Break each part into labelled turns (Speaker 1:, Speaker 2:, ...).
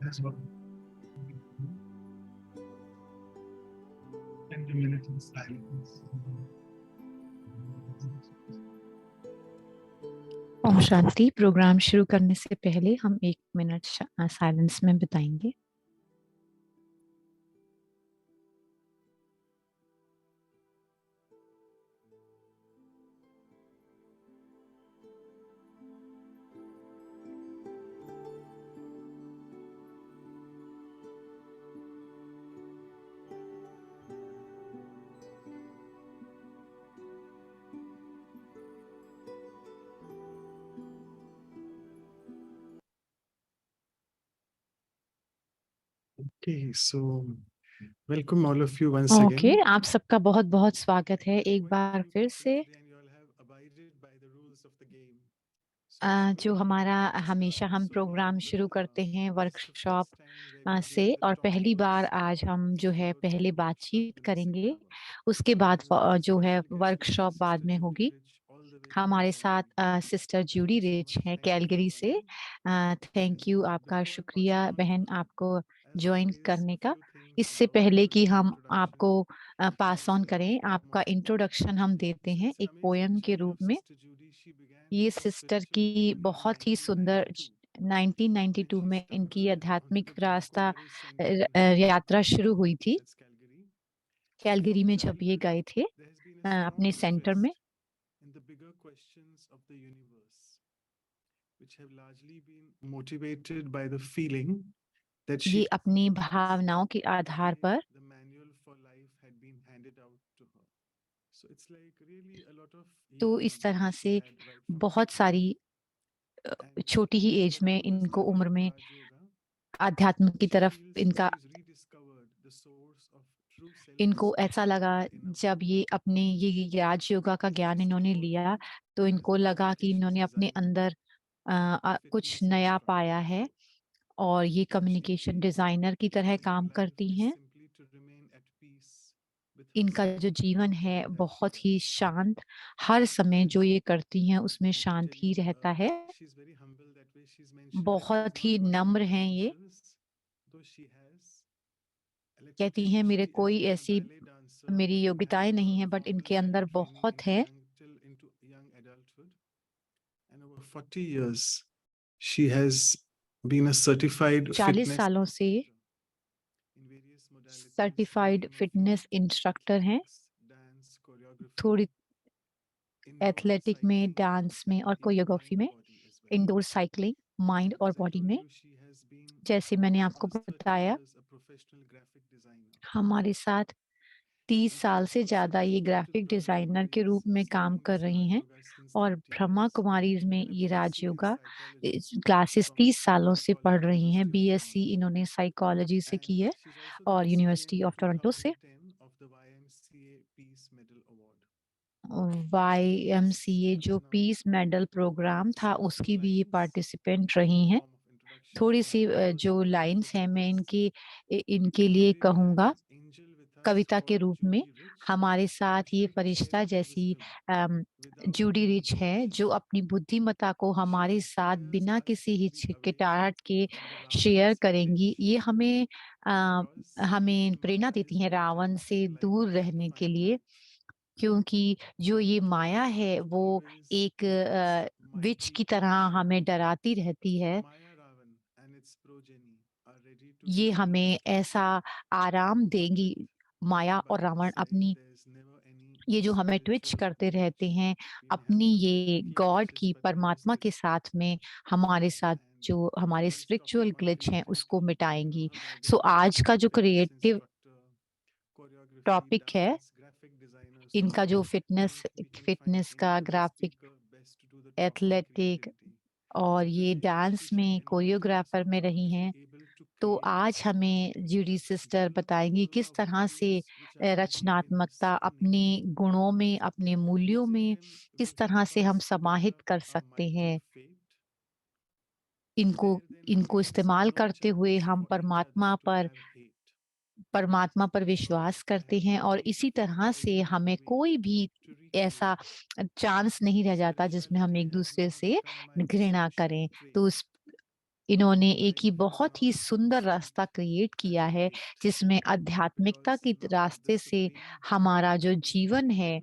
Speaker 1: as well. And a minute in silence.
Speaker 2: Om Shanti. Programme शुरू करने से पहले हम 1 मिनट साइलेंस में बिताएंगे।
Speaker 1: Okay, so welcome all of you once again.
Speaker 2: आप सबका बहुत बहुत स्वागत है एक बार फिर से। जो हमारा हमेशा हम प्रोग्राम शुरू करते हैं वर्कशॉप से, और पहली बार आज हम जो है पहले बातचीत करेंगे, उसके बाद जो है वर्कशॉप बाद में होगी। हमारे साथ सिस्टर जूडी रिच हैं कैलगरी से। थैंक यू, आपका शुक्रिया बहन आपको ज्वाइन करने का। इससे पहले कि हम आपको पास ऑन करें, आपका इंट्रोडक्शन हम देते हैं एक पोएम के रूप में। ये सिस्टर की बहुत ही सुंदर 1992 में इनकी आध्यात्मिक रास्ता यात्रा शुरू हुई थी कैलगरी में, जब ये गए थे अपने सेंटर में।
Speaker 1: In the bigger questions of the universe, which have largely been motivated by the feeling that she
Speaker 2: ये अपनी भावनाओं के आधार पर
Speaker 1: the manual for life had been handed out to her. So it's like really a lot of
Speaker 2: तो
Speaker 1: young
Speaker 2: इस तरह
Speaker 1: she
Speaker 2: से
Speaker 1: had right from
Speaker 2: बहुत सारी छोटी ही एज में इनको उम्र में आध्यात्म की तरफ इनको ऐसा लगा, जब ये अपने ये राज योगा का ज्ञान इन्होंने लिया तो इनको लगा कि इन्होंने अपने अंदर कुछ नया पाया है, और ये कम्युनिकेशन डिजाइनर की तरह काम करती हैं। इनका जो जीवन है बहुत ही शांत, हर समय जो ये करती हैं उसमें शांत ही रहता है। बहुत ही नम्र हैं ये। कहती हैं मेरे कोई ऐसी मेरी योग्यताएं नहीं है, बट इनके अंदर बहुत है।
Speaker 1: She has been a certified
Speaker 2: 40 सालों से सर्टिफाइड फिटनेस इंस्ट्रक्टर हैं, थोड़ी एथलेटिक में, डांस में और कोरियोग्राफी में, इंडोर साइकिलिंग, माइंड और बॉडी में। जैसे मैंने आपको बताया, हमारे साथ 30 साल से ज्यादा ये ग्राफिक डिजाइनर के रूप में काम कर रही हैं, और ब्रह्मा कुमारीज में ये राजयोगा क्लासेस 30 सालों से पढ़ रही हैं। बीएससी इन्होंने साइकोलॉजी से की है और यूनिवर्सिटी ऑफ टोरंटो से। YMCA जो पीस मेडल प्रोग्राम था उसकी भी ये पार्टिसिपेंट रही हैं। थोड़ी सी जो लाइंस हैं मैं इनके लिए कहूँगा कविता के रूप में। हमारे साथ ये फरिश्ता जैसी जूडी रिच है, जो अपनी बुद्धिमत्ता को हमारे साथ बिना किसी हिचकिचाहट के शेयर करेंगी। ये हमें प्रेरणा देती हैं रावण से दूर रहने के लिए, क्योंकि जो ये माया है वो एक विच की तरह हमें डराती रहती है। ये हमें ऐसा आराम देंगी, माया और रावण अपनी ये जो हमें ट्विच करते रहते हैं अपनी ये गॉड की परमात्मा के साथ में, हमारे साथ जो हमारे स्पिरिचुअल ग्लिच हैं उसको मिटाएंगी। सो आज का जो क्रिएटिव टॉपिक है, इनका जो फिटनेस का ग्राफिक, एथलेटिक और ये डांस में कोरियोग्राफर में रही हैं। तो आज हमें जूडी सिस्टर बताएंगी किस तरह से रचनात्मकता अपने गुणों में, अपने मूल्यों में किस तरह से हम समाहित कर सकते हैं। इनको इस्तेमाल करते हुए हम परमात्मा पर विश्वास करते हैं, और इसी तरह से हमें कोई भी ऐसा चांस नहीं रह जाता जिसमें हम एक दूसरे से घृणा करें। तो इन्होंने एक ही बहुत ही सुंदर रास्ता क्रिएट किया है, जिसमें आध्यात्मिकता के रास्ते से हमारा जो जीवन है,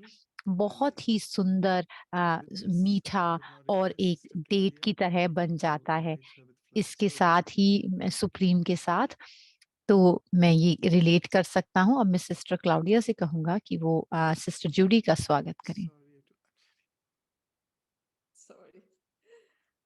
Speaker 2: बहुत ही सुंदर मीठा और एक डेट की तरह बन जाता है। इसके साथ ही मैं सुप्रीम के साथ, तो मैं ये रिलेट कर सकता हूँ। अब मैं सिस्टर क्लाउडिया से कहूँगा कि वो सिस्टर जूडी का स्वागत करें।
Speaker 3: Sorry.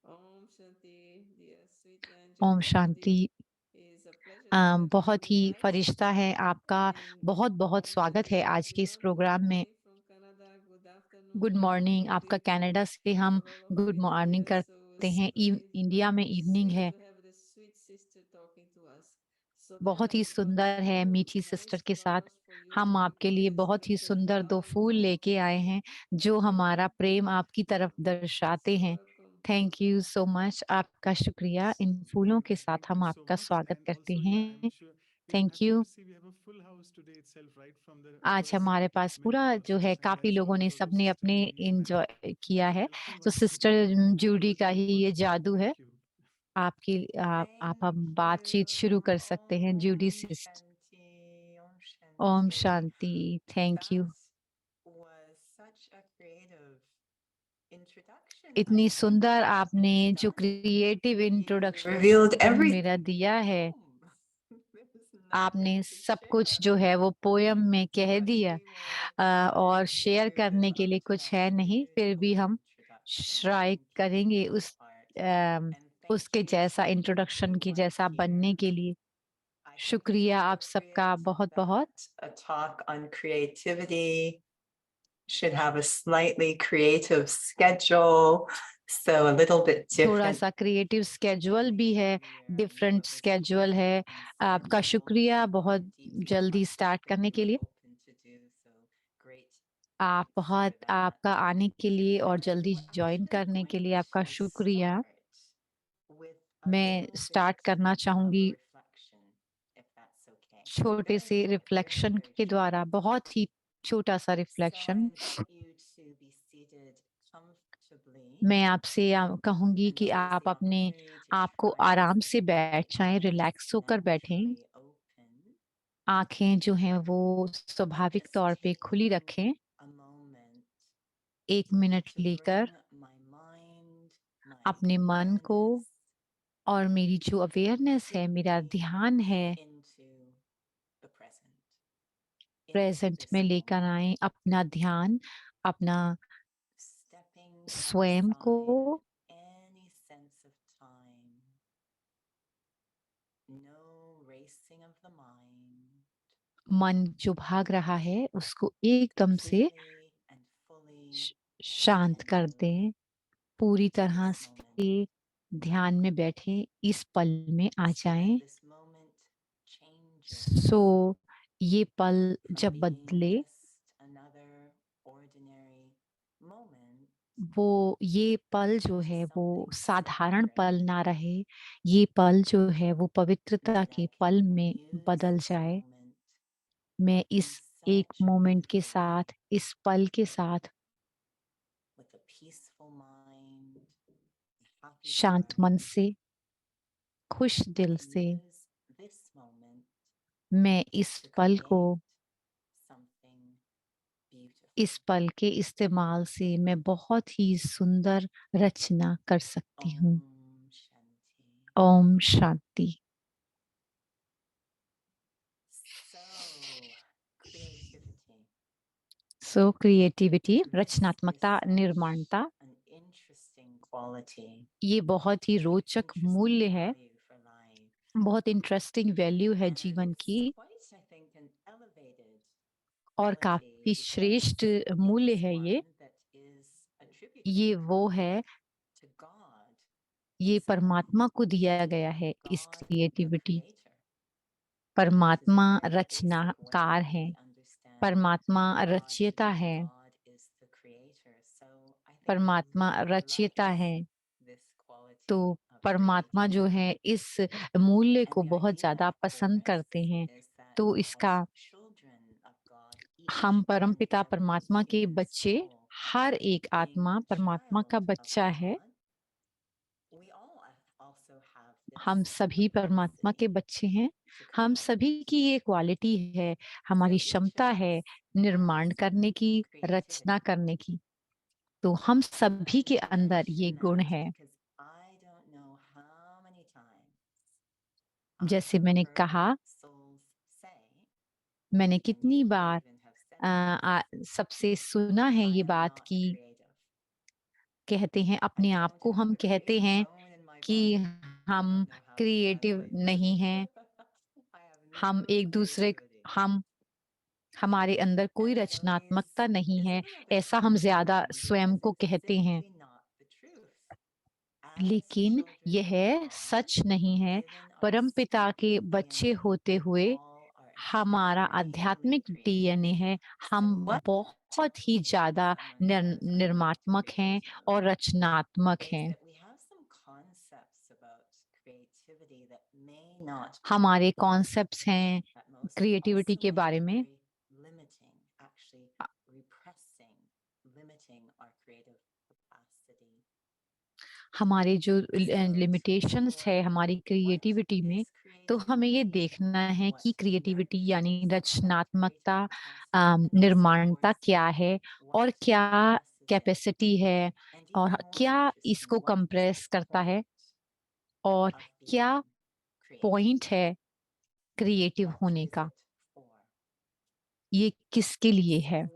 Speaker 3: Om Shanti, dear sweet
Speaker 2: Om
Speaker 3: angels of
Speaker 2: Shanti.
Speaker 3: Deep. It is a pleasure to have you
Speaker 2: बहुत ही
Speaker 3: with us.
Speaker 2: फरिश्ता है आपका,
Speaker 3: And
Speaker 2: बहुत स्वागत है आज के इस
Speaker 3: everyone,
Speaker 2: प्रोग्राम
Speaker 3: good
Speaker 2: में।
Speaker 3: morning from Canada, good afternoon,
Speaker 2: good morning,
Speaker 3: good
Speaker 2: आपका
Speaker 3: evening
Speaker 2: कनाडा से हम
Speaker 3: for all of
Speaker 2: good
Speaker 3: you in
Speaker 2: morning
Speaker 3: India. So
Speaker 2: करते
Speaker 3: it's
Speaker 2: हैं,
Speaker 3: very
Speaker 2: इंडिया में इवनिंग
Speaker 3: sweet
Speaker 2: है।
Speaker 3: to have this sweet sister talking to us. So
Speaker 2: बहुत ही
Speaker 3: I've got
Speaker 2: सुंदर है
Speaker 3: two
Speaker 2: मीठी सिस्टर
Speaker 3: nice
Speaker 2: के साथ।
Speaker 3: flowers for you
Speaker 2: हम आपके
Speaker 3: because
Speaker 2: लिए
Speaker 3: they
Speaker 2: बहुत ही
Speaker 3: speak the
Speaker 2: सुंदर 2 फूल
Speaker 3: love of
Speaker 2: लेके आए हैं, जो
Speaker 3: Krishna.
Speaker 2: हमारा प्रेम आपकी तरफ दर्शाते
Speaker 3: So
Speaker 2: हैं।
Speaker 3: welcome.
Speaker 2: Thank you so much, आपका शुक्रिया। इन फूलों के साथ
Speaker 1: Thank
Speaker 2: हम
Speaker 1: you so
Speaker 2: आपका
Speaker 1: much.
Speaker 2: स्वागत
Speaker 1: And
Speaker 2: करते
Speaker 1: also, yeah, I'm
Speaker 2: हैं।
Speaker 1: sure we're
Speaker 2: thank
Speaker 1: happy
Speaker 2: you.
Speaker 1: to see we have a full house today itself, right? From the
Speaker 2: आज
Speaker 1: first
Speaker 2: हमारे पास
Speaker 1: many
Speaker 2: पूरा जो है
Speaker 1: pastors, and
Speaker 2: काफी
Speaker 1: that's
Speaker 2: लोगों
Speaker 1: all
Speaker 2: ने
Speaker 1: about your
Speaker 2: सबने
Speaker 1: sister
Speaker 2: अपने
Speaker 1: Judy and I.
Speaker 2: एंजॉय किया है।
Speaker 1: Welcome
Speaker 2: तो
Speaker 1: once
Speaker 2: sister
Speaker 1: again.
Speaker 2: Judy
Speaker 1: Over to
Speaker 2: का
Speaker 1: you,
Speaker 2: ही ये
Speaker 1: Coach.
Speaker 2: जादू है।
Speaker 1: Thank you.
Speaker 2: आपकी आप
Speaker 4: Thank
Speaker 2: हम बातचीत शुरू कर सकते हैं जूडी
Speaker 4: Om
Speaker 2: सिस्ट।
Speaker 4: Shanti, Om
Speaker 2: Om
Speaker 4: Shanti.
Speaker 2: Shanti. Thank you.
Speaker 4: That was such a creative introduction. I
Speaker 2: इतनी
Speaker 4: think
Speaker 2: सुंदर
Speaker 4: what has
Speaker 2: आपने
Speaker 4: been
Speaker 2: जो
Speaker 4: done.
Speaker 2: Creative
Speaker 4: You
Speaker 2: introduction
Speaker 4: revealed everything.
Speaker 2: मेरा दिया है,
Speaker 4: There was
Speaker 2: आपने
Speaker 4: nothing to
Speaker 2: सब कुछ
Speaker 4: share.
Speaker 2: जो है वो पोयम में कह
Speaker 4: But
Speaker 2: दिया।
Speaker 4: we will
Speaker 2: और
Speaker 4: try
Speaker 2: शेयर
Speaker 4: to
Speaker 2: करने
Speaker 4: live
Speaker 2: के लिए
Speaker 4: up to
Speaker 2: कुछ
Speaker 4: that
Speaker 2: है नहीं, फिर भी
Speaker 4: beautiful
Speaker 2: हम
Speaker 4: introduction
Speaker 2: ट्राई
Speaker 4: and
Speaker 2: करेंगे
Speaker 4: keeping it
Speaker 2: उस
Speaker 4: apart.
Speaker 2: अम,
Speaker 4: And thank
Speaker 2: उसके
Speaker 4: you
Speaker 2: जैसा
Speaker 4: to
Speaker 2: इंट्रोडक्शन की
Speaker 4: everyone
Speaker 2: जैसा बनने
Speaker 4: here.
Speaker 2: के लिए।
Speaker 4: I think it's
Speaker 2: शुक्रिया आप सबका
Speaker 4: appropriate
Speaker 2: बहुत
Speaker 4: that a talk on creativity should have a slightly creative schedule, so a little bit
Speaker 2: थोड़ा
Speaker 4: different.
Speaker 2: सा क्रिएटिव स्केड्यूल भी है, डिफरेंट स्केड्यूल है। आपका शुक्रिया बहुत जल्दी स्टार्ट करने के लिए। आप आपका आने के लिए और जल्दी ज्वाइन करने के लिए आपका शुक्रिया। मैं स्टार्ट करना चाहूंगी छोटे से रिफ्लेक्शन के द्वारा, बहुत ही छोटा सा रिफ्लेक्शन। मैं आपसे कहूंगी कि आप अपने आप को आराम से बैठ जाएं, रिलैक्स होकर बैठें। आंखें जो हैं वो स्वाभाविक तौर पे खुली रखें। 1 मिनट लेकर अपने मन को और मेरी जो अवेयरनेस है, मेरा ध्यान है, प्रेजेंट में लेकर आए अपना ध्यान, अपना स्वयं को। मन जो भाग रहा है उसको एकदम से शांत कर दें। पूरी तरह से ध्यान में बैठे, इस पल में आ जाएं। सो ये पल जब बदले, वो ये पल जो है वो साधारण पल ना रहे, ये पल जो है वो पवित्रता के पल में बदल जाए। मैं इस एक मोमेंट के साथ, इस पल के साथ शांत मन से, खुश दिल से मैं इस पल को, इस पल के इस्तेमाल से मैं बहुत ही सुंदर रचना कर सकती हूँ। ओम शांति। सो क्रिएटिविटी, रचनात्मकता, निर्माणता, ये बहुत ही रोचक मूल्य है, बहुत इंटरेस्टिंग वैल्यू है जीवन की, और काफी श्रेष्ठ मूल्य है ये वो है, ये परमात्मा को दिया गया है। इस क्रिएटिविटी, परमात्मा रचनाकार है, परमात्मा रचयिता है, परमात्मा रचयिता है। तो परमात्मा जो है इस मूल्य को बहुत ज्यादा पसंद करते हैं। तो इसका हम परमपिता परमात्मा के बच्चे, हर एक आत्मा परमात्मा का बच्चा है। हम सभी परमात्मा के बच्चे हैं। हम सभी की ये क्वालिटी है, हमारी क्षमता है निर्माण करने की, रचना करने की। तो हम सभी के अंदर ये गुण है। जैसे मैंने कहा, मैंने कितनी बार सबसे सुना है ये बात कि कहते हैं अपने आप को, हम कहते हैं कि हम क्रिएटिव नहीं हैं, हम एक दूसरे हम हमारे अंदर कोई रचनात्मकता नहीं है, ऐसा हम ज्यादा स्वयं को कहते हैं। लेकिन यह सच नहीं है। परमपिता के बच्चे होते हुए हमारा आध्यात्मिक डीएनए है, हम बहुत ही ज्यादा निर्मात्मक हैं और रचनात्मक हैं। हमारे कॉन्सेप्ट्स हैं क्रिएटिविटी के बारे में, हमारे जो लिमिटेशंस है हमारी क्रिएटिविटी में, तो हमें ये देखना है कि क्रिएटिविटी यानी रचनात्मकता, निर्माणता क्या है और क्या कैपेसिटी है और क्या इसको कंप्रेस करता है और क्या पॉइंट है क्रिएटिव होने का, ये किसके लिए है।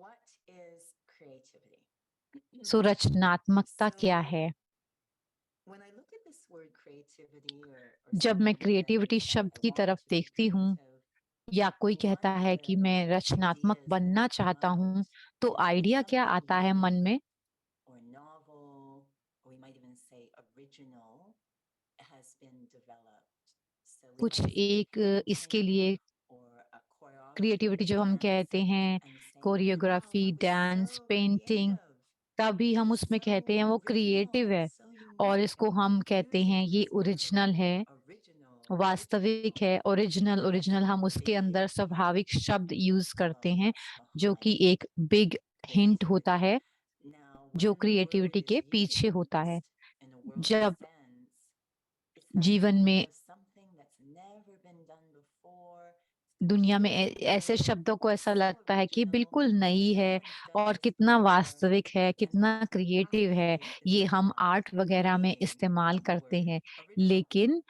Speaker 2: सो रचनात्मकता क्या है। जब मैं क्रिएटिविटी शब्द की तरफ देखती हूँ या कोई कहता है कि मैं रचनात्मक बनना चाहता हूँ, तो आइडिया क्या आता है मन में? कुछ एक इसके लिए क्रिएटिविटी जो हम कहते हैं, कोरियोग्राफी, डांस, पेंटिंग, तभी हम उसमें कहते हैं वो क्रिएटिव है और इसको हम कहते हैं ये ओरिजिनल है, वास्तविक है। ओरिजिनल ओरिजिनल हम उसके अंदर स्वाभाविक शब्द यूज करते हैं जो कि एक बिग हिंट होता है जो क्रिएटिविटी के पीछे होता है। जब जीवन में दुनिया में ऐसे शब्दों को ऐसा लगता है कि बिल्कुल नई है और कितना वास्तविक है, कितना क्रिएटिव है, ये हम आर्ट वगैरह में इस्तेमाल करते हैं, लेकिन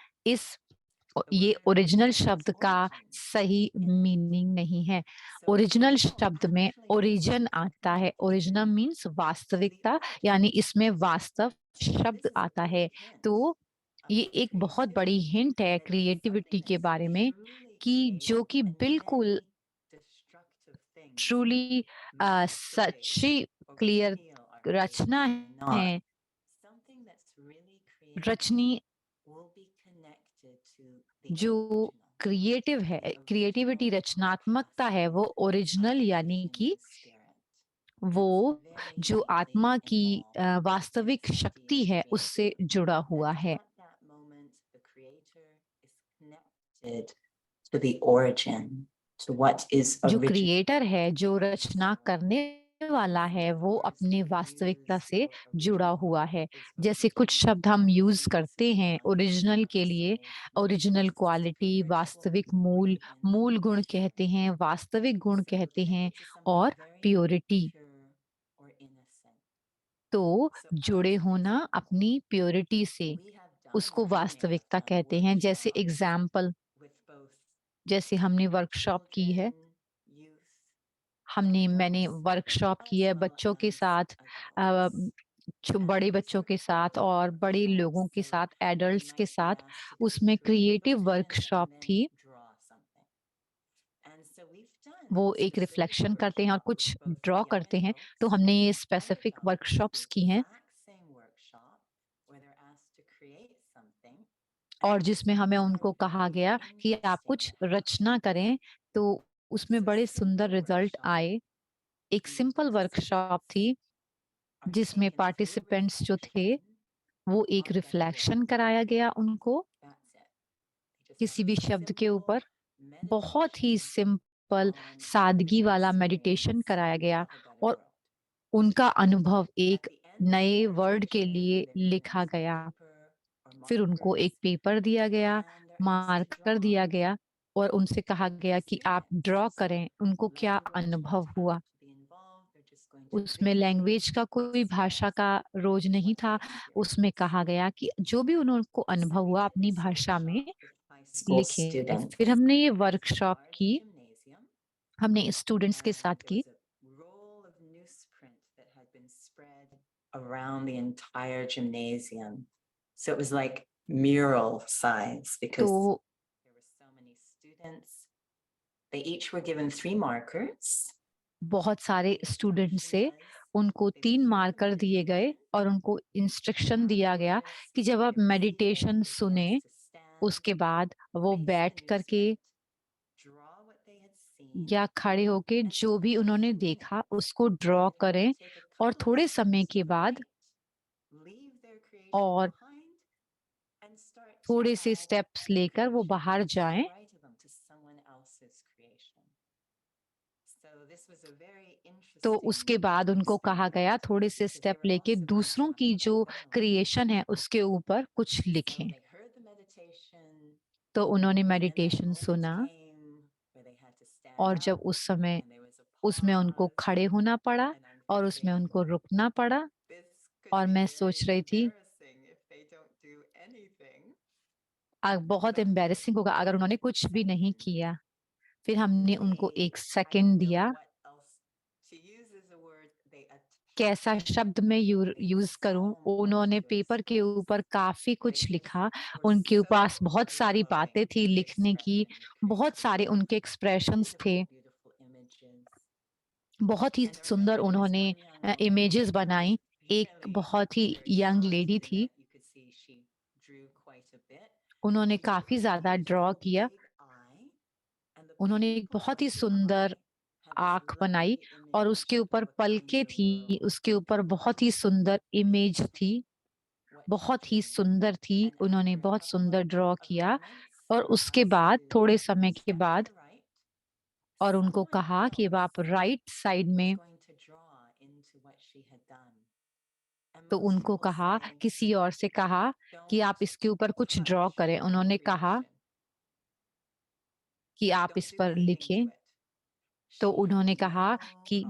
Speaker 2: ये ओरिजिनल शब्द का सही मीनिंग नहीं है। ओरिजिनल शब्द में ओरिजिन आता है। ओरिजिनल मीन्स वास्तविकता, यानी इसमें वास्तव शब्द आता है। तो ये एक बहुत बड़ी हिंट है क्रिएटिविटी के बारे में कि जो कि बिल्कुल ट्रूली सच्ची क्लियर रचना है, रचनी जो क्रिएटिव है, क्रिएटिविटी रचनात्मकता है, वो ओरिजिनल यानी कि वो जो आत्मा की वास्तविक शक्ति है उससे जुड़ा हुआ है। जो क्रिएटर है, जो रचना करने वाला है, वो अपनी वास्तविकता से जुड़ा हुआ है। जैसे कुछ शब्द हम यूज करते हैं ओरिजिनल के लिए, ओरिजिनल क्वालिटी, वास्तविक मूल, मूल गुण कहते हैं, वास्तविक गुण कहते हैं और प्योरिटी। तो जुड़े होना अपनी प्योरिटी से, उसको वास्तविकता कहते हैं। जैसे एग्जाम्पल, जैसे हमने वर्कशॉप की है, मैंने वर्कशॉप की है बच्चों के साथ, बड़े बच्चों के साथ और बड़े लोगों के साथ, एडल्ट्स के साथ। उसमें क्रिएटिव वर्कशॉप थी। वो एक रिफ्लेक्शन करते हैं और कुछ ड्रॉ करते हैं। तो हमने ये स्पेसिफिक वर्कशॉप्स की हैं और जिसमें हमें उनको कहा गया कि आप कुछ रचना करें, तो उसमें बड़े सुंदर रिजल्ट आए। एक सिंपल वर्कशॉप थी जिसमें पार्टिसिपेंट्स जो थे वो एक रिफ्लेक्शन कराया गया उनको किसी भी शब्द के ऊपर, बहुत ही सिंपल सादगी वाला मेडिटेशन कराया गया और उनका अनुभव एक नए वर्ड के लिए लिखा गया। फिर उनको एक पेपर दिया गया, मार्कर दिया गया और उनसे कहा गया कि आप ड्रॉ करें, उनको क्या अनुभव हुआ। उसमें लैंग्वेज का कोई भाषा का रोज नहीं था, उसमें कहा गया कि जो भी उनको अनुभव हुआ अपनी भाषा में लिखें। फिर हमने ये वर्कशॉप की, हमने स्टूडेंट्स के साथ की।
Speaker 4: Around the entire gymnasium. So it was like mural size because
Speaker 2: तो
Speaker 4: there were so many students. They each were given 3 markers.
Speaker 2: बहुत सारे स्टूडेंट से उनको 3 मार्कर दिए गए और उनको इंस्ट्रक्शन दिया गया कि जब आप मेडिटेशन सुने, उसके बाद वो बैठ करके या खड़े होके जो भी उन्होंने देखा उसको ड्रॉ करें और थोड़े समय के बाद और थोड़े से स्टेप्स लेकर वो बाहर जाएं। तो उसके बाद उनको कहा गया थोड़े से स्टेप लेके दूसरों की जो क्रिएशन है उसके ऊपर कुछ लिखें। तो उन्होंने मेडिटेशन सुना और जब उस समय उसमें उनको खड़े होना पड़ा और उसमें उनको रुकना पड़ा और मैं सोच रही थी बहुत एम्बैरेसिंग होगा अगर उन्होंने कुछ भी नहीं किया। फिर हमने उनको 1 सेकंड दिया। कैसा शब्द मैं यूज करूं, उन्होंने पेपर के ऊपर काफी कुछ लिखा, उनके पास बहुत सारी बातें थी लिखने की, बहुत सारे उनके एक्सप्रेशंस थे, बहुत ही सुंदर उन्होंने इमेजेस बनाई। एक बहुत ही यंग लेडी थी, उन्होंने काफी ज्यादा ड्रॉ किया, उन्होंने एक बहुत ही सुंदर आंख बनाई और उसके ऊपर पलके थी, उसके ऊपर बहुत ही सुंदर इमेज थी, बहुत ही सुंदर थी, उन्होंने बहुत सुंदर ड्रॉ किया। और उसके बाद थोड़े समय के बाद और उनको कहा कि अब आप राइट साइड में, तो उनको कहा किसी और से कहा कि आप इसके ऊपर कुछ ड्रॉ करें। उन्होंने कहा कि आप इस पर लिखें। तो उन्होंने कहा कि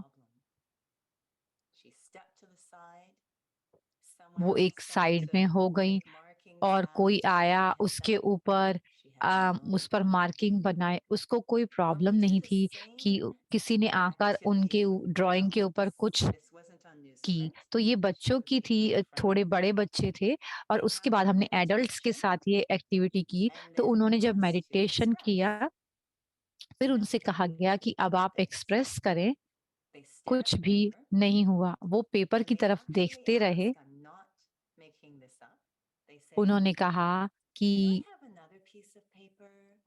Speaker 2: वो एक साइड में हो गई और कोई आया उसके ऊपर उस पर मार्किंग बनाए। उसको कोई प्रॉब्लम नहीं थी कि किसी ने आकर उनके ड्राइंग के ऊपर कुछ की। तो ये बच्चों की थी, थोड़े बड़े बच्चे थे। और उसके बाद हमने एडल्ट्स के साथ ये एक्टिविटी की। तो उन्होंने जब मेडिटेशन किया फिर उनसे कहा गया कि अब आप एक्सप्रेस करें। कुछ भी नहीं हुआ, वो पेपर की तरफ देखते रहे। उन्होंने कहा कि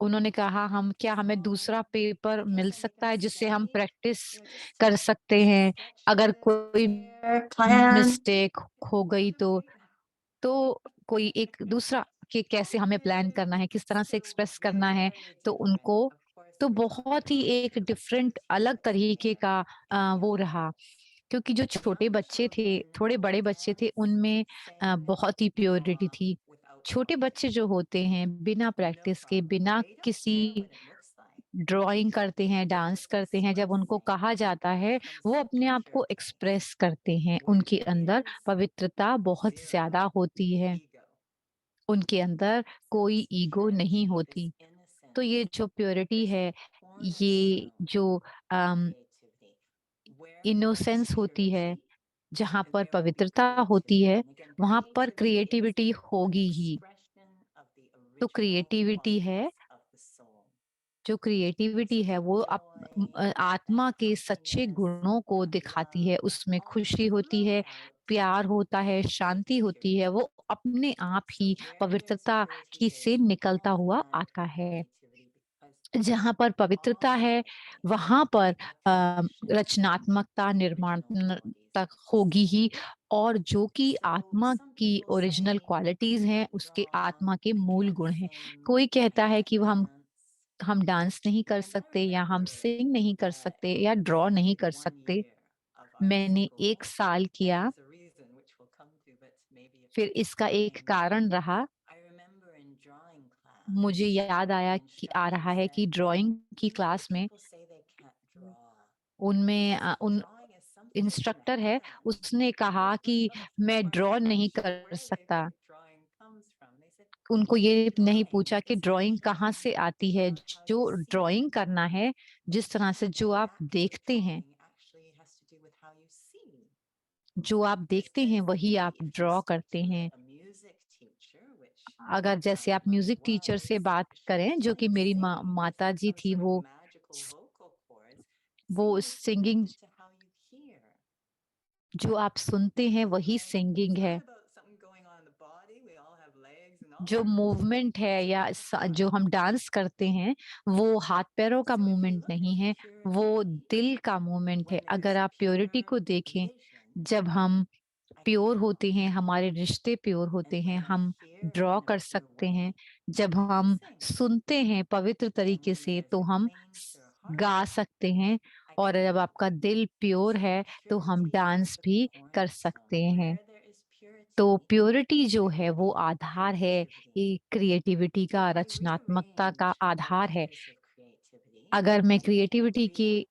Speaker 2: हम क्या हमें दूसरा पेपर मिल सकता है जिससे हम प्रैक्टिस कर सकते हैं अगर कोई मिस्टेक हो गई तो कोई एक दूसरा कि कैसे हमें प्लान करना है, किस तरह से एक्सप्रेस करना है। तो उनको तो बहुत ही एक डिफरेंट अलग तरीके का वो रहा, क्योंकि जो छोटे बच्चे थे, थोड़े बड़े बच्चे थे, उनमें बहुत ही प्योरिटी थी। छोटे बच्चे जो होते हैं बिना प्रैक्टिस के, बिना किसी ड्राइंग करते हैं, डांस करते हैं, जब उनको कहा जाता है वो अपने आप को एक्सप्रेस करते हैं। उनके अंदर पवित्रता बहुत ज्यादा होती है, उनके अंदर कोई ईगो नहीं होती। तो ये जो प्योरिटी है, ये जो इनोसेंस होती है, जहाँ पर पवित्रता होती है वहां पर क्रिएटिविटी होगी ही। तो क्रिएटिविटी है, जो क्रिएटिविटी है वो आत्मा के सच्चे गुणों को दिखाती है। उसमें खुशी होती है, प्यार होता है, शांति होती है, वो अपने आप ही पवित्रता की से निकलता हुआ आता है। जहाँ पर पवित्रता है वहां पर रचनात्मकता, निर्माण तक होगी ही। और जो कि आत्मा की ओरिजिनल क्वालिटीज हैं, उसके आत्मा के मूल गुण हैं। कोई कहता है कि हम डांस नहीं कर सकते या हम सिंग नहीं कर सकते या ड्रॉ नहीं कर सकते। मैंने 1 साल किया, फिर इसका एक कारण रहा मुझे याद आया कि आ रहा है कि ड्राइंग की क्लास में उनमें उन इंस्ट्रक्टर है, उसने कहा कि मैं ड्रॉ नहीं कर सकता। उनको ये नहीं पूछा कि ड्राइंग कहाँ से आती है। जो ड्राइंग करना है, जिस तरह से जो आप देखते हैं वही आप ड्रॉ करते हैं। अगर जैसे आप म्यूजिक टीचर से बात करें, जो कि मेरी माताजी थी, वो सिंगिंग, जो आप सुनते हैं वही सिंगिंग है। जो मूवमेंट है या जो हम डांस करते हैं, वो हाथ पैरों का मूवमेंट नहीं है, वो दिल का मूवमेंट है। अगर आप प्योरिटी को देखें, जब हम प्योर होते हैं, हमारे रिश्ते प्योर होते हैं, हम ड्रॉ कर सकते हैं। जब हम सुनते हैं पवित्र तरीके से, तो हम गा सकते हैं। और जब आपका दिल प्योर है, तो हम डांस भी कर सकते हैं। तो प्योरिटी जो है वो आधार है, ये क्रिएटिविटी का, रचनात्मकता का आधार है। अगर मैं क्रिएटिविटी के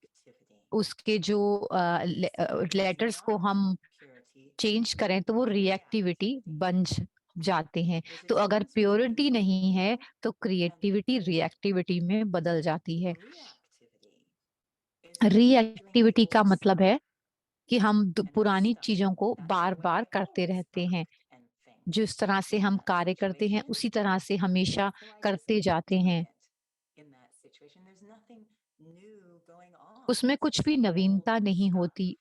Speaker 2: उसके जो लेटर्स को हम चेंज करें, तो वो रिएक्टिविटी जाते हैं। तो अगर प्योरिटी नहीं है, तो क्रिएटिविटी रिएक्टिविटी में बदल जाती है। रिएक्टिविटी का मतलब है कि हम पुरानी चीजों को बार बार करते रहते हैं। जिस तरह से हम कार्य करते हैं, उसी तरह से हमेशा करते जाते हैं। उसमें कुछ भी नवीनता नहीं होती।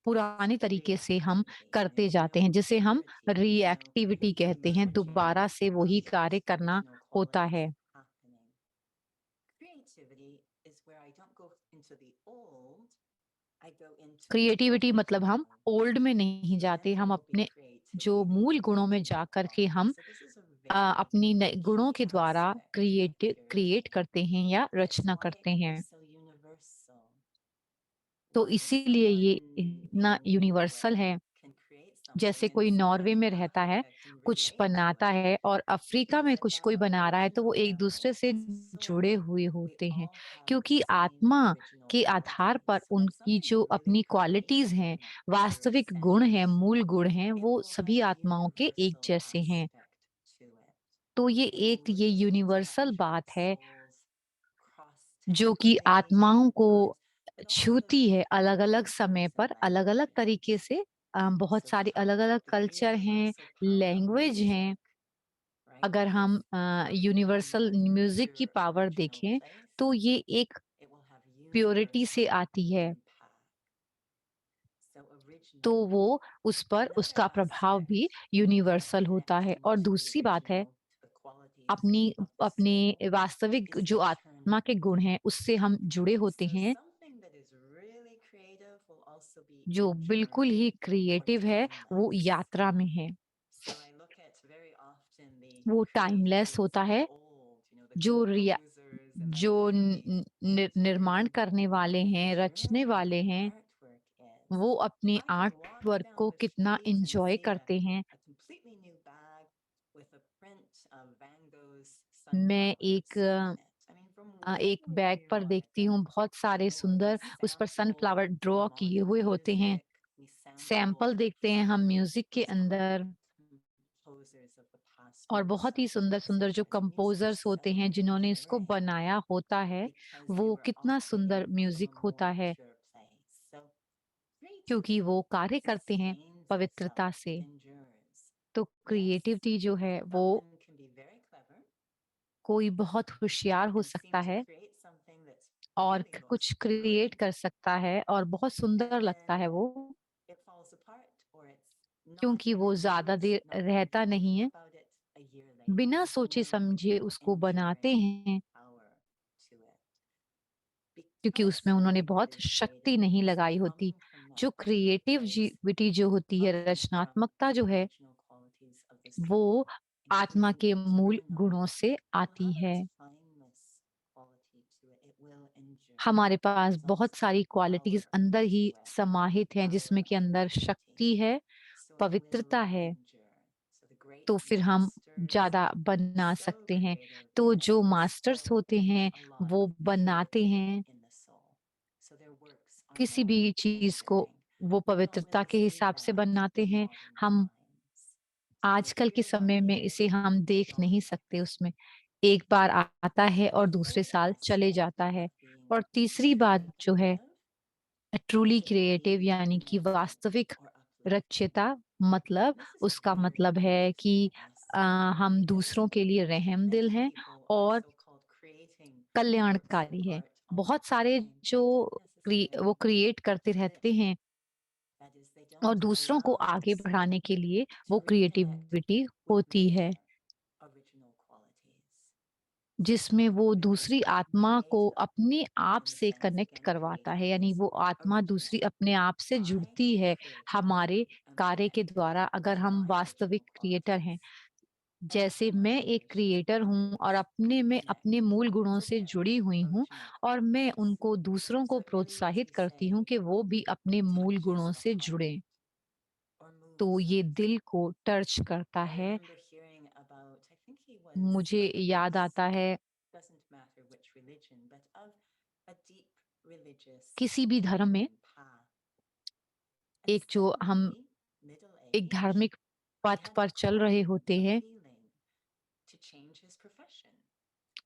Speaker 2: पुराने तरीके से हम करते जाते हैं, जिसे हम रिएक्टिविटी कहते हैं। दोबारा से वही कार्य करना होता है। क्रिएटिविटी मतलब हम ओल्ड में नहीं जाते, हम अपने जो मूल गुणों में जाकर के हम अपनी गुणों के द्वारा क्रिएट करते हैं या रचना करते हैं। तो इसीलिए ये इतना यूनिवर्सल है। जैसे कोई नॉर्वे में रहता है, कुछ बनाता है, और अफ्रीका में कुछ कोई बना रहा है, तो वो एक दूसरे से जुड़े हुए होते हैं, क्योंकि आत्मा के आधार पर उनकी जो अपनी क्वालिटीज हैं, वास्तविक गुण हैं, मूल गुण हैं, वो सभी आत्माओं के एक जैसे हैं। तो ये यूनिवर्सल बात है, जो कि आत्माओं को छूती है अलग-अलग समय पर, अलग-अलग तरीके से। बहुत सारे अलग-अलग कल्चर हैं, लैंग्वेज हैं। अगर हम यूनिवर्सल म्यूजिक की पावर देखें, तो ये एक प्योरिटी से आती है। तो वो उस पर उसका प्रभाव भी यूनिवर्सल होता है। और दूसरी बात है, अपनी अपने वास्तविक जो आत्मा के गुण हैं, उससे हम जुड़े होते हैं। जो बिल्कुल ही क्रिएटिव है, वो यात्रा में है। वो टाइमलेस होता है। जो निर्माण करने वाले हैं, रचने वाले हैं, वो अपने आर्ट वर्क को कितना एंजॉय करते हैं। मैं एक बैग पर देखती हूँ, बहुत सारे सुंदर उस पर सनफ्लावर ड्रॉ किए हुए होते हैं। सैंपल देखते हैं हम म्यूजिक के अंदर, और बहुत ही सुंदर-सुंदर जो कंपोज़र्स होते हैं, जिन्होंने इसको बनाया होता है, वो कितना सुंदर म्यूज़िक होता है, क्योंकि वो कार्य करते हैं पवित्रता से। तो क्रिएटिविटी जो है, वो कोई बहुत होशियार हो सकता है और कुछ क्रिएट कर सकता है, और बहुत सुंदर लगता है वो, क्योंकि वो ज़्यादा देर रहता नहीं है। बिना सोचे समझे उसको बनाते हैं, क्योंकि उसमें उन्होंने बहुत शक्ति नहीं लगाई होती। जो क्रिएटिविटी जो होती है, रचनात्मकता जो है, वो आत्मा के मूल गुणों से आती है। हमारे पास बहुत सारी क्वालिटीज अंदर ही समाहित हैं, जिसमें कि अंदर शक्ति है, पवित्रता है। तो फिर हम ज़्यादा बना सकते हैं। तो जो मास्टर्स होते हैं, वो बनाते हैं किसी भी चीज़ को, वो पवित्रता के हिसाब से बनाते हैं। हम आजकल के समय में इसे हम देख नहीं सकते उसमें। एक बार आता है और दूसरे साल चले जाता है। और तीसरी बात जो है, ट्रूली क्रिएटिव यानी कि वास्तविक रचयिता, मतलब उसका मतलब है कि अ, हम दूसरों के लिए रहमदिल हैं और कल्याणकारी है। बहुत सारे जो वो क्रिएट करते रहते हैं और दूसरों को आगे बढ़ाने के लिए वो क्रिएटिविटी होती है, जिसमें वो दूसरी आत्मा को अपने आप से कनेक्ट करवाता है, यानी वो आत्मा दूसरी अपने आप से जुड़ती है हमारे कार्य के द्वारा, अगर हम वास्तविक क्रिएटर हैं। जैसे मैं एक क्रिएटर हूँ और अपने में अपने मूल गुणों से जुड़ी हुई हूँ, और मैं उनको दूसरों को प्रोत्साहित करती हूँ कि वो भी अपने मूल गुणों से जुड़ें। तो ये दिल को टच करता है। मुझे याद आता है किसी भी धर्म में एक जो हम एक धार्मिक पथ पर चल रहे होते हैं,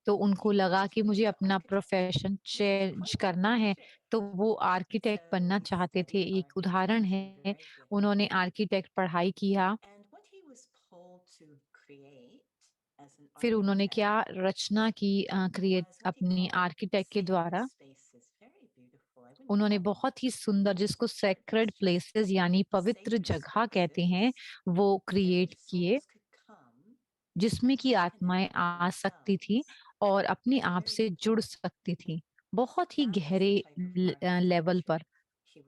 Speaker 2: तो उनको लगा कि मुझे अपना प्रोफेशन चेंज करना है, तो वो आर्किटेक्ट बनना चाहते थे। एक उदाहरण है, उन्होंने आर्किटेक्ट पढ़ाई किया, फिर उन्होंने क्या रचना की क्रिएट अपनी आर्किटेक्ट के द्वारा। उन्होंने बहुत ही सुंदर, जिसको सेक्रेड प्लेसेस यानी पवित्र जगह कहते हैं, वो क्रिएट किए, जिसमें कि आत्माएं आ सकती थी और अपने आप से जुड़ सकती थी, बहुत ही गहरे लेवल पर।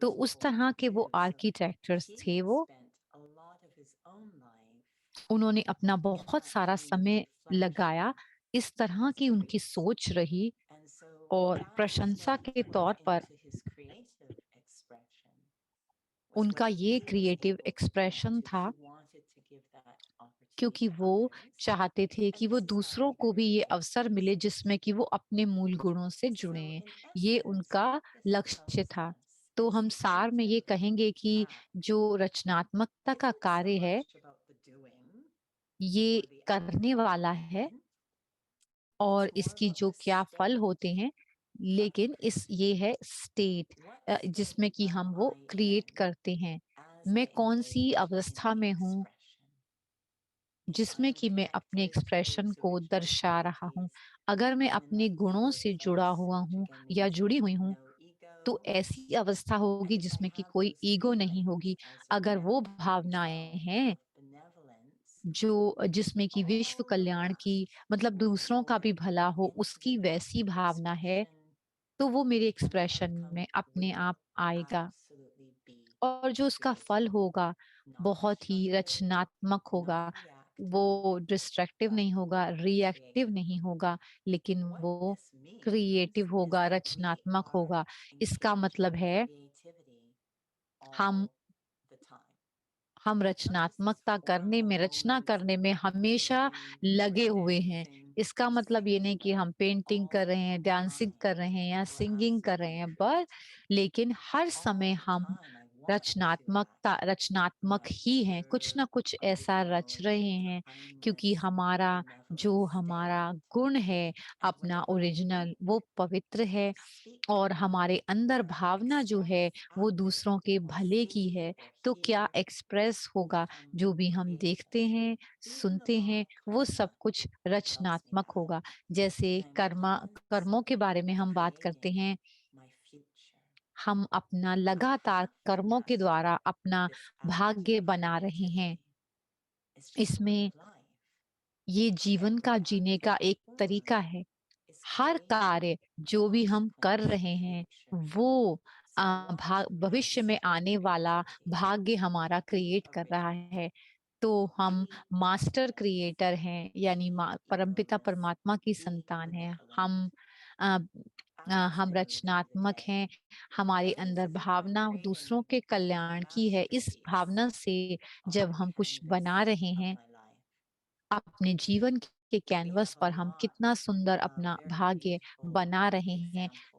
Speaker 2: तो उस तरह के वो आर्किटेक्चर्स थे वो। उन्होंने अपना बहुत सारा समय लगाया, इस तरह की उनकी सोच रही, और प्रशंसा के तौर पर उनका ये क्रिएटिव एक्सप्रेशन था, क्योंकि वो चाहते थे कि वो दूसरों को भी ये अवसर मिले जिसमें कि वो अपने मूल गुणों से जुड़े। ये उनका लक्ष्य था। तो हम सार में ये कहेंगे कि जो रचनात्मकता का कार्य है, ये करने वाला है, और इसकी जो क्या फल होते हैं, लेकिन इस ये है स्टेट जिसमें कि हम वो क्रिएट करते हैं। मैं कौन सी अवस्था में हूँ जिसमें कि मैं अपने एक्सप्रेशन को दर्शा रहा हूँ। अगर मैं अपने गुणों से जुड़ा हुआ हूँ या जुड़ी हुई हूँ, तो ऐसी अवस्था होगी जिसमें कि कोई ईगो नहीं होगी। अगर वो भावनाएं हैं जो जिसमें कि विश्व कल्याण की, मतलब दूसरों का भी भला हो, उसकी वैसी भावना है, तो वो मेरे एक्सप्रेशन में अपने आप आएगा। और जो उसका फल होगा, बहुत ही रचनात्मक होगा। वो डिस्ट्रक्टिव नहीं होगा, रिएक्टिव नहीं होगा, लेकिन वो क्रिएटिव होगा, रचनात्मक होगा। इसका मतलब है हम रचनात्मकता करने में, रचना करने में हमेशा लगे हुए हैं। इसका मतलब ये नहीं कि हम पेंटिंग कर रहे हैं, डांसिंग कर रहे हैं या सिंगिंग कर रहे हैं, बस, लेकिन हर समय हम रचनात्मक ही हैं, कुछ ना कुछ ऐसा रच रहे हैं, क्योंकि हमारा गुण है अपना ओरिजिनल, वो पवित्र है, और हमारे अंदर भावना जो है वो दूसरों के भले की है। तो क्या एक्सप्रेस होगा, जो भी हम देखते हैं, सुनते हैं, वो सब कुछ रचनात्मक होगा। जैसे कर्मों के बारे में हम बात करते हैं, हम अपना लगातार कर्मों के द्वारा अपना भाग्य बना रहे हैं। इसमें ये जीवन का जीने का एक तरीका है। हर कार्य जो भी हम कर रहे हैं, वो भविष्य में आने वाला भाग्य हमारा क्रिएट कर रहा है। तो हम मास्टर क्रिएटर हैं, यानी परमपिता परमात्मा की संतान है। अ, हम रचनात्मक हैं। हमारे अंदर भावना दूसरों के कल्याण की है। इस भावना से जब हम कुछ बना रहे हैं, अपने जीवन के कैनवस
Speaker 4: have a
Speaker 2: पर हम
Speaker 4: lot
Speaker 2: कितना सुंदर
Speaker 4: of
Speaker 2: अपना
Speaker 4: very
Speaker 2: भाग्य
Speaker 4: beautiful
Speaker 2: बना रहे हैं।
Speaker 4: examples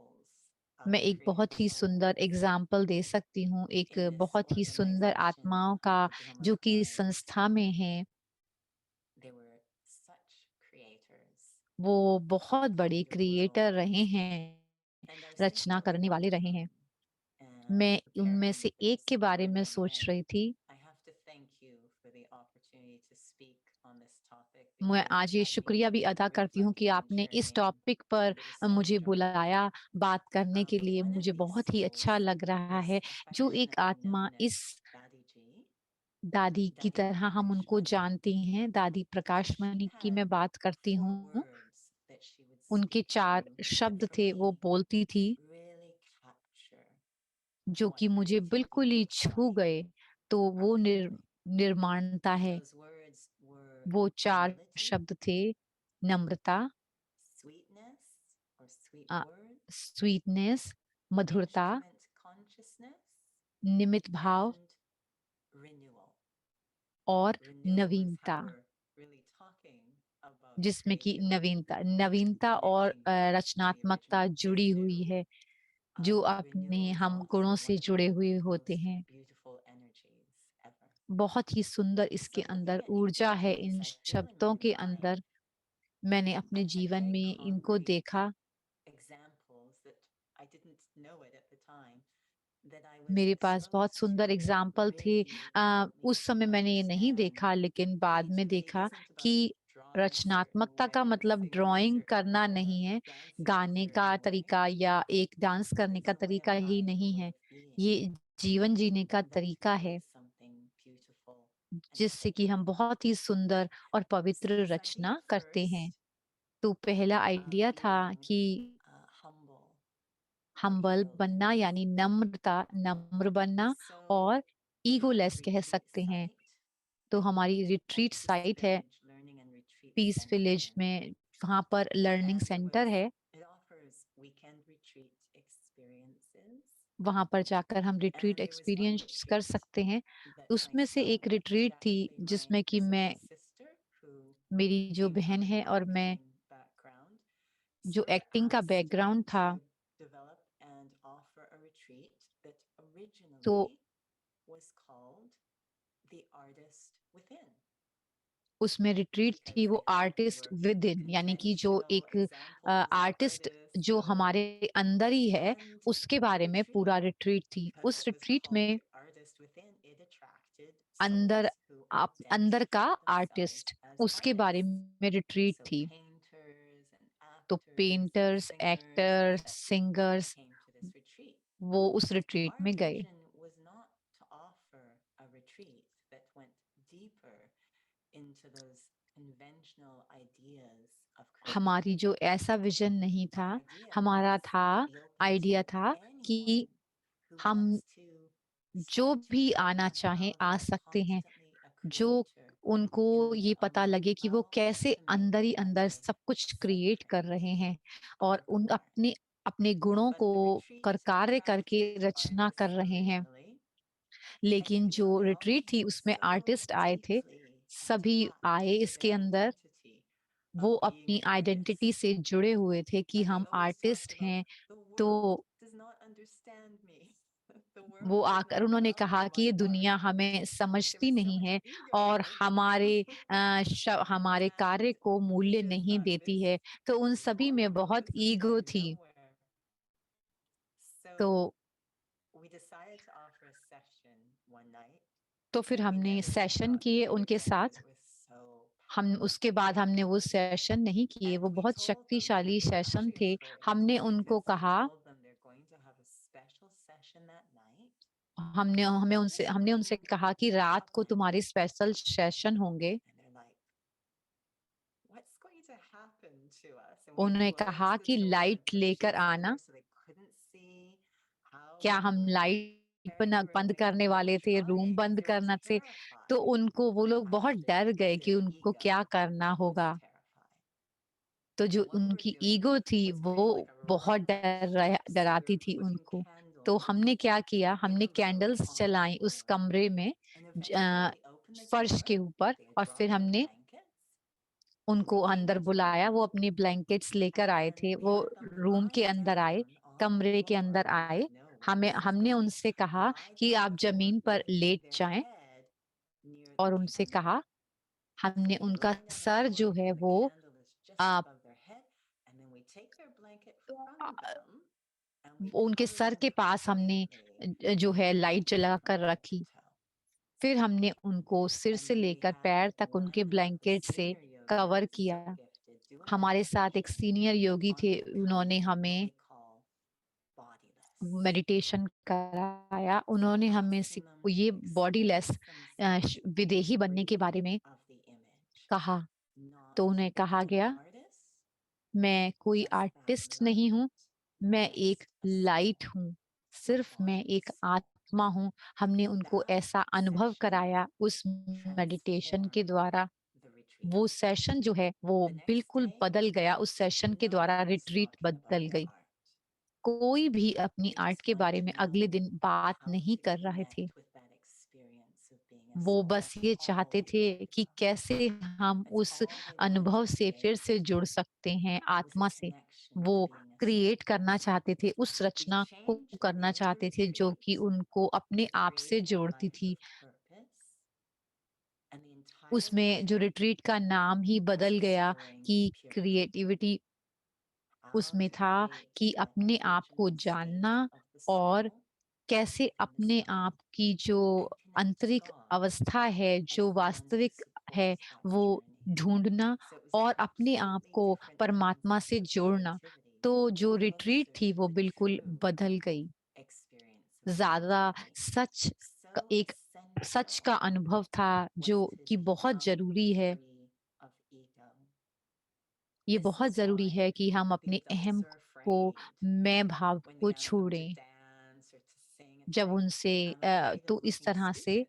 Speaker 4: of
Speaker 2: मैं एक
Speaker 4: creative
Speaker 2: बहुत ही सुंदर
Speaker 4: souls
Speaker 2: एग्जाम्पल दे सकती हूँ, एक
Speaker 4: in this
Speaker 2: बहुत ही सुंदर
Speaker 4: organization,
Speaker 2: आत्माओं का
Speaker 4: the Home
Speaker 2: जो
Speaker 4: of
Speaker 2: कि
Speaker 4: Cards.
Speaker 2: संस्था में है।
Speaker 4: They were such creators,
Speaker 2: वो बहुत बड़े
Speaker 4: creative
Speaker 2: क्रिएटर
Speaker 4: world.
Speaker 2: रहे हैं,
Speaker 4: And I was
Speaker 2: Rachna
Speaker 4: thinking of
Speaker 2: करने
Speaker 4: one
Speaker 2: वाले
Speaker 4: of
Speaker 2: रहे हैं।
Speaker 4: them, and
Speaker 2: मैं उनमें
Speaker 4: preparing
Speaker 2: से
Speaker 4: for
Speaker 2: एक
Speaker 4: this
Speaker 2: के बारे में
Speaker 4: morning,
Speaker 2: सोच
Speaker 4: and
Speaker 2: रही थी।
Speaker 4: I have to thank you for the opportunity to speak on this topic
Speaker 2: मैं
Speaker 4: because
Speaker 2: आज
Speaker 4: it
Speaker 2: ये
Speaker 4: has
Speaker 2: शुक्रिया
Speaker 4: been
Speaker 2: भी अदा
Speaker 4: a
Speaker 2: करती हूँ कि
Speaker 4: reflecting
Speaker 2: आपने इस
Speaker 4: journey
Speaker 2: टॉपिक पर
Speaker 4: that was so
Speaker 2: मुझे
Speaker 4: enjoyable.
Speaker 2: बुलाया बात करने के लिए।
Speaker 4: One of
Speaker 2: मुझे
Speaker 4: these
Speaker 2: बहुत ही अच्छा
Speaker 4: souls
Speaker 2: लग रहा
Speaker 4: is
Speaker 2: है, जो एक
Speaker 4: affectionately
Speaker 2: आत्मा
Speaker 4: known as
Speaker 2: इस
Speaker 4: Dadi Ji.
Speaker 2: दादी की
Speaker 4: Dadi
Speaker 2: तरह हम उनको
Speaker 4: Prakashmani.
Speaker 2: जानती हैं, दादी प्रकाशमणि
Speaker 4: She
Speaker 2: की मैं
Speaker 4: had
Speaker 2: बात करती
Speaker 4: 4
Speaker 2: हूँ।
Speaker 4: words that she would
Speaker 2: उनके
Speaker 4: speak
Speaker 2: 4
Speaker 4: through that
Speaker 2: शब्द
Speaker 4: for
Speaker 2: थे, वो
Speaker 4: me
Speaker 2: बोलती थी,
Speaker 4: really capture
Speaker 2: जो
Speaker 4: what
Speaker 2: कि मुझे
Speaker 4: creativity
Speaker 2: बिल्कुल ही
Speaker 4: looks
Speaker 2: छू
Speaker 4: like
Speaker 2: गए। तो वो
Speaker 4: practically.
Speaker 2: निर्माणता है।
Speaker 4: Those words were
Speaker 2: वो 4
Speaker 4: humility,
Speaker 2: शब्द थे, नम्रता,
Speaker 4: sweetness or sweet
Speaker 2: a,
Speaker 4: word,
Speaker 2: sweetness, मधुरता,
Speaker 4: instrument consciousness,
Speaker 2: निमित्त भाव
Speaker 4: and renewal.
Speaker 2: और
Speaker 4: Renewal is
Speaker 2: नवीनता,
Speaker 4: how we're really talking about
Speaker 2: जिसमें कि
Speaker 4: creativity
Speaker 2: नवीनता और
Speaker 4: connecting back to the
Speaker 2: रचनात्मकता
Speaker 4: original
Speaker 2: जुड़ी हुई
Speaker 4: issue.
Speaker 2: है, जो अपने
Speaker 4: Renewal is
Speaker 2: हम गुणों
Speaker 4: also
Speaker 2: से
Speaker 4: one of
Speaker 2: जुड़े
Speaker 4: the
Speaker 2: हुए होते
Speaker 4: most
Speaker 2: हैं।
Speaker 4: beautiful energies ever.
Speaker 2: बहुत ही सुंदर इसके
Speaker 4: So looking
Speaker 2: अंदर
Speaker 4: at these
Speaker 2: ऊर्जा है,
Speaker 4: energies,
Speaker 2: in
Speaker 4: I feel in
Speaker 2: शब्दों
Speaker 4: my
Speaker 2: के
Speaker 4: mind
Speaker 2: अंदर। मैंने अपने
Speaker 4: I had
Speaker 2: जीवन
Speaker 4: very
Speaker 2: में इनको
Speaker 4: concrete
Speaker 2: देखा।
Speaker 4: examples that I didn't know it at the time that I was
Speaker 2: मेरे पास बहुत
Speaker 4: exposed
Speaker 2: सुंदर
Speaker 4: to that
Speaker 2: एग्जाम्पल थे।
Speaker 4: really helped me
Speaker 2: उस समय मैंने ये नहीं
Speaker 4: understand
Speaker 2: देखा, लेकिन बाद में
Speaker 4: creativity
Speaker 2: देखा
Speaker 4: isn't
Speaker 2: कि
Speaker 4: about drawing a certain
Speaker 2: रचनात्मकता का
Speaker 4: way or
Speaker 2: मतलब
Speaker 4: singing a
Speaker 2: ड्राइंग
Speaker 4: certain
Speaker 2: करना
Speaker 4: way
Speaker 2: नहीं
Speaker 4: or
Speaker 2: है,
Speaker 4: dancing a
Speaker 2: गाने का
Speaker 4: certain way.
Speaker 2: तरीका या एक डांस करने का
Speaker 4: It's a way of
Speaker 2: तरीका ही
Speaker 4: having,
Speaker 2: नहीं
Speaker 4: a way
Speaker 2: है।
Speaker 4: of being
Speaker 2: ये जीवन जीने का
Speaker 4: that
Speaker 2: तरीका है,
Speaker 4: creates something beautiful and
Speaker 2: जिससे कि
Speaker 4: sacred.
Speaker 2: हम बहुत ही सुंदर और
Speaker 4: So
Speaker 2: पवित्र
Speaker 4: this
Speaker 2: रचना
Speaker 4: idea
Speaker 2: करते हैं।
Speaker 4: first
Speaker 2: तो पहला
Speaker 4: of
Speaker 2: आइडिया था
Speaker 4: being
Speaker 2: कि
Speaker 4: humble or
Speaker 2: हम्बल बनना
Speaker 4: egoless.
Speaker 2: यानी नम्र बनना
Speaker 4: So
Speaker 2: और
Speaker 4: we have a
Speaker 2: ईगोलेस कह
Speaker 4: retreat
Speaker 2: सकते हैं।
Speaker 4: site
Speaker 2: तो हमारी
Speaker 4: at
Speaker 2: रिट्रीट
Speaker 4: Peace
Speaker 2: साइट है,
Speaker 4: Village Learning and Retreat
Speaker 2: peace village
Speaker 4: Center.
Speaker 2: में, वहाँ पर लर्निंग
Speaker 4: And
Speaker 2: सेंटर है।
Speaker 4: it offers weekend retreat experiences.
Speaker 2: वहाँ पर जाकर हम retreat
Speaker 4: And there was one
Speaker 2: experience कर
Speaker 4: retreat
Speaker 2: सकते हैं।
Speaker 4: that I
Speaker 2: उसमें से
Speaker 4: so
Speaker 2: एक
Speaker 4: loved.
Speaker 2: रिट्रीट थी
Speaker 4: Actually,
Speaker 2: जिसमें कि
Speaker 4: this was
Speaker 2: मैं,
Speaker 4: a sister who
Speaker 2: मेरी जो
Speaker 4: came
Speaker 2: बहन
Speaker 4: from an
Speaker 2: है और मैं,
Speaker 4: acting background,
Speaker 2: जो
Speaker 4: sort of
Speaker 2: एक्टिंग का
Speaker 4: asked
Speaker 2: बैकग्राउंड था,
Speaker 4: to develop and offer a retreat that
Speaker 2: तो
Speaker 4: originally was called The Artist Within.
Speaker 2: उसमें रिट्रीट
Speaker 4: Because
Speaker 2: थी
Speaker 4: I
Speaker 2: वो
Speaker 4: thought there
Speaker 2: artist
Speaker 4: were
Speaker 2: with in, यानी कि जो
Speaker 4: conventional
Speaker 2: एक
Speaker 4: examples of
Speaker 2: आर्टिस्ट
Speaker 4: artists
Speaker 2: जो
Speaker 4: out
Speaker 2: हमारे
Speaker 4: there.
Speaker 2: अंदर ही है,
Speaker 4: And
Speaker 2: उसके
Speaker 4: the
Speaker 2: बारे में
Speaker 4: retreat,
Speaker 2: पूरा रिट्रीट थी।
Speaker 4: because
Speaker 2: उस
Speaker 4: it was
Speaker 2: रिट्रीट
Speaker 4: called
Speaker 2: में
Speaker 4: The Artist Within, it attracted souls who
Speaker 2: अंदर का
Speaker 4: identified themselves
Speaker 2: आर्टिस्ट,
Speaker 4: as
Speaker 2: उसके बारे
Speaker 4: artists.
Speaker 2: में रिट्रीट
Speaker 4: So
Speaker 2: थी।
Speaker 4: painters and
Speaker 2: तो
Speaker 4: actors and
Speaker 2: painters,
Speaker 4: singers
Speaker 2: actors, singers
Speaker 4: came to this retreat.
Speaker 2: वो उस रिट्रीट
Speaker 4: Our
Speaker 2: में गए।
Speaker 4: vision was not to offer a retreat that went deeper into those conventional ideas of
Speaker 2: हमारी जो
Speaker 4: creativity.
Speaker 2: ऐसा vision नहीं
Speaker 4: Our
Speaker 2: था,
Speaker 4: idea
Speaker 2: हमारा
Speaker 4: was
Speaker 2: था,
Speaker 4: to be open
Speaker 2: idea
Speaker 4: to
Speaker 2: था कि
Speaker 4: anyone who
Speaker 2: हम
Speaker 4: wants to
Speaker 2: जो
Speaker 4: start to
Speaker 2: भी
Speaker 4: look
Speaker 2: आना
Speaker 4: at
Speaker 2: चाहें
Speaker 4: how
Speaker 2: आ
Speaker 4: they're
Speaker 2: सकते हैं,
Speaker 4: constantly a
Speaker 2: जो
Speaker 4: creator
Speaker 2: उनको
Speaker 4: in
Speaker 2: ये
Speaker 4: their
Speaker 2: पता
Speaker 4: own
Speaker 2: लगे कि वो कैसे अंदर ही अंदर
Speaker 4: authentic,
Speaker 2: सब कुछ क्रिएट कर रहे हैं और उन
Speaker 4: unpopular.
Speaker 2: अपने अपने गुणों
Speaker 4: But
Speaker 2: को
Speaker 4: the retreat
Speaker 2: कार्य करके
Speaker 4: attracted
Speaker 2: रचना कर
Speaker 4: artists
Speaker 2: रहे हैं।
Speaker 4: originally,
Speaker 2: लेकिन
Speaker 4: and
Speaker 2: जो
Speaker 4: they all
Speaker 2: रिट्रीट थी
Speaker 4: came
Speaker 2: उसमें
Speaker 4: so
Speaker 2: आर्टिस्ट आए थे,
Speaker 4: deeply
Speaker 2: सभी
Speaker 4: attached
Speaker 2: आए
Speaker 4: to
Speaker 2: इसके
Speaker 4: their
Speaker 2: अंदर,
Speaker 4: identity
Speaker 2: वो
Speaker 4: of being
Speaker 2: अपनी
Speaker 4: an
Speaker 2: आइडेंटिटी
Speaker 4: artist.
Speaker 2: से जुड़े हुए थे कि
Speaker 4: And they
Speaker 2: हम
Speaker 4: always
Speaker 2: आर्टिस्ट
Speaker 4: talked about
Speaker 2: हैं।
Speaker 4: the
Speaker 2: तो
Speaker 4: world does not understand me. The
Speaker 2: वो
Speaker 4: world does
Speaker 2: आकर
Speaker 4: not
Speaker 2: उन्होंने
Speaker 4: love
Speaker 2: कहा कि
Speaker 4: my
Speaker 2: ये दुनिया
Speaker 4: art.
Speaker 2: हमें
Speaker 4: There
Speaker 2: समझती
Speaker 4: was so
Speaker 2: नहीं
Speaker 4: much
Speaker 2: है
Speaker 4: ego
Speaker 2: और
Speaker 4: about
Speaker 2: हमारे
Speaker 4: it.
Speaker 2: हमारे कार्य
Speaker 4: And
Speaker 2: को
Speaker 4: we
Speaker 2: मूल्य
Speaker 4: just
Speaker 2: नहीं
Speaker 4: thought
Speaker 2: देती
Speaker 4: this
Speaker 2: है। तो उन
Speaker 4: is
Speaker 2: सभी में
Speaker 4: horrible.
Speaker 2: बहुत
Speaker 4: This is
Speaker 2: ईगो
Speaker 4: going
Speaker 2: थी।
Speaker 4: nowhere.
Speaker 2: तो
Speaker 4: So we decided to offer a session one night.
Speaker 2: तो फिर
Speaker 4: And we
Speaker 2: हमने
Speaker 4: never took
Speaker 2: सेशन
Speaker 4: that
Speaker 2: किए
Speaker 4: retreat
Speaker 2: उनके
Speaker 4: again
Speaker 2: साथ।
Speaker 4: because it was so
Speaker 2: हम उसके बाद
Speaker 4: powerful.
Speaker 2: हमने वो सेशन नहीं किए,
Speaker 4: And
Speaker 2: वो
Speaker 4: we
Speaker 2: बहुत
Speaker 4: told them,
Speaker 2: शक्तिशाली
Speaker 4: we were
Speaker 2: सेशन
Speaker 4: actually
Speaker 2: थे।
Speaker 4: afraid
Speaker 2: हमने उनको
Speaker 4: because we
Speaker 2: कहा,
Speaker 4: told them they're going to have a special session that night.
Speaker 2: हमने उनसे कहा कि रात को
Speaker 4: Happening.
Speaker 2: तुम्हारी स्पेशल सेशन होंगे।
Speaker 4: And they're like, what's going to happen to us? And we
Speaker 2: उन्होंने
Speaker 4: closed
Speaker 2: कहा
Speaker 4: the
Speaker 2: कि
Speaker 4: door and
Speaker 2: लाइट
Speaker 4: put
Speaker 2: लेकर
Speaker 4: sheets
Speaker 2: आना।
Speaker 4: over so they couldn't see how
Speaker 2: क्या
Speaker 4: we
Speaker 2: हम
Speaker 4: were
Speaker 2: लाइट
Speaker 4: preparing for
Speaker 2: बंद
Speaker 4: it.
Speaker 2: करने
Speaker 4: They were
Speaker 2: वाले थे, रूम
Speaker 4: trying
Speaker 2: बंद
Speaker 4: because they were
Speaker 2: करना थे। तो
Speaker 4: terrified
Speaker 2: उनको, वो लोग
Speaker 4: of
Speaker 2: बहुत डर गए कि
Speaker 4: their
Speaker 2: उनको
Speaker 4: ego
Speaker 2: क्या करना
Speaker 4: was
Speaker 2: होगा।
Speaker 4: terrified.
Speaker 2: तो जो
Speaker 4: And what we were
Speaker 2: उनकी
Speaker 4: doing
Speaker 2: ईगो थी
Speaker 4: was
Speaker 2: वो
Speaker 4: create like a
Speaker 2: बहुत
Speaker 4: relief. So we
Speaker 2: डराती
Speaker 4: were
Speaker 2: थी
Speaker 4: putting
Speaker 2: उनको। तो
Speaker 4: candles
Speaker 2: हमने क्या किया,
Speaker 4: like
Speaker 2: हमने
Speaker 4: a row
Speaker 2: candles
Speaker 4: on the
Speaker 2: चलाई उस
Speaker 4: floor.
Speaker 2: कमरे में,
Speaker 4: And eventually when we opened the
Speaker 2: फर्श
Speaker 4: door,
Speaker 2: के ऊपर,
Speaker 4: they
Speaker 2: और
Speaker 4: brought
Speaker 2: फिर
Speaker 4: their
Speaker 2: हमने
Speaker 4: blankets
Speaker 2: उनको अंदर बुलाया, वो अपनी ब्लैंकेट्स लेकर आए थे, वो रूम के अंदर आए, कमरे के अंदर आए। हमने उनसे कहा कि आप जमीन पर लेट जाएं और उनसे कहा, हमने उनका सर जो है वो आ, उनके सर के पास हमने जो है लाइट जला कर रखी। फिर हमने उनको सिर से लेकर पैर तक उनके ब्लैंकेट से कवर किया। हमारे साथ एक सीनियर योगी थे, उन्होंने हमें मेडिटेशन कराया। उन्होंने हमें ये बॉडीलेस विदेही बनने के बारे में कहा। तो उन्हें कहा गया, मैं कोई आर्टिस्ट नहीं हूँ, मैं एक लाइट हूँ, सिर्फ मैं एक आत्मा हूँ। हमने उनको ऐसा अनुभव कराया उस मेडिटेशन के द्वारा। वो सेशन जो है वो बिल्कुल बदल गया। उस सेशन के द्वारा रिट्रीट बदल गई। कोई भी अपनी आर्ट के बारे में अगले दिन बात नहीं कर रहे थे। वो बस ये चाहते थे कि कैसे हम उस अनुभव से फिर से जुड़ सकते हैं आत्मा से। वो क्रिएट करना चाहते थे, उस रचना को करना चाहते थे जो कि उनको अपने आप से जोड़ती थी। उसमें जो रिट्रीट का नाम ही बदल गया कि क्रिएटिविटी उसमें था कि अपने आप को जानना और कैसे अपने आप की जो आंतरिक अवस्था है, जो वास्तविक है, वो ढूंढना और अपने आप को परमात्मा से जोड़ना। तो जो रिट्रीट थी वो बिल्कुल बदल गई। ज्यादा सच एक सच का अनुभव था जो कि बहुत जरूरी है। ये बहुत जरूरी है कि हम अपने अहम को, मैं भाव को छोड़ें। जब उनसे तो इस तरह से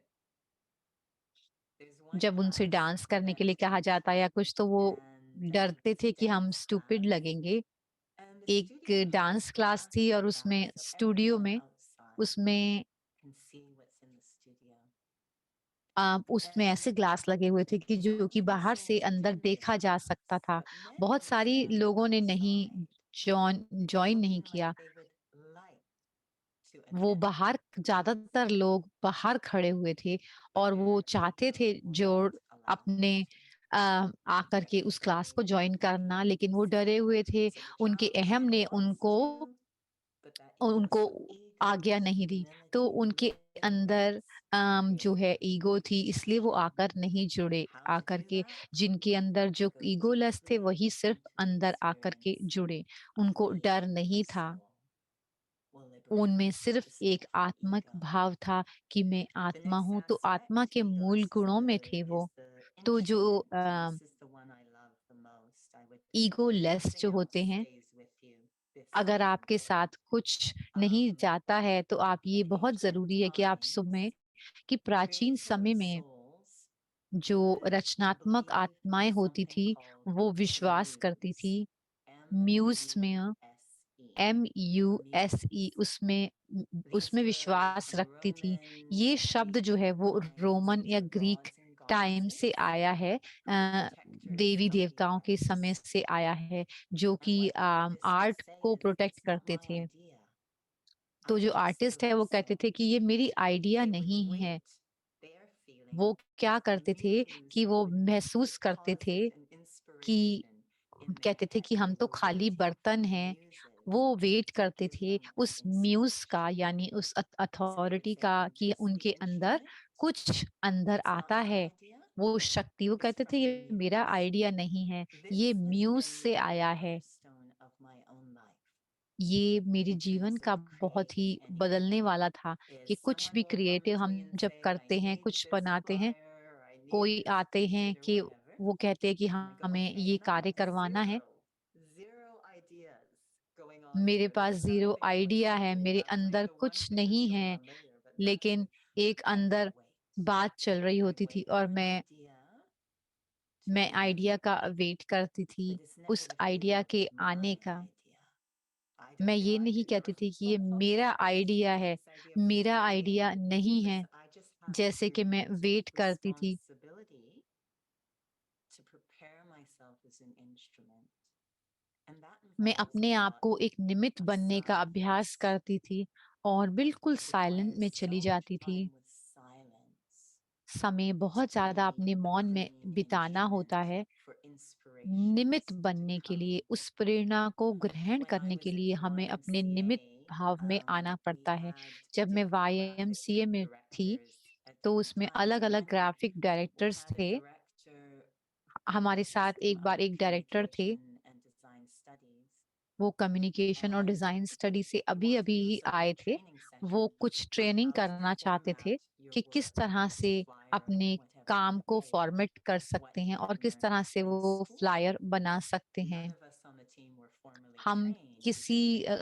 Speaker 2: जब उनसे डांस करने के लिए कहा जाता या कुछ, तो वो डरते थे कि हम स्टूपिड लगेंगे। एक डांस क्लास थी और उसमें स्टूडियो में उसमें उसमें ऐसे ग्लास लगे हुए थे कि जो कि बाहर से अंदर देखा जा सकता था। बहुत सारी लोगों ने नहीं ज्वाइन नहीं किया। वो बाहर, ज्यादातर लोग बाहर खड़े हुए थे और वो चाहते थे जो अपने आकर के उस क्लास को ज्वाइन करना, लेकिन वो डरे हुए थे। उनके अहम ने उनको उनको आज्ञा नहीं दी। तो उनके अंदर जो है ईगो थी, इसलिए वो आकर नहीं जुड़े। आकर के जिनके अंदर जो ईगोलेस थे वही सिर्फ अंदर आकर के जुड़े। उनको डर नहीं था। उनमें सिर्फ एक आत्मिक भाव था कि मैं आत्मा हूँ। तो आत्मा के मूल गुणों में थे वो। तो जो ईगो लेस जो होते हैं, अगर आपके साथ कुछ नहीं जाता है तो आप, ये बहुत जरूरी है कि आप सुने कि प्राचीन समय में जो रचनात्मक आत्माएं होती थी वो विश्वास करती थी म्यूज में, MUSE, उसमें उसमें विश्वास रखती थी। ये शब्द जो है वो रोमन या ग्रीक टाइम से आया है। देवी देवताओं के समय से आया है, जो कि आर्ट को प्रोटेक्ट करते थे। तो जो आर्टिस्ट है वो कहते थे कि ये मेरी आइडिया नहीं है। वो क्या करते थे कि वो महसूस करते थे कि कहते थे कि हम तो खाली बर्तन हैं। वो वेट करते थे उस म्यूज का, यानी उस अथॉरिटी का, कि उनके अंदर कुछ अंदर आता है। वो शक्ति, वो कहते थे ये मेरा आइडिया नहीं है, ये म्यूज से आया है। ये मेरे जीवन का बहुत ही बदलने वाला था कि कुछ भी क्रिएटिव हम जब करते हैं, कुछ बनाते हैं, कोई आते हैं कि वो कहते हैं कि हमें ये कार्य करवाना है। मेरे पास जीरो आइडिया है, मेरे अंदर कुछ नहीं है, लेकिन एक अंदर बात चल रही होती थी और मैं आइडिया का वेट करती थी, उस आइडिया के आने का। मैं ये नहीं कहती थी कि ये मेरा आइडिया है, मेरा आइडिया नहीं है। जैसे कि मैं वेट करती थी
Speaker 4: to prepare myself as an instrument. And that
Speaker 2: मैं
Speaker 4: involves
Speaker 2: अपने
Speaker 4: a
Speaker 2: आप
Speaker 4: lot
Speaker 2: को एक निमित्त
Speaker 4: of
Speaker 2: बनने का अभ्यास
Speaker 4: silence.
Speaker 2: करती थी और बिल्कुल
Speaker 4: It
Speaker 2: साइलेंट में
Speaker 4: requires
Speaker 2: चली
Speaker 4: so much
Speaker 2: जाती थी।
Speaker 4: time with silence
Speaker 2: समय बहुत
Speaker 4: to
Speaker 2: ज़्यादा
Speaker 4: be
Speaker 2: अपने
Speaker 4: a
Speaker 2: मौन में
Speaker 4: clean
Speaker 2: बिताना होता
Speaker 4: instrument
Speaker 2: है।
Speaker 4: for inspirations
Speaker 2: निमित्त
Speaker 4: to
Speaker 2: बनने के
Speaker 4: come.
Speaker 2: लिए, उस प्रेरणा को ग्रहण
Speaker 4: When I
Speaker 2: करने
Speaker 4: was
Speaker 2: के
Speaker 4: at
Speaker 2: लिए
Speaker 4: the
Speaker 2: हमें अपने निमित्त
Speaker 4: YMCA,
Speaker 2: भाव में आना
Speaker 4: we
Speaker 2: पड़ता है।
Speaker 4: had
Speaker 2: जब मैं
Speaker 4: different graphic
Speaker 2: YMCA में थी,
Speaker 4: directors at
Speaker 2: तो
Speaker 4: different
Speaker 2: उसमें
Speaker 4: times. And
Speaker 2: अलग-अलग
Speaker 4: when
Speaker 2: graphic
Speaker 4: we
Speaker 2: directors
Speaker 4: had a
Speaker 2: थे।
Speaker 4: director
Speaker 2: हमारे
Speaker 4: who was
Speaker 2: साथ
Speaker 4: from
Speaker 2: एक बार एक डायरेक्टर थे,
Speaker 4: communication and design studies,
Speaker 2: वो कम्युनिकेशन और
Speaker 4: and
Speaker 2: डिज़ाइन स्टडी से
Speaker 4: he
Speaker 2: अभी-अभी
Speaker 4: wanted
Speaker 2: ही
Speaker 4: us a
Speaker 2: आए
Speaker 4: little
Speaker 2: थे।
Speaker 4: training
Speaker 2: वो
Speaker 4: session
Speaker 2: कुछ
Speaker 4: on
Speaker 2: ट्रेनिंग
Speaker 4: how to
Speaker 2: करना चाहते थे
Speaker 4: format your
Speaker 2: कि किस
Speaker 4: work,
Speaker 2: तरह
Speaker 4: whether
Speaker 2: से
Speaker 4: it's a flyer,
Speaker 2: अपने
Speaker 4: whatever,
Speaker 2: काम को
Speaker 4: page,
Speaker 2: फॉर्मेट कर
Speaker 4: what
Speaker 2: सकते हैं
Speaker 4: you've
Speaker 2: और किस
Speaker 4: learned
Speaker 2: तरह से
Speaker 4: in
Speaker 2: वो
Speaker 4: school.
Speaker 2: फ्लायर बना सकते हैं।
Speaker 4: None of us on the team were formally
Speaker 2: हम
Speaker 4: trained.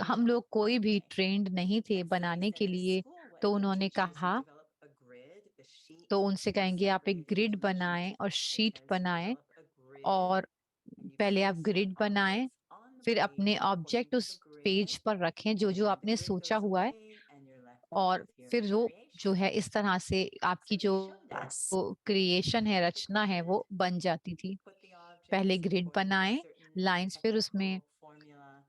Speaker 2: हम लोग कोई भी
Speaker 4: Okay.
Speaker 2: ट्रेंड नहीं थे
Speaker 4: And so he
Speaker 2: बनाने
Speaker 4: said,
Speaker 2: के
Speaker 4: in
Speaker 2: लिए।
Speaker 4: school, what
Speaker 2: तो
Speaker 4: you
Speaker 2: उन्होंने
Speaker 4: teach is you
Speaker 2: कहा,
Speaker 4: develop a grid, a sheet,
Speaker 2: तो उनसे
Speaker 4: and you
Speaker 2: कहेंगे आप एक
Speaker 4: separate the
Speaker 2: ग्रिड
Speaker 4: information
Speaker 2: बनाएं
Speaker 4: into
Speaker 2: और शीट
Speaker 4: pages. You
Speaker 2: बनाएं,
Speaker 4: develop a grid,
Speaker 2: और
Speaker 4: and you
Speaker 2: पहले आप
Speaker 4: place your
Speaker 2: ग्रिड बनाएं,
Speaker 4: objects on the
Speaker 2: फिर
Speaker 4: page
Speaker 2: अपने
Speaker 4: according
Speaker 2: ऑब्जेक्ट
Speaker 4: to
Speaker 2: उस
Speaker 4: the
Speaker 2: पेज
Speaker 4: grid,
Speaker 2: पर रखें जो
Speaker 4: and
Speaker 2: जो
Speaker 4: then the
Speaker 2: आपने
Speaker 4: grid
Speaker 2: सोचा
Speaker 4: goes
Speaker 2: हुआ है,
Speaker 4: away, and you're left
Speaker 2: और
Speaker 4: with your
Speaker 2: फिर जो जो
Speaker 4: creation.
Speaker 2: है इस तरह से आपकी
Speaker 4: So
Speaker 2: जो
Speaker 4: he showed us
Speaker 2: क्रिएशन है,
Speaker 4: the
Speaker 2: रचना है,
Speaker 4: grid,
Speaker 2: वो बन जाती थी।
Speaker 4: put the
Speaker 2: पहले
Speaker 4: objects
Speaker 2: grid
Speaker 4: according to a
Speaker 2: बनाएं,
Speaker 4: certain
Speaker 2: लाइंस, फिर उसमें
Speaker 4: technical formula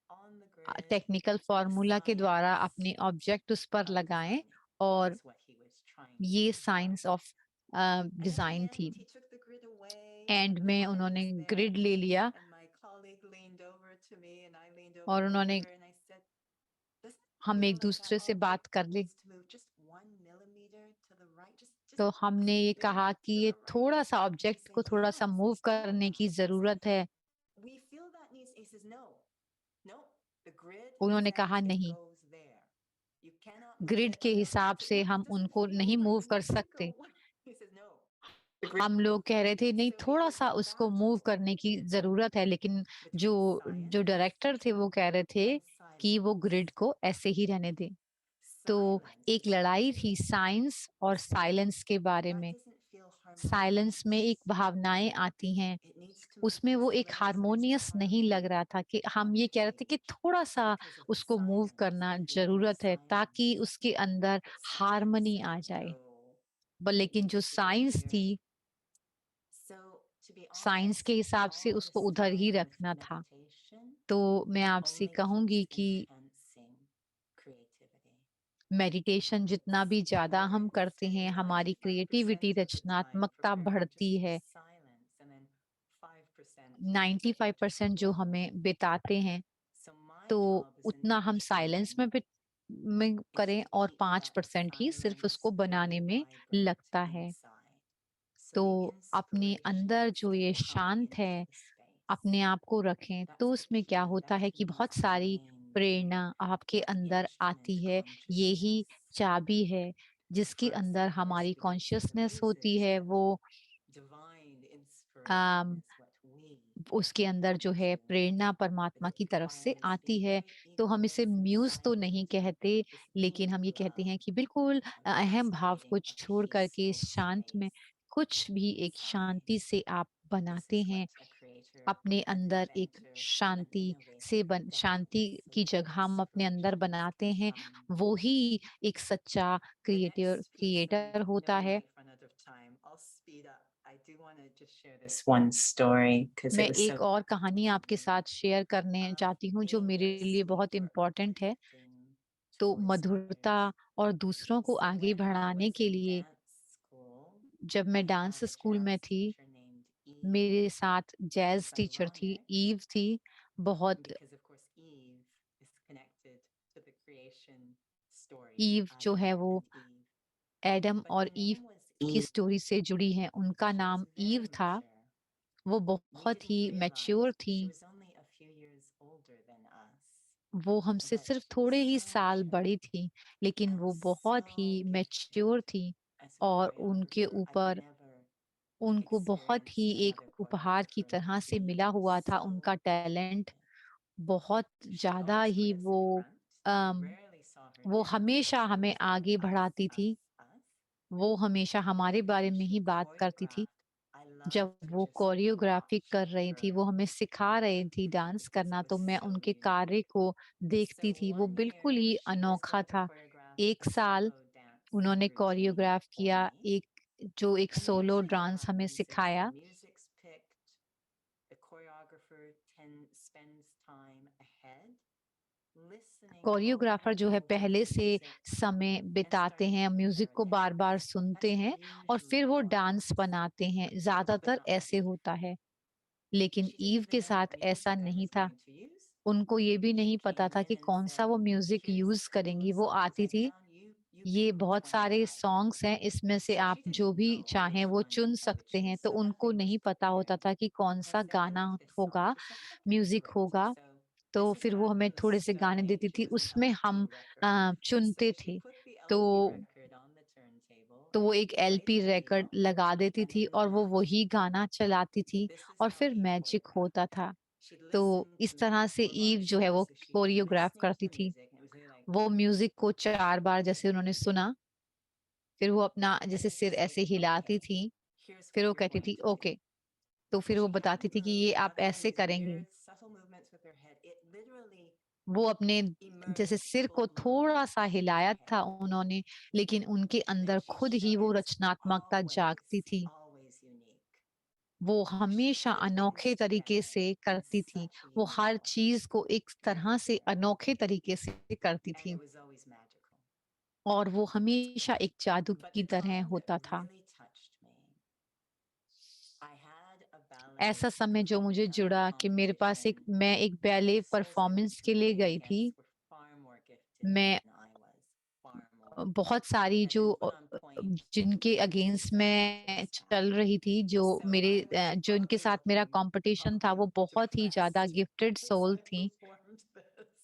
Speaker 4: on the grid.
Speaker 2: Technical formula के द्वारा
Speaker 4: Science
Speaker 2: अपने ऑब्जेक्ट उस पर
Speaker 4: of
Speaker 2: लगाएं,
Speaker 4: designing
Speaker 2: और
Speaker 4: is what he was trying to
Speaker 2: ये
Speaker 4: develop.
Speaker 2: Science of
Speaker 4: And in the
Speaker 2: design थी।
Speaker 4: end, he took the grid away,
Speaker 2: and
Speaker 4: and
Speaker 2: में
Speaker 4: I
Speaker 2: उन्होंने
Speaker 4: was there,
Speaker 2: ग्रिड ले लिया
Speaker 4: and my colleague leaned over to me, and I leaned
Speaker 2: और
Speaker 4: over to
Speaker 2: उन्होंने
Speaker 4: her, and I said, "Doesn't it
Speaker 2: हम
Speaker 4: feel
Speaker 2: एक
Speaker 4: like that
Speaker 2: दूसरे से बात
Speaker 4: object
Speaker 2: कर ले।
Speaker 4: needs to move just 1 millimeter to the right, just
Speaker 2: तो
Speaker 4: a
Speaker 2: हमने ये
Speaker 4: bit
Speaker 2: कहा कि
Speaker 4: to
Speaker 2: ये
Speaker 4: the right?"
Speaker 2: थोड़ा सा
Speaker 4: And he
Speaker 2: ऑब्जेक्ट
Speaker 4: said,
Speaker 2: को थोड़ा सा
Speaker 4: "Yes,
Speaker 2: मूव
Speaker 4: we feel
Speaker 2: करने
Speaker 4: that."
Speaker 2: की
Speaker 4: I said,
Speaker 2: जरूरत है।
Speaker 4: "We feel that needs." He says, "No, no, the grid
Speaker 2: उन्होंने
Speaker 4: says
Speaker 2: कहा
Speaker 4: it
Speaker 2: नहीं,
Speaker 4: goes there. You cannot move
Speaker 2: grid
Speaker 4: it
Speaker 2: के
Speaker 4: another." I
Speaker 2: हिसाब
Speaker 4: said,
Speaker 2: से
Speaker 4: "No,
Speaker 2: हम
Speaker 4: it doesn't
Speaker 2: उनको
Speaker 4: feel
Speaker 2: नहीं
Speaker 4: like
Speaker 2: मूव
Speaker 4: it
Speaker 2: कर
Speaker 4: needs to
Speaker 2: सकते।
Speaker 4: go." He says, "No, the grid
Speaker 2: हम लोग कह रहे थे नहीं,
Speaker 4: So it
Speaker 2: थोड़ा
Speaker 4: was
Speaker 2: सा उसको मूव
Speaker 4: battle
Speaker 2: करने की जरूरत है, लेकिन जो
Speaker 4: between
Speaker 2: जो
Speaker 4: science
Speaker 2: डायरेक्टर थे वो कह रहे थे
Speaker 4: and
Speaker 2: कि वो
Speaker 4: silence.
Speaker 2: ग्रिड को ऐसे ही रहने दें। तो एक
Speaker 4: Silence,
Speaker 2: लड़ाई थी साइंस और
Speaker 4: so
Speaker 2: साइलेंस के बारे
Speaker 4: that
Speaker 2: में।
Speaker 4: doesn't feel
Speaker 2: साइलेंस में एक
Speaker 4: harmonious.
Speaker 2: भावनाएं आती हैं,
Speaker 4: It needs to move
Speaker 2: उसमें वो
Speaker 4: just a
Speaker 2: एक
Speaker 4: little, so there's
Speaker 2: हारमोनियस नहीं लग
Speaker 4: harmony
Speaker 2: रहा था कि हम
Speaker 4: on
Speaker 2: ये
Speaker 4: the
Speaker 2: कह रहे थे कि
Speaker 4: page
Speaker 2: थोड़ा सा
Speaker 4: because of the
Speaker 2: उसको मूव
Speaker 4: silence,
Speaker 2: करना
Speaker 4: the global
Speaker 2: जरूरत है ताकि
Speaker 4: silence.
Speaker 2: उसके अंदर
Speaker 4: But science
Speaker 2: हारमनी आ
Speaker 4: said
Speaker 2: जाए।
Speaker 4: no, it
Speaker 2: लेकिन जो
Speaker 4: needs to go
Speaker 2: science
Speaker 4: here.
Speaker 2: थी,
Speaker 4: So to be
Speaker 2: साइंस के
Speaker 4: honest,
Speaker 2: हिसाब से
Speaker 4: all
Speaker 2: उसको
Speaker 4: this
Speaker 2: उधर ही
Speaker 4: time with
Speaker 2: रखना था।
Speaker 4: meditation
Speaker 2: तो मैं आपसे
Speaker 4: only
Speaker 2: कहूंगी
Speaker 4: keeps
Speaker 2: कि
Speaker 4: enhancing creativity.
Speaker 2: मेडिटेशन जितना भी ज्यादा हम
Speaker 4: Where
Speaker 2: करते
Speaker 4: say
Speaker 2: हैं, हमारी
Speaker 4: 95%
Speaker 2: क्रिएटिविटी,
Speaker 4: of the time
Speaker 2: रचनात्मकता
Speaker 4: preparing
Speaker 2: बढ़ती
Speaker 4: just
Speaker 2: है।
Speaker 4: silence and then 5% for
Speaker 2: 95% जो
Speaker 4: interflow.
Speaker 2: हमें बिताते हैं,
Speaker 4: So my
Speaker 2: तो
Speaker 4: job as an
Speaker 2: उतना हम साइलेंस में
Speaker 4: instrument
Speaker 2: में
Speaker 4: is
Speaker 2: करें,
Speaker 4: to
Speaker 2: और
Speaker 4: keep
Speaker 2: 5%
Speaker 4: that
Speaker 2: ही सिर्फ
Speaker 4: silence
Speaker 2: उसको बनाने
Speaker 4: very
Speaker 2: में
Speaker 4: vibrant
Speaker 2: लगता है।
Speaker 4: inside. So
Speaker 2: तो
Speaker 4: the
Speaker 2: अपने अंदर
Speaker 4: inspirations
Speaker 2: जो ये
Speaker 4: can come
Speaker 2: शांत
Speaker 4: into
Speaker 2: है,
Speaker 4: the space.
Speaker 2: अपने आप को रखें, तो
Speaker 4: That's the
Speaker 2: उसमें क्या
Speaker 4: key.
Speaker 2: होता
Speaker 4: That
Speaker 2: है
Speaker 4: to
Speaker 2: कि
Speaker 4: me is
Speaker 2: बहुत
Speaker 4: the
Speaker 2: सारी
Speaker 4: main
Speaker 2: प्रेरणा
Speaker 4: key
Speaker 2: आपके
Speaker 4: of
Speaker 2: अंदर आती
Speaker 4: instrument
Speaker 2: है। यही
Speaker 4: consciousness.
Speaker 2: चाबी है जिसके
Speaker 4: For us
Speaker 2: अंदर
Speaker 4: artists
Speaker 2: हमारी
Speaker 4: who do this for the
Speaker 2: consciousness होती
Speaker 4: music,
Speaker 2: है।
Speaker 4: that
Speaker 2: वो
Speaker 4: divine
Speaker 2: आम,
Speaker 4: inspiration is what we
Speaker 2: उसके अंदर जो
Speaker 4: come
Speaker 2: है
Speaker 4: to.
Speaker 2: प्रेरणा
Speaker 4: But
Speaker 2: परमात्मा
Speaker 4: it
Speaker 2: की तरफ से
Speaker 4: requires
Speaker 2: आती
Speaker 4: being
Speaker 2: है।
Speaker 4: very
Speaker 2: तो हम इसे
Speaker 4: egoless and
Speaker 2: म्यूज तो
Speaker 4: silent,
Speaker 2: नहीं कहते,
Speaker 4: just
Speaker 2: लेकिन
Speaker 4: being
Speaker 2: हम ये कहते
Speaker 4: love
Speaker 2: हैं कि बिल्कुल
Speaker 4: and
Speaker 2: अहम भाव
Speaker 4: cultivating
Speaker 2: को
Speaker 4: a
Speaker 2: छोड़ करके
Speaker 4: peaceful
Speaker 2: शांत में
Speaker 4: space
Speaker 2: कुछ भी एक
Speaker 4: inside.
Speaker 2: शांति से आप
Speaker 4: This
Speaker 2: बनाते
Speaker 4: is
Speaker 2: हैं।
Speaker 4: what a creator,
Speaker 2: अपने
Speaker 4: an
Speaker 2: अंदर एक
Speaker 4: inventor, an
Speaker 2: Shanti
Speaker 4: innovator
Speaker 2: Shanti
Speaker 4: does, so
Speaker 2: की
Speaker 4: that
Speaker 2: जगह हम अपने अंदर
Speaker 4: inspirations
Speaker 2: बनाते
Speaker 4: can
Speaker 2: हैं,
Speaker 4: come.
Speaker 2: वो ही एक सच्चा
Speaker 4: The next piece, and
Speaker 2: creator होता
Speaker 4: no, we
Speaker 2: है।
Speaker 4: might run out of time. I'll speed up. I do want to just share this one story because
Speaker 2: मैं
Speaker 4: it was so
Speaker 2: एक और कहानी
Speaker 4: to
Speaker 2: आपके
Speaker 4: me
Speaker 2: साथ शेयर करने
Speaker 4: of
Speaker 2: चाहती हूँ जो
Speaker 4: being
Speaker 2: मेरे
Speaker 4: a
Speaker 2: लिए बहुत
Speaker 4: speaker
Speaker 2: इम्पोर्टेंट है।
Speaker 4: uplifting
Speaker 2: तो
Speaker 4: towards
Speaker 2: मधुरता
Speaker 4: others.
Speaker 2: और दूसरों को
Speaker 4: So
Speaker 2: आगे
Speaker 4: when I
Speaker 2: बढ़ाने
Speaker 4: was
Speaker 2: के
Speaker 4: in
Speaker 2: लिए,
Speaker 4: dance school,
Speaker 2: जब
Speaker 4: I
Speaker 2: मैं
Speaker 4: had
Speaker 2: डांस
Speaker 4: a
Speaker 2: स्कूल में
Speaker 4: jazz
Speaker 2: थी,
Speaker 4: teacher named Eve.
Speaker 2: मेरे साथ जैज
Speaker 4: It's
Speaker 2: टीचर थी,
Speaker 4: ironic
Speaker 2: ईव थी। बहुत
Speaker 4: because of course Eve is connected to the creation story,
Speaker 2: Eve जो
Speaker 4: Adam
Speaker 2: है वो
Speaker 4: and Eve.
Speaker 2: एडम
Speaker 4: But
Speaker 2: और
Speaker 4: her
Speaker 2: ईव
Speaker 4: name was
Speaker 2: की
Speaker 4: Eve.
Speaker 2: स्टोरी से जुड़ी हैं। उनका
Speaker 4: She was
Speaker 2: नाम ईव
Speaker 4: very
Speaker 2: था।
Speaker 4: mature.
Speaker 2: वो
Speaker 4: We
Speaker 2: बहुत
Speaker 4: didn't
Speaker 2: ही
Speaker 4: realize
Speaker 2: मैच्योर थी।
Speaker 4: she was only a few years older than us,
Speaker 2: वो हमसे
Speaker 4: but
Speaker 2: सिर्फ
Speaker 4: she was
Speaker 2: थोड़े ही
Speaker 4: so
Speaker 2: साल
Speaker 4: mature
Speaker 2: बड़ी थी, लेकिन
Speaker 4: and
Speaker 2: वो बहुत
Speaker 4: so
Speaker 2: ही
Speaker 4: gifted
Speaker 2: मैच्योर थी।
Speaker 4: as a
Speaker 2: और उनके
Speaker 4: choreographer. I've
Speaker 2: ऊपर
Speaker 4: never
Speaker 2: उनको बहुत ही
Speaker 4: experienced
Speaker 2: एक
Speaker 4: another
Speaker 2: उपहार की
Speaker 4: choreographer
Speaker 2: तरह
Speaker 4: like
Speaker 2: से
Speaker 4: Eve.
Speaker 2: मिला हुआ था।
Speaker 4: So
Speaker 2: उनका टैलेंट
Speaker 4: gifted.
Speaker 2: बहुत
Speaker 4: She
Speaker 2: ज़्यादा
Speaker 4: always
Speaker 2: he
Speaker 4: put us in front. You rarely saw her
Speaker 2: वो
Speaker 4: dance
Speaker 2: हमेशा
Speaker 4: because it
Speaker 2: हमें
Speaker 4: was all
Speaker 2: आगे
Speaker 4: us,
Speaker 2: बढ़ाती थी।
Speaker 4: us.
Speaker 2: वो हमेशा हमारे
Speaker 4: But
Speaker 2: बारे
Speaker 4: when
Speaker 2: में
Speaker 4: she
Speaker 2: ही बात करती थी।
Speaker 4: choreographed, I
Speaker 2: जब
Speaker 4: loved to
Speaker 2: वो
Speaker 4: just
Speaker 2: कोरियोग्राफी
Speaker 4: watch
Speaker 2: कर रही थी,
Speaker 4: her
Speaker 2: वो हमें सिखा रही थी डांस
Speaker 4: because
Speaker 2: करना,
Speaker 4: it
Speaker 2: तो
Speaker 4: was
Speaker 2: मैं
Speaker 4: so
Speaker 2: उनके
Speaker 4: unique.
Speaker 2: कार्य को देखती
Speaker 4: So
Speaker 2: थी। वो
Speaker 4: one
Speaker 2: बिल्कुल
Speaker 4: year
Speaker 2: ही
Speaker 4: she was
Speaker 2: अनोखा
Speaker 4: going to
Speaker 2: था।
Speaker 4: choreograph
Speaker 2: एक
Speaker 4: a
Speaker 2: साल
Speaker 4: solo dance
Speaker 2: उन्होंने
Speaker 4: routine
Speaker 2: कोरियोग्राफ
Speaker 4: for
Speaker 2: किया
Speaker 4: me.
Speaker 2: एक
Speaker 4: And
Speaker 2: solo
Speaker 4: usually what
Speaker 2: dance हमें
Speaker 4: happens is the
Speaker 2: सिखाया।
Speaker 4: music's The choreographer spends time ahead listening
Speaker 2: choreographer जो है
Speaker 4: over
Speaker 2: पहले
Speaker 4: the
Speaker 2: से
Speaker 4: music
Speaker 2: समय
Speaker 4: and
Speaker 2: बिताते
Speaker 4: starting
Speaker 2: हैं,
Speaker 4: to
Speaker 2: म्यूजिक को
Speaker 4: pair
Speaker 2: बार
Speaker 4: them.
Speaker 2: बार सुनते
Speaker 4: That's
Speaker 2: हैं और फिर
Speaker 4: usually
Speaker 2: वो
Speaker 4: what
Speaker 2: डांस
Speaker 4: happens,
Speaker 2: बनाते हैं,
Speaker 4: but
Speaker 2: ज्यादातर
Speaker 4: not
Speaker 2: ऐसे
Speaker 4: Eve.
Speaker 2: होता है। लेकिन
Speaker 4: She didn't
Speaker 2: ईव
Speaker 4: even
Speaker 2: के
Speaker 4: know what
Speaker 2: साथ ऐसा
Speaker 4: music I
Speaker 2: नहीं
Speaker 4: was
Speaker 2: था,
Speaker 4: going to use.
Speaker 2: उनको ये भी
Speaker 4: She
Speaker 2: नहीं पता
Speaker 4: came
Speaker 2: था
Speaker 4: in
Speaker 2: कि
Speaker 4: and
Speaker 2: कौन सा
Speaker 4: said,
Speaker 2: वो music
Speaker 4: "Here's
Speaker 2: use
Speaker 4: a couple
Speaker 2: करेंगी।
Speaker 4: of
Speaker 2: वो
Speaker 4: songs
Speaker 2: आती
Speaker 4: I
Speaker 2: थी,
Speaker 4: found. You
Speaker 2: ये
Speaker 4: pick which
Speaker 2: बहुत
Speaker 4: one you
Speaker 2: सारे
Speaker 4: like."
Speaker 2: सॉन्ग्स हैं, इसमें से
Speaker 4: So
Speaker 2: आप
Speaker 4: she
Speaker 2: जो
Speaker 4: didn't
Speaker 2: भी
Speaker 4: know
Speaker 2: चाहें
Speaker 4: which
Speaker 2: वो
Speaker 4: one
Speaker 2: चुन
Speaker 4: I would
Speaker 2: सकते हैं।
Speaker 4: choose,
Speaker 2: तो
Speaker 4: so
Speaker 2: उनको
Speaker 4: nothing was
Speaker 2: नहीं पता होता
Speaker 4: prepared.
Speaker 2: था कि कौन
Speaker 4: I
Speaker 2: सा
Speaker 4: said, "I
Speaker 2: गाना
Speaker 4: like this song."
Speaker 2: होगा,
Speaker 4: She said, "Let me
Speaker 2: music
Speaker 4: correct you."
Speaker 2: होगा।
Speaker 4: So
Speaker 2: तो
Speaker 4: this is
Speaker 2: फिर वो
Speaker 4: back
Speaker 2: हमें
Speaker 4: in the
Speaker 2: थोड़े से गाने
Speaker 4: stone
Speaker 2: देती
Speaker 4: age
Speaker 2: थी,
Speaker 4: with an
Speaker 2: उसमें हम
Speaker 4: LP record. So
Speaker 2: चुनते
Speaker 4: she
Speaker 2: थे।
Speaker 4: put the
Speaker 2: तो
Speaker 4: LP record on the turntable
Speaker 2: तो वो
Speaker 4: and
Speaker 2: एक
Speaker 4: played
Speaker 2: LP
Speaker 4: the
Speaker 2: record
Speaker 4: video.
Speaker 2: लगा देती
Speaker 4: And
Speaker 2: थी
Speaker 4: then
Speaker 2: और वो वही
Speaker 4: magic
Speaker 2: गाना
Speaker 4: happened.
Speaker 2: चलाती थी
Speaker 4: This is
Speaker 2: और
Speaker 4: how
Speaker 2: फिर
Speaker 4: Eve
Speaker 2: मैजिक होता
Speaker 4: choreographed.
Speaker 2: था।
Speaker 4: She'd
Speaker 2: तो
Speaker 4: listen to
Speaker 2: इस
Speaker 4: maybe
Speaker 2: तरह से
Speaker 4: 4
Speaker 2: ईव जो है
Speaker 4: shows,
Speaker 2: वो
Speaker 4: so she'd be
Speaker 2: choreograph
Speaker 4: listening to
Speaker 2: करती
Speaker 4: the
Speaker 2: थी।
Speaker 4: music, and it was really like,
Speaker 2: वो म्यूजिक को 4 बार जैसे उन्होंने सुना, फिर वो अपना
Speaker 4: and
Speaker 2: जैसे
Speaker 4: then
Speaker 2: सिर
Speaker 4: say,
Speaker 2: ऐसे हिलाती
Speaker 4: "Okay,
Speaker 2: थी,
Speaker 4: here's
Speaker 2: फिर
Speaker 4: what
Speaker 2: वो
Speaker 4: you're
Speaker 2: कहती
Speaker 4: going
Speaker 2: थी
Speaker 4: to do."
Speaker 2: ओके। तो फिर वो
Speaker 4: She
Speaker 2: बताती
Speaker 4: hadn't
Speaker 2: थी कि ये
Speaker 4: moved
Speaker 2: आप
Speaker 4: other than
Speaker 2: ऐसे
Speaker 4: these
Speaker 2: करेंगे।
Speaker 4: weird subtle movements with her head. It literally
Speaker 2: वो अपने जैसे
Speaker 4: emerged
Speaker 2: सिर को
Speaker 4: full blown
Speaker 2: थोड़ा-सा
Speaker 4: in her
Speaker 2: हिलाया था
Speaker 4: head.
Speaker 2: उन्होंने, लेकिन उनके
Speaker 4: And then
Speaker 2: अंदर
Speaker 4: she
Speaker 2: खुद ही
Speaker 4: showed
Speaker 2: वो
Speaker 4: it was
Speaker 2: रचनात्मकता जागती थी।
Speaker 4: always unique.
Speaker 2: वो
Speaker 4: She
Speaker 2: हमेशा
Speaker 4: put
Speaker 2: अनोखे
Speaker 4: things
Speaker 2: तरीके
Speaker 4: together
Speaker 2: से
Speaker 4: in
Speaker 2: करती थी।
Speaker 4: such a
Speaker 2: वो
Speaker 4: unique
Speaker 2: हर
Speaker 4: way.
Speaker 2: चीज़ को एक तरह से
Speaker 4: Everything.
Speaker 2: अनोखे तरीके से करती
Speaker 4: And
Speaker 2: थी
Speaker 4: it was always magical.
Speaker 2: और वो हमेशा एक जादू
Speaker 4: But
Speaker 2: की
Speaker 4: the
Speaker 2: तरह
Speaker 4: time that
Speaker 2: होता था।
Speaker 4: really touched me, I had a
Speaker 2: ऐसा
Speaker 4: ballet
Speaker 2: समय जो मुझे जुड़ा कि मेरे पास
Speaker 4: competition.
Speaker 2: मैं एक ballet
Speaker 4: The souls I was
Speaker 2: performance के लिए
Speaker 4: competing
Speaker 2: गई थी।
Speaker 4: against were far more gifted
Speaker 2: मैं
Speaker 4: than I was. Far more.
Speaker 2: बहुत सारी
Speaker 4: And
Speaker 2: जो
Speaker 4: then put on point
Speaker 2: जिनके
Speaker 4: with
Speaker 2: अगेंस्ट
Speaker 4: so
Speaker 2: मैं
Speaker 4: marvelous
Speaker 2: चल
Speaker 4: talent.
Speaker 2: रही थी, जो
Speaker 4: So
Speaker 2: मेरे
Speaker 4: I was
Speaker 2: जो इनके
Speaker 4: oddly
Speaker 2: साथ मेरा
Speaker 4: looking,
Speaker 2: कंपटीशन था,
Speaker 4: oddly
Speaker 2: वो बहुत ही ज़्यादा
Speaker 4: depressed
Speaker 2: gifted
Speaker 4: as
Speaker 2: soul
Speaker 4: I
Speaker 2: थी।
Speaker 4: performed this.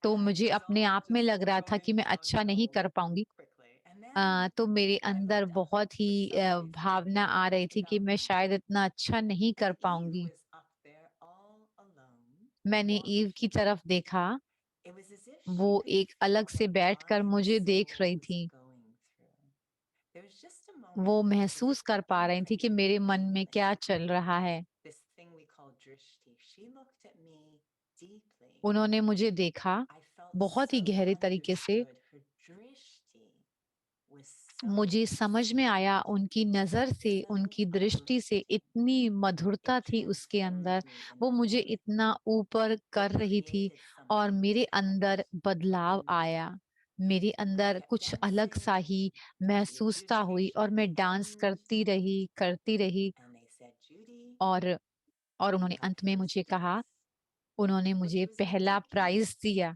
Speaker 2: तो
Speaker 4: And
Speaker 2: मुझे
Speaker 4: it was
Speaker 2: अपने
Speaker 4: all
Speaker 2: आप में
Speaker 4: just
Speaker 2: लग रहा था कि
Speaker 4: going
Speaker 2: मैं अच्छा नहीं
Speaker 4: downhill
Speaker 2: कर पाऊँगी।
Speaker 4: quickly. And then
Speaker 2: तो मेरे
Speaker 4: I
Speaker 2: अंदर
Speaker 4: looked up
Speaker 2: बहुत ही
Speaker 4: with some grief
Speaker 2: भावना आ रही
Speaker 4: at the
Speaker 2: थी कि मैं
Speaker 4: balcony.
Speaker 2: शायद इतना अच्छा नहीं कर
Speaker 4: And Eve
Speaker 2: पाऊँगी।
Speaker 4: was up there all alone,
Speaker 2: मैंने ईव की
Speaker 4: watching.
Speaker 2: तरफ देखा,
Speaker 4: It was as if
Speaker 2: वो
Speaker 4: she could
Speaker 2: एक अलग
Speaker 4: feel
Speaker 2: से
Speaker 4: what
Speaker 2: बैठकर
Speaker 4: my
Speaker 2: मुझे देख
Speaker 4: soul
Speaker 2: रही
Speaker 4: was
Speaker 2: थी।
Speaker 4: going through. There was just a
Speaker 2: वो
Speaker 4: moment, it was as
Speaker 2: महसूस
Speaker 4: if
Speaker 2: कर
Speaker 4: the
Speaker 2: पा रही थी कि
Speaker 4: imprint
Speaker 2: मेरे मन में क्या
Speaker 4: deepened.
Speaker 2: चल रहा है।
Speaker 4: This thing we call drishti. She looked at me deeply.
Speaker 2: उन्होंने मुझे देखा
Speaker 4: I felt
Speaker 2: बहुत ही
Speaker 4: so
Speaker 2: गहरे तरीके से।
Speaker 4: understood. Her drishti was so
Speaker 2: मुझे समझ में आया,
Speaker 4: sweet,
Speaker 2: उनकी नज़र से,
Speaker 4: so
Speaker 2: उनकी दृष्टि से
Speaker 4: uplifting.
Speaker 2: इतनी मधुरता
Speaker 4: It
Speaker 2: थी उसके अंदर।
Speaker 4: transformed me in
Speaker 2: वो
Speaker 4: that
Speaker 2: मुझे
Speaker 4: moment.
Speaker 2: इतना ऊपर कर
Speaker 4: It
Speaker 2: रही थी
Speaker 4: created
Speaker 2: और
Speaker 4: something
Speaker 2: मेरे
Speaker 4: different
Speaker 2: अंदर बदलाव
Speaker 4: in me.
Speaker 2: आया। मेरे
Speaker 4: I
Speaker 2: अंदर
Speaker 4: kept
Speaker 2: कुछ अलग सा
Speaker 4: dancing.
Speaker 2: ही
Speaker 4: You're
Speaker 2: महसूसता हुई और
Speaker 4: beautification
Speaker 2: मैं डांस
Speaker 4: begins.
Speaker 2: करती रही
Speaker 4: And they said, "Judy,
Speaker 2: और
Speaker 4: you
Speaker 2: उन्होंने
Speaker 4: got
Speaker 2: अंत में
Speaker 4: first
Speaker 2: मुझे कहा,
Speaker 4: place."
Speaker 2: उन्होंने
Speaker 4: Which
Speaker 2: मुझे
Speaker 4: was a
Speaker 2: पहला
Speaker 4: big
Speaker 2: प्राइज़
Speaker 4: gift
Speaker 2: दिया,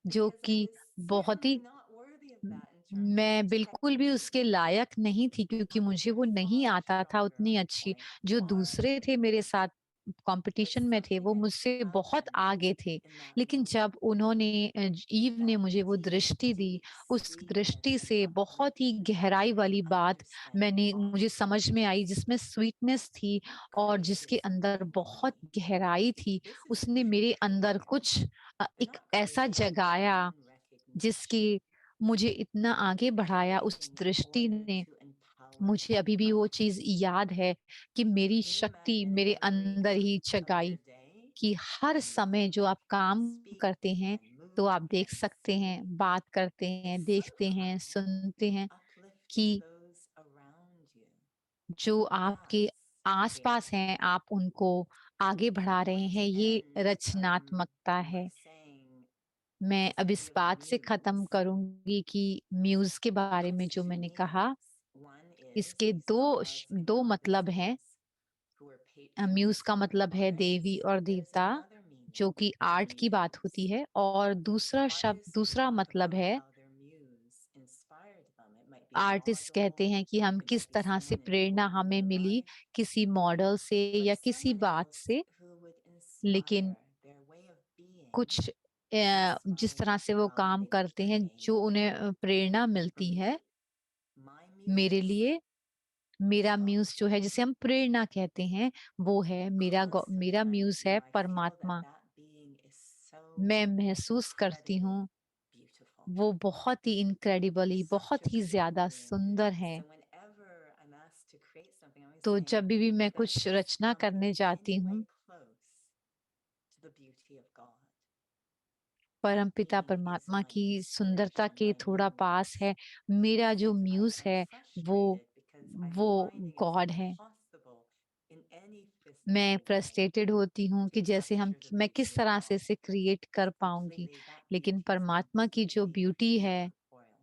Speaker 2: जो
Speaker 4: because I
Speaker 2: कि
Speaker 4: was
Speaker 2: बहुत
Speaker 4: certainly
Speaker 2: he
Speaker 4: not worthy of that in terms of
Speaker 2: मैं बिल्कुल भी
Speaker 4: technique.
Speaker 2: उसके लायक नहीं थी, क्योंकि मुझे
Speaker 4: Others
Speaker 2: वो
Speaker 4: were
Speaker 2: नहीं
Speaker 4: far
Speaker 2: आता था
Speaker 4: stronger
Speaker 2: उतनी
Speaker 4: on
Speaker 2: अच्छी।
Speaker 4: point,
Speaker 2: जो
Speaker 4: far
Speaker 2: दूसरे थे
Speaker 4: better.
Speaker 2: मेरे साथ
Speaker 4: But
Speaker 2: कंपटीशन में थे,
Speaker 4: something
Speaker 2: वो
Speaker 4: had
Speaker 2: मुझसे बहुत
Speaker 4: happened
Speaker 2: आगे थे।
Speaker 4: in that
Speaker 2: लेकिन
Speaker 4: moment.
Speaker 2: जब उन्होंने ईव ने
Speaker 4: That
Speaker 2: मुझे वो
Speaker 4: deep,
Speaker 2: दृष्टि दी,
Speaker 4: deep
Speaker 2: उस दृष्टि
Speaker 4: sweetness and
Speaker 2: से बहुत ही
Speaker 4: upliftment
Speaker 2: गहराई वाली
Speaker 4: and
Speaker 2: बात मुझे समझ में आई,
Speaker 4: awesomeness
Speaker 2: जिसमें स्वीटनेस थी और
Speaker 4: created
Speaker 2: जिसके अंदर
Speaker 4: something in
Speaker 2: बहुत
Speaker 4: me.
Speaker 2: गहराई थी।
Speaker 4: This is the
Speaker 2: उसने मेरे
Speaker 4: truth.
Speaker 2: अंदर कुछ
Speaker 4: They're
Speaker 2: एक
Speaker 4: not
Speaker 2: ऐसा
Speaker 4: created
Speaker 2: जगाया
Speaker 4: in recognition.
Speaker 2: जिसकी मुझे इतना आगे
Speaker 4: They're
Speaker 2: बढ़ाया। उस
Speaker 4: creating in
Speaker 2: दृष्टि
Speaker 4: order
Speaker 2: ने,
Speaker 4: to empower
Speaker 2: मुझे अभी भी वो
Speaker 4: us.
Speaker 2: चीज़ याद है कि मेरी
Speaker 4: Can you
Speaker 2: शक्ति
Speaker 4: imagine
Speaker 2: मेरे
Speaker 4: every
Speaker 2: अंदर ही
Speaker 4: hour of
Speaker 2: जगाई
Speaker 4: your day
Speaker 2: कि हर
Speaker 4: when you
Speaker 2: समय जो
Speaker 4: think
Speaker 2: आप काम
Speaker 4: and speak
Speaker 2: करते हैं,
Speaker 4: and
Speaker 2: तो
Speaker 4: move
Speaker 2: आप देख
Speaker 4: and
Speaker 2: सकते हैं,
Speaker 4: see
Speaker 2: बात करते हैं, देखते हैं,
Speaker 4: somehow
Speaker 2: सुनते हैं
Speaker 4: uplifting
Speaker 2: कि
Speaker 4: those around you.
Speaker 2: जो आपके
Speaker 4: That's
Speaker 2: आस-पास
Speaker 4: creativity.
Speaker 2: हैं, आप उनको आगे
Speaker 4: And
Speaker 2: बढ़ा
Speaker 4: I
Speaker 2: रहे
Speaker 4: want
Speaker 2: हैं,
Speaker 4: to
Speaker 2: ये
Speaker 4: end
Speaker 2: रचनात्मकता
Speaker 4: by
Speaker 2: है।
Speaker 4: saying
Speaker 2: मैं
Speaker 4: this
Speaker 2: अब इस
Speaker 4: idea of
Speaker 2: बात से ख़त्म
Speaker 4: muse
Speaker 2: करूँगी कि म्यूज़ के बारे में
Speaker 4: has
Speaker 2: जो
Speaker 4: 2
Speaker 2: मैंने कहा,
Speaker 4: meanings. One is
Speaker 2: इसके
Speaker 4: we saw gods and
Speaker 2: 2 मतलब हैं।
Speaker 4: goddesses who were patrons
Speaker 2: muse का
Speaker 4: of
Speaker 2: मतलब है देवी
Speaker 4: arts.
Speaker 2: और
Speaker 4: There's
Speaker 2: देवता,
Speaker 4: another
Speaker 2: जो
Speaker 4: meaning
Speaker 2: कि
Speaker 4: to
Speaker 2: आर्ट की बात होती
Speaker 4: muse.
Speaker 2: है, और दूसरा शब्द,
Speaker 4: Artists
Speaker 2: दूसरा
Speaker 4: talk
Speaker 2: मतलब
Speaker 4: about
Speaker 2: है,
Speaker 4: how their muse inspired them. It might be a
Speaker 2: artist
Speaker 4: model,
Speaker 2: कहते हैं कि हम
Speaker 4: it
Speaker 2: किस
Speaker 4: might be
Speaker 2: तरह से
Speaker 4: someone
Speaker 2: प्रेरणा
Speaker 4: important in
Speaker 2: हमें
Speaker 4: their
Speaker 2: मिली,
Speaker 4: life,
Speaker 2: किसी मॉडल से
Speaker 4: but
Speaker 2: या किसी
Speaker 4: someone
Speaker 2: बात
Speaker 4: else
Speaker 2: से।
Speaker 4: who would
Speaker 2: लेकिन
Speaker 4: inspire their way of being,
Speaker 2: कुछ जिस
Speaker 4: inspire
Speaker 2: तरह से वो
Speaker 4: how
Speaker 2: काम
Speaker 4: they would
Speaker 2: करते हैं, जो
Speaker 4: create.
Speaker 2: उन्हें प्रेरणा
Speaker 4: For
Speaker 2: मिलती है।
Speaker 4: me, my
Speaker 2: मेरे
Speaker 4: muse
Speaker 2: लिए
Speaker 4: is
Speaker 2: मेरा
Speaker 4: God.
Speaker 2: म्यूज़ जो है, जिसे हम प्रेरणा कहते हैं, वो है
Speaker 4: Constantly
Speaker 2: मेरा
Speaker 4: when I'm
Speaker 2: म्यूज़
Speaker 4: here,
Speaker 2: है
Speaker 4: I feel that
Speaker 2: परमात्मा।
Speaker 4: that being is so
Speaker 2: मैं महसूस करती
Speaker 4: incredibly
Speaker 2: हूँ,
Speaker 4: beautiful.
Speaker 2: वो बहुत ही इनक्रेडिबली,
Speaker 4: Such a
Speaker 2: बहुत ही
Speaker 4: beautiful
Speaker 2: ज़्यादा
Speaker 4: being.
Speaker 2: सुंदर है।
Speaker 4: So whenever I'm asked to create something, I always
Speaker 2: तो
Speaker 4: say,
Speaker 2: जब भी मैं
Speaker 4: does
Speaker 2: कुछ
Speaker 4: this
Speaker 2: रचना
Speaker 4: come
Speaker 2: करने जाती
Speaker 4: any way
Speaker 2: हूँ,
Speaker 4: close to the beauty of God? That
Speaker 2: परमपिता
Speaker 4: being is
Speaker 2: परमात्मा
Speaker 4: my
Speaker 2: की सुंदरता
Speaker 4: inspiration,
Speaker 2: के
Speaker 4: my
Speaker 2: थोड़ा पास
Speaker 4: muse.
Speaker 2: है। मेरा जो
Speaker 4: And
Speaker 2: म्यूज़
Speaker 4: I'm
Speaker 2: है, वो
Speaker 4: frustrated because I'm
Speaker 2: वो
Speaker 4: finding it's
Speaker 2: गॉड है।
Speaker 4: impossible in anything
Speaker 2: मैं
Speaker 4: physical way.
Speaker 2: फ्रस्ट्रेटेड होती हूँ कि
Speaker 4: to
Speaker 2: जैसे
Speaker 4: capture the
Speaker 2: मैं किस
Speaker 4: beauty
Speaker 2: तरह
Speaker 4: of
Speaker 2: से इसे क्रिएट कर
Speaker 4: is
Speaker 2: पाऊंगी,
Speaker 4: completely that
Speaker 2: लेकिन
Speaker 4: beauty is
Speaker 2: परमात्मा की जो
Speaker 4: completely
Speaker 2: ब्यूटी है
Speaker 4: incorporeal.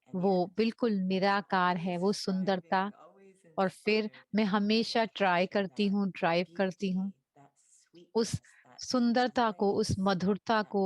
Speaker 4: And
Speaker 2: वो
Speaker 4: yet,
Speaker 2: बिल्कुल
Speaker 4: I'm
Speaker 2: निराकार है,
Speaker 4: always
Speaker 2: वो सुंदरता।
Speaker 4: striving, always
Speaker 2: और फिर
Speaker 4: inspired
Speaker 2: मैं
Speaker 4: to
Speaker 2: हमेशा ट्राई
Speaker 4: capture
Speaker 2: करती
Speaker 4: that
Speaker 2: हूँ, ड्राइव करती हूँ
Speaker 4: beauty, that
Speaker 2: उस
Speaker 4: sweetness, that
Speaker 2: सुंदरता को, उस
Speaker 4: grace,
Speaker 2: मधुरता
Speaker 4: that
Speaker 2: को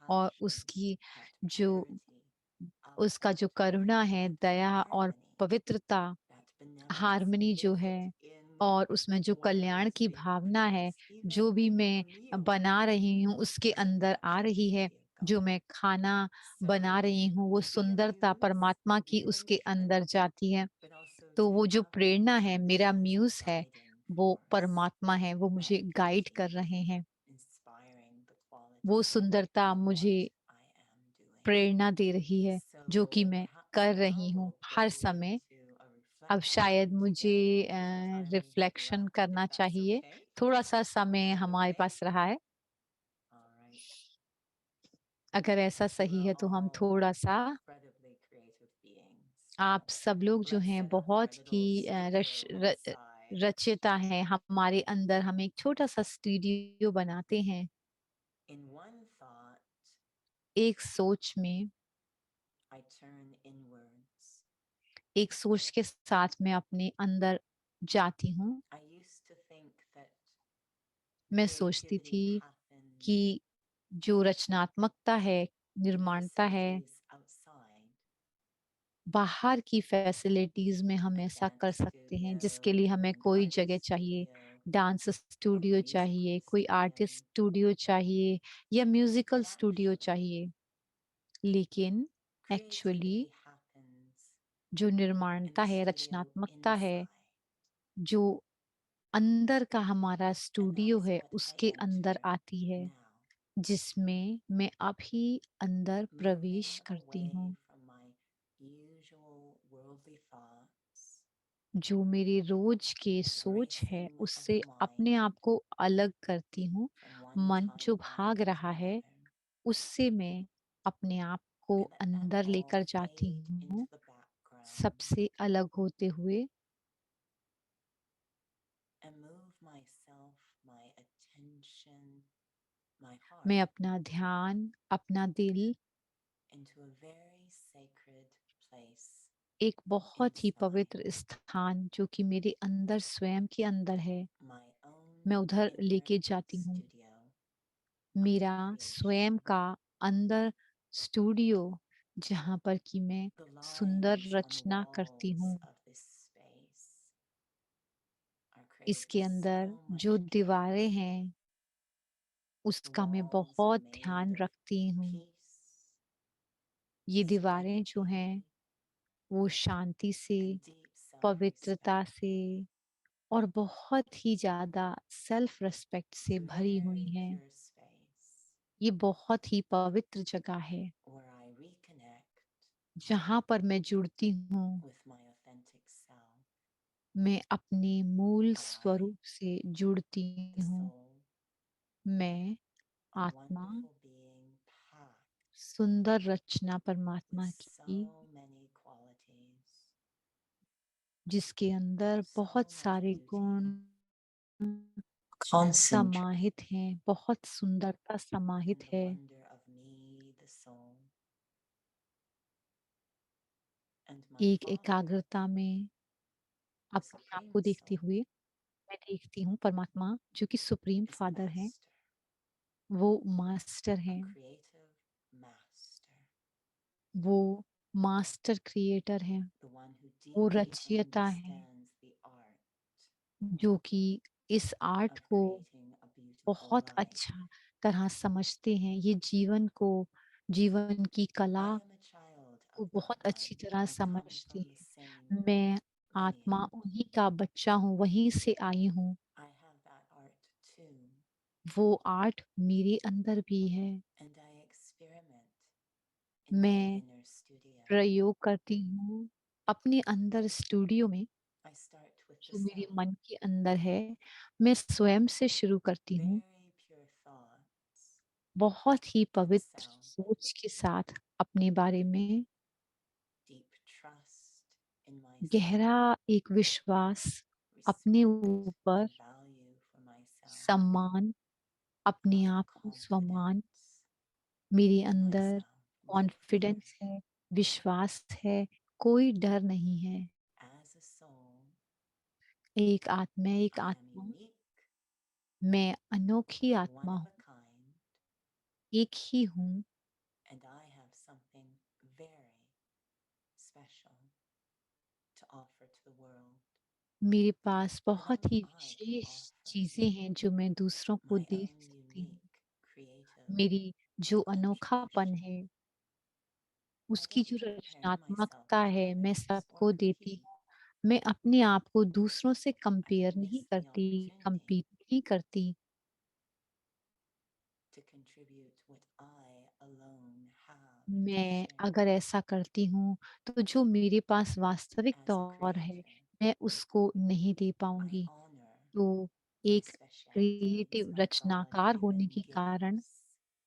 Speaker 2: और
Speaker 4: compassion,
Speaker 2: उसकी
Speaker 4: that
Speaker 2: जो
Speaker 4: purity of
Speaker 2: उसका जो
Speaker 4: that,
Speaker 2: करुणा है,
Speaker 4: that
Speaker 2: दया और
Speaker 4: harmony,
Speaker 2: पवित्रता,
Speaker 4: that benevolence
Speaker 2: हार्मनी जो है,
Speaker 4: living in
Speaker 2: और उसमें जो कल्याण
Speaker 4: words
Speaker 2: की
Speaker 4: being
Speaker 2: भावना है,
Speaker 4: produced, even
Speaker 2: जो भी
Speaker 4: in a
Speaker 2: मैं
Speaker 4: meal,
Speaker 2: बना रही हूँ उसके
Speaker 4: is the
Speaker 2: अंदर आ
Speaker 4: matchless
Speaker 2: रही है,
Speaker 4: beauty of
Speaker 2: जो
Speaker 4: God.
Speaker 2: मैं खाना बना
Speaker 4: So
Speaker 2: रही हूँ वो
Speaker 4: to be
Speaker 2: सुंदरता
Speaker 4: amused,
Speaker 2: परमात्मा
Speaker 4: to
Speaker 2: की
Speaker 4: be an
Speaker 2: उसके
Speaker 4: instrument,
Speaker 2: अंदर जाती है।
Speaker 4: but also
Speaker 2: तो
Speaker 4: to
Speaker 2: वो जो
Speaker 4: have
Speaker 2: प्रेरणा है,
Speaker 4: Jesus
Speaker 2: मेरा
Speaker 4: as
Speaker 2: म्यूज
Speaker 4: the
Speaker 2: है,
Speaker 4: guiding
Speaker 2: वो
Speaker 4: force,
Speaker 2: परमात्मा है, वो
Speaker 4: that
Speaker 2: मुझे गाइड
Speaker 4: beauty
Speaker 2: कर रहे हैं।
Speaker 4: inspiring the
Speaker 2: वो
Speaker 4: quality
Speaker 2: सुंदरता
Speaker 4: of
Speaker 2: मुझे
Speaker 4: what I am doing.
Speaker 2: प्रेरणा दे रही है, जो कि
Speaker 4: So
Speaker 2: मैं
Speaker 4: perhaps
Speaker 2: कर
Speaker 4: now
Speaker 2: रही हूँ
Speaker 4: we'll
Speaker 2: हर
Speaker 4: go
Speaker 2: समय।
Speaker 4: into a
Speaker 2: अब
Speaker 4: reflection
Speaker 2: शायद मुझे
Speaker 4: together with the time that we're
Speaker 2: reflection
Speaker 4: left, if
Speaker 2: करना
Speaker 4: that's
Speaker 2: चाहिए।
Speaker 4: okay.
Speaker 2: थोड़ा सा समय
Speaker 4: Is that
Speaker 2: हमारे
Speaker 4: okay?
Speaker 2: पास रहा है,
Speaker 4: All right.
Speaker 2: अगर ऐसा
Speaker 4: You
Speaker 2: सही
Speaker 4: are
Speaker 2: है तो हम
Speaker 4: all
Speaker 2: थोड़ा सा,
Speaker 4: incredibly creative beings.
Speaker 2: आप सब लोग जो
Speaker 4: Let's
Speaker 2: हैं
Speaker 4: set up our
Speaker 2: बहुत ही
Speaker 4: little studio inside.
Speaker 2: रचयिता हैं। हमारे अंदर हम एक छोटा सा स्टूडियो बनाते हैं।
Speaker 4: In one thought,
Speaker 2: एक सोच में,
Speaker 4: I turn inwards.
Speaker 2: एक सोच के साथ मैं अपने अंदर जाती हूँ।
Speaker 4: I used to think that
Speaker 2: मैं सोचती
Speaker 4: creativity
Speaker 2: थी
Speaker 4: happened
Speaker 2: कि जो रचनात्मकता है,
Speaker 4: in
Speaker 2: निर्माणता है,
Speaker 4: facilities outside.
Speaker 2: बाहर की फैसिलिटीज में हम
Speaker 4: A
Speaker 2: ऐसा कर
Speaker 4: dance
Speaker 2: सकते हैं, जिसके
Speaker 4: studio,
Speaker 2: लिए हमें
Speaker 4: an
Speaker 2: कोई
Speaker 4: art
Speaker 2: जगह चाहिए।
Speaker 4: studio,
Speaker 2: डांस
Speaker 4: a
Speaker 2: स्टूडियो चाहिए,
Speaker 4: musical
Speaker 2: कोई
Speaker 4: studio.
Speaker 2: आर्टिस्ट स्टूडियो चाहिए या म्यूजिकल
Speaker 4: But
Speaker 2: स्टूडियो
Speaker 4: actually,
Speaker 2: चाहिए। लेकिन एक्चुअली
Speaker 4: creativity happens
Speaker 2: जो
Speaker 4: in
Speaker 2: निर्माणता
Speaker 4: the
Speaker 2: है,
Speaker 4: studio
Speaker 2: रचनात्मकता है,
Speaker 4: inside.
Speaker 2: जो अंदर का हमारा
Speaker 4: And
Speaker 2: स्टूडियो
Speaker 4: that's
Speaker 2: है,
Speaker 4: what I
Speaker 2: उसके अंदर
Speaker 4: enter
Speaker 2: आती है,
Speaker 4: now,
Speaker 2: जिसमें मैं अभी अंदर
Speaker 4: moving
Speaker 2: प्रवेश करती
Speaker 4: away
Speaker 2: हूँ।
Speaker 4: from my usual worldly thoughts,
Speaker 2: जो मेरी रोज के सोच है
Speaker 4: racing of
Speaker 2: उससे
Speaker 4: the
Speaker 2: अपने
Speaker 4: mind
Speaker 2: आप को अलग करती हूँ।
Speaker 4: from one
Speaker 2: मन जो भाग
Speaker 4: timeline
Speaker 2: रहा
Speaker 4: to
Speaker 2: है
Speaker 4: another.
Speaker 2: उससे मैं अपने आप को
Speaker 4: And that
Speaker 2: अंदर
Speaker 4: all
Speaker 2: लेकर जाती
Speaker 4: fade into
Speaker 2: हूँ,
Speaker 4: the background
Speaker 2: सबसे अलग होते हुए।
Speaker 4: and move myself, my attention, my
Speaker 2: मैं
Speaker 4: heart
Speaker 2: अपना ध्यान, अपना दिल
Speaker 4: into a very sacred place
Speaker 2: एक बहुत ही
Speaker 4: inside
Speaker 2: पवित्र स्थान जो कि मेरे अंदर स्वयं के अंदर है,
Speaker 4: my
Speaker 2: मैं
Speaker 4: own
Speaker 2: उधर
Speaker 4: inner
Speaker 2: लेके जाती हूँ।
Speaker 4: studio of
Speaker 2: मेरा स्वयं
Speaker 4: creation.
Speaker 2: का अंदर स्टूडियो, जहाँ पर कि मैं
Speaker 4: The
Speaker 2: सुंदर
Speaker 4: lines on the
Speaker 2: रचना करती
Speaker 4: walls
Speaker 2: हूँ।
Speaker 4: of this space are created
Speaker 2: इसके
Speaker 4: with
Speaker 2: अंदर
Speaker 4: so much
Speaker 2: जो
Speaker 4: care.
Speaker 2: दीवारें हैं
Speaker 4: The
Speaker 2: उसका मैं
Speaker 4: walls are
Speaker 2: बहुत
Speaker 4: made
Speaker 2: ध्यान
Speaker 4: of
Speaker 2: रखती हूँ।
Speaker 4: peace,
Speaker 2: ये दीवारें जो हैं
Speaker 4: serenity,
Speaker 2: वो शांति से,
Speaker 4: and deep
Speaker 2: पवित्रता
Speaker 4: self-respect.
Speaker 2: से और बहुत ही ज्यादा सेल्फ रिस्पेक्ट से
Speaker 4: It's a
Speaker 2: भरी हुई
Speaker 4: very
Speaker 2: हैं।
Speaker 4: pure space
Speaker 2: ये बहुत ही पवित्र जगह है
Speaker 4: where I reconnect
Speaker 2: जहाँ पर मैं जुड़ती हूँ,
Speaker 4: with my authentic self,
Speaker 2: मैं अपने मूल
Speaker 4: I,
Speaker 2: स्वरूप से जुड़ती
Speaker 4: the
Speaker 2: हूँ।
Speaker 4: soul,
Speaker 2: मैं
Speaker 4: a
Speaker 2: आत्मा,
Speaker 4: wonderful being packed
Speaker 2: सुंदर रचना
Speaker 4: with
Speaker 2: परमात्मा
Speaker 4: so
Speaker 2: की,
Speaker 4: many qualities,
Speaker 2: जिसके अंदर
Speaker 4: so
Speaker 2: बहुत
Speaker 4: much
Speaker 2: सारे
Speaker 4: beauty,
Speaker 2: गुण
Speaker 4: concentrated
Speaker 2: समाहित हैं, बहुत सुंदरता
Speaker 4: in
Speaker 2: समाहित
Speaker 4: the
Speaker 2: है।
Speaker 4: wonder of me, the soul, and my
Speaker 2: एक
Speaker 4: Father,
Speaker 2: एकाग्रता में
Speaker 4: the
Speaker 2: अपने आप
Speaker 4: Supreme
Speaker 2: को देखते
Speaker 4: Soul,
Speaker 2: हुए मैं देखती हूँ परमात्मा जो कि सुप्रीम
Speaker 4: is
Speaker 2: फादर है,
Speaker 4: Master,
Speaker 2: वो मास्टर
Speaker 4: a
Speaker 2: हैं,
Speaker 4: creative master,
Speaker 2: वो मास्टर क्रिएटर हैं,
Speaker 4: the one who
Speaker 2: वो
Speaker 4: deeply
Speaker 2: रचयिता हैं,
Speaker 4: understands the art
Speaker 2: जो कि इस आर्ट
Speaker 4: of
Speaker 2: को
Speaker 4: creating a beautiful
Speaker 2: बहुत
Speaker 4: life.
Speaker 2: अच्छा तरह समझते हैं। ये जीवन को, जीवन की
Speaker 4: I
Speaker 2: कला
Speaker 4: am a child
Speaker 2: को
Speaker 4: of that
Speaker 2: बहुत अच्छी
Speaker 4: one.
Speaker 2: तरह
Speaker 4: I come
Speaker 2: समझते
Speaker 4: from the
Speaker 2: हैं।
Speaker 4: same
Speaker 2: मैं आत्मा
Speaker 4: lineage.
Speaker 2: उन्हीं का बच्चा हूँ, वहीं से आई हूँ।
Speaker 4: I have that art too,
Speaker 2: वो आर्ट मेरे अंदर भी है।
Speaker 4: and I experiment in my
Speaker 2: मैं
Speaker 4: inner studio.
Speaker 2: प्रयोग करती हूँ अपने अंदर स्टूडियो में,
Speaker 4: I start with the
Speaker 2: जो मेरे
Speaker 4: self,
Speaker 2: मन के अंदर है। मैं स्वयं से शुरू करती हूँ,
Speaker 4: very pure thoughts
Speaker 2: बहुत ही
Speaker 4: of
Speaker 2: पवित्र
Speaker 4: self,
Speaker 2: सोच के साथ अपने बारे में,
Speaker 4: deep trust in myself,
Speaker 2: गहरा एक विश्वास, अपने
Speaker 4: respect
Speaker 2: ऊपर
Speaker 4: and value for myself,
Speaker 2: सम्मान, अपने
Speaker 4: my
Speaker 2: आप को सम्मान,
Speaker 4: confidence
Speaker 2: मेरे
Speaker 4: in
Speaker 2: अंदर
Speaker 4: myself, my
Speaker 2: कॉन्फिडेंस है, विश्वास है, कोई डर नहीं है।
Speaker 4: as a soul,
Speaker 2: एक
Speaker 4: I am
Speaker 2: आत्मा,
Speaker 4: unique,
Speaker 2: मैं अनोखी
Speaker 4: one
Speaker 2: आत्मा
Speaker 4: of
Speaker 2: हूँ,
Speaker 4: a kind,
Speaker 2: एक ही हूँ,
Speaker 4: and I have something very special to offer to the world.
Speaker 2: मेरे पास
Speaker 4: Not
Speaker 2: बहुत
Speaker 4: only
Speaker 2: he
Speaker 4: I can
Speaker 2: wishes
Speaker 4: offer
Speaker 2: चीजें हैं जो मैं दूसरों को
Speaker 4: my
Speaker 2: दे
Speaker 4: own
Speaker 2: सकती हूँ।
Speaker 4: unique creative
Speaker 2: मेरी जो अनोखापन
Speaker 4: contribution.
Speaker 2: है,
Speaker 4: I
Speaker 2: उसकी
Speaker 4: don't
Speaker 2: जो
Speaker 4: compare myself
Speaker 2: रचनात्मकता
Speaker 4: to
Speaker 2: है, मैं
Speaker 4: others or
Speaker 2: सबको देती
Speaker 4: compete.
Speaker 2: हूँ। मैं अपने आप को दूसरों से
Speaker 4: I
Speaker 2: कंपेयर
Speaker 4: miss
Speaker 2: नहीं
Speaker 4: the
Speaker 2: करती,
Speaker 4: opportunity
Speaker 2: compete नहीं करती।
Speaker 4: to contribute what I alone have
Speaker 2: मैं
Speaker 4: to share.
Speaker 2: अगर ऐसा करती हूँ, तो जो मेरे पास वास्तविक
Speaker 4: As a
Speaker 2: तौर है,
Speaker 4: creator,
Speaker 2: मैं उसको नहीं दे
Speaker 4: I
Speaker 2: पाऊँगी।
Speaker 4: honor
Speaker 2: तो
Speaker 4: my
Speaker 2: एक
Speaker 4: specialities,
Speaker 2: क्रिएटिव
Speaker 4: my
Speaker 2: रचनाकार होने
Speaker 4: God-given
Speaker 2: के कारण
Speaker 4: gifts